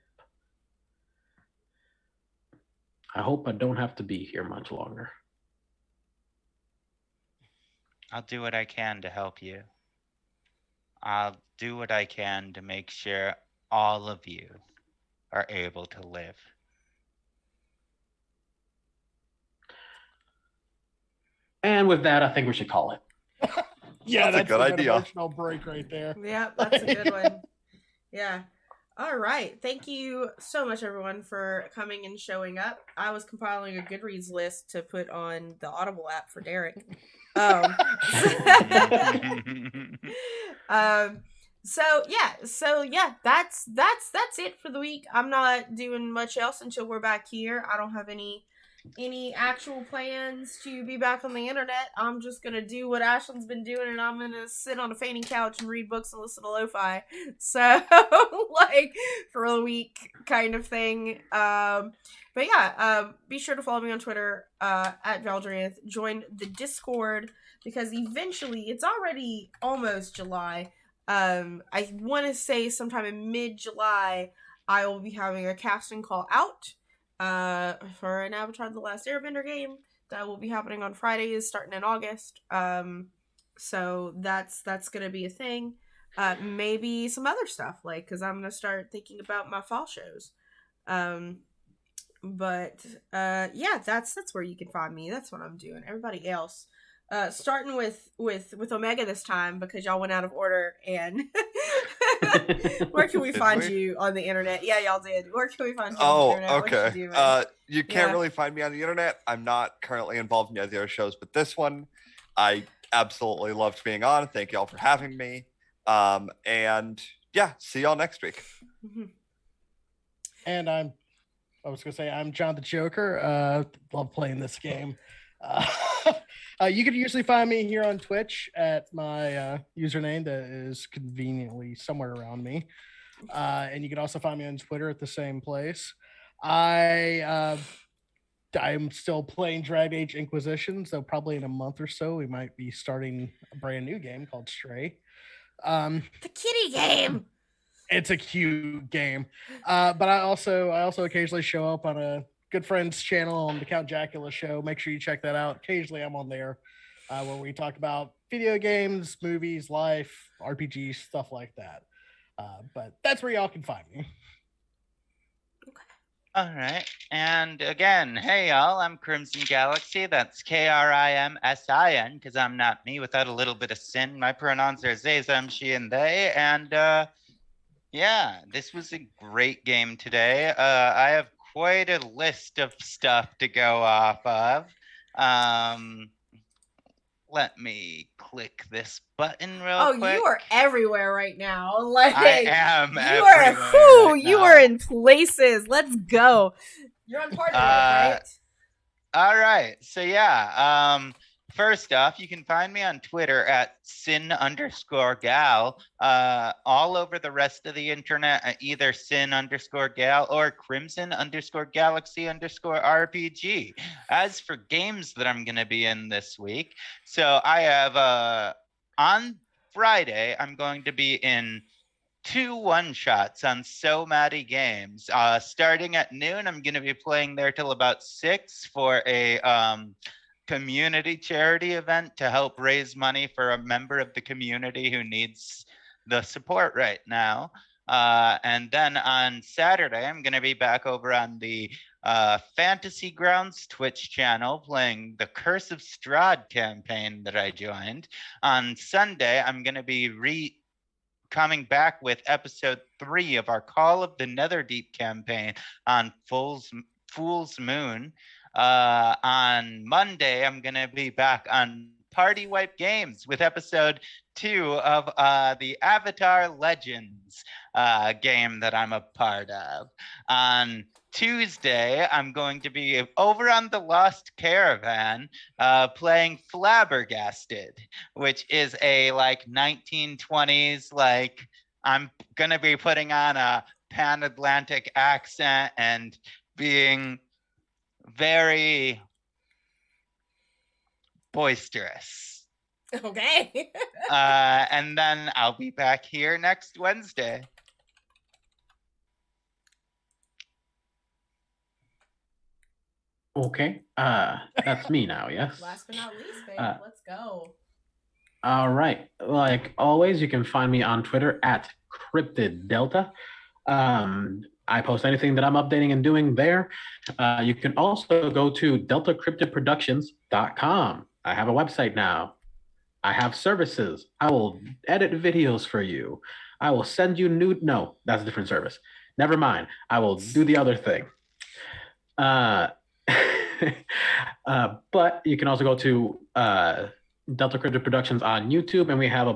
I don't have to be here much longer. I'll do what I can to help you. I'll do what I can to make sure all of you are able to live. And with that, I think we should call it. Yeah, That's a good an idea. emotional break right there. Yeah, that's a good one. Yeah. All right. Thank you so much, everyone, for coming and showing up. I was compiling a Goodreads list to put on the Audible app for Derek. Um, so yeah, that's it for the week. I'm not doing much else until we're back here. I don't have any actual plans to be back on the internet. I'm just gonna do what Ashlyn's been doing, and I'm gonna sit on a fainting couch and read books and listen to lo-fi. So like for a week kind of thing. But yeah, be sure to follow me on Twitter at Valdrianth. Join the Discord because eventually it's already almost July. I want to say sometime in mid-July I will be having a casting call out for an Avatar: The Last Airbender game that will be happening on Fridays starting in August. So that's gonna be a thing. Maybe some other stuff because I'm gonna start thinking about my fall shows. But yeah, that's where you can find me. That's what I'm doing. Everybody else, starting with Omega this time because y'all went out of order. And where can we find you on the internet? Yeah, y'all did. Where can we find you on the internet? Okay. What you do, You can't really find me on the internet. I'm not currently involved in any other shows, but this one, I absolutely loved being on. Thank y'all for having me. And yeah, see y'all next week. Mm-hmm. And I'm John the Joker. Love playing this game. You can usually find me here on Twitch at my username that is conveniently somewhere around me. And you can also find me on Twitter at the same place. I I'm still playing Dragon Age Inquisition, so probably in a month or so we might be starting a brand new game called Stray. The kitty game. It's a cute game, but I also occasionally show up on a good friend's channel on the Count Jackula show. Make sure you check that out. Occasionally, I'm on there where we talk about video games, movies, life, RPGs, stuff like that. But that's where y'all can find me. All right. And again, hey y'all, I'm Crimson Galaxy. That's Krimsin, because I'm not me without a little bit of sin. My pronouns are they, them, she, and they. And yeah, this was a great game today. I have quite a list of stuff to go off of. Let me click this button real quick. You are everywhere right now. Like I am. You are in places. Let's go. You're on party, right? All right. So yeah. First off, you can find me on Twitter at sin_gal. All over the rest of the internet at either sin_gal or crimson_galaxy_RPG. As for games that I'm going to be in this week, so I have on Friday, I'm going to be in 2 one-shots on So Matty Games. Starting at noon, I'm going to be playing there till about 6 for a community charity event to help raise money for a member of the community who needs the support right now. And then on Saturday, I'm going to be back over on the Fantasy Grounds Twitch channel playing the Curse of Strahd campaign that I joined. On Sunday, I'm going to be coming back with episode 3 of our Call of the Netherdeep campaign on Fool's Moon. On Monday, I'm going to be back on Party Wipe Games with episode 2 of the Avatar Legends game that I'm a part of. On Tuesday, I'm going to be over on the Lost Caravan playing Flabbergasted, which is a 1920s, I'm going to be putting on a Pan-Atlantic accent and being very boisterous. Okay. And then I'll be back here next Wednesday. Okay. That's me now, yes? Last but not least, babe. Let's go. All right. Like always, you can find me on Twitter at CryptidDelta. I post anything that I'm updating and doing there. You can also go to deltacryptidproductions.com. I have a website now. I have services. I will edit videos for you. I will send you nude. No, that's a different service. Never mind. I will do the other thing. But you can also go to Delta Cryptid Productions on YouTube, and we have a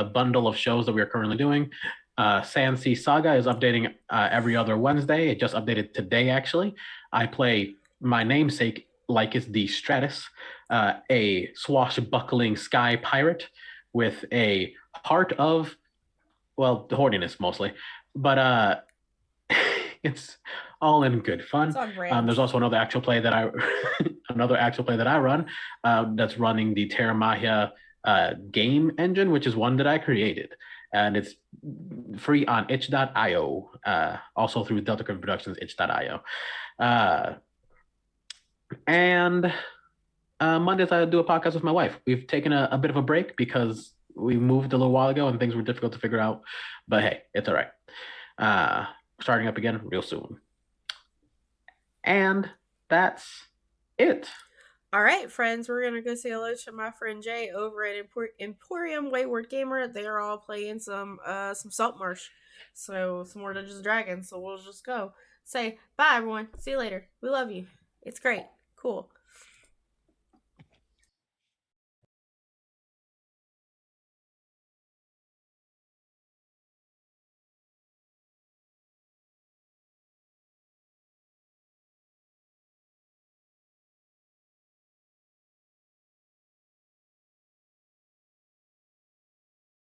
bundle of shows that we are currently doing. Sansi Saga is updating every other Wednesday. It just updated today, actually. I play my namesake, Lycus D. Stratus, a swashbuckling sky pirate with a heart of, well, horniness mostly, but it's all in good fun. There's also another actual play that I run that's running the Terra Mahia game engine, which is one that I created. And it's free on itch.io, also through Delta Cryptid Productions, itch.io. And Mondays, I do a podcast with my wife. We've taken a bit of a break because we moved a little while ago and things were difficult to figure out. But hey, it's all right. Starting up again real soon. And that's it. All right, friends, we're going to go say hello to my friend Jay over at Emporium Wayward Gamer. They're all playing some Saltmarsh, so some more Dungeons & Dragons, so we'll just go. Say bye, everyone. See you later. We love you. It's great. Cool.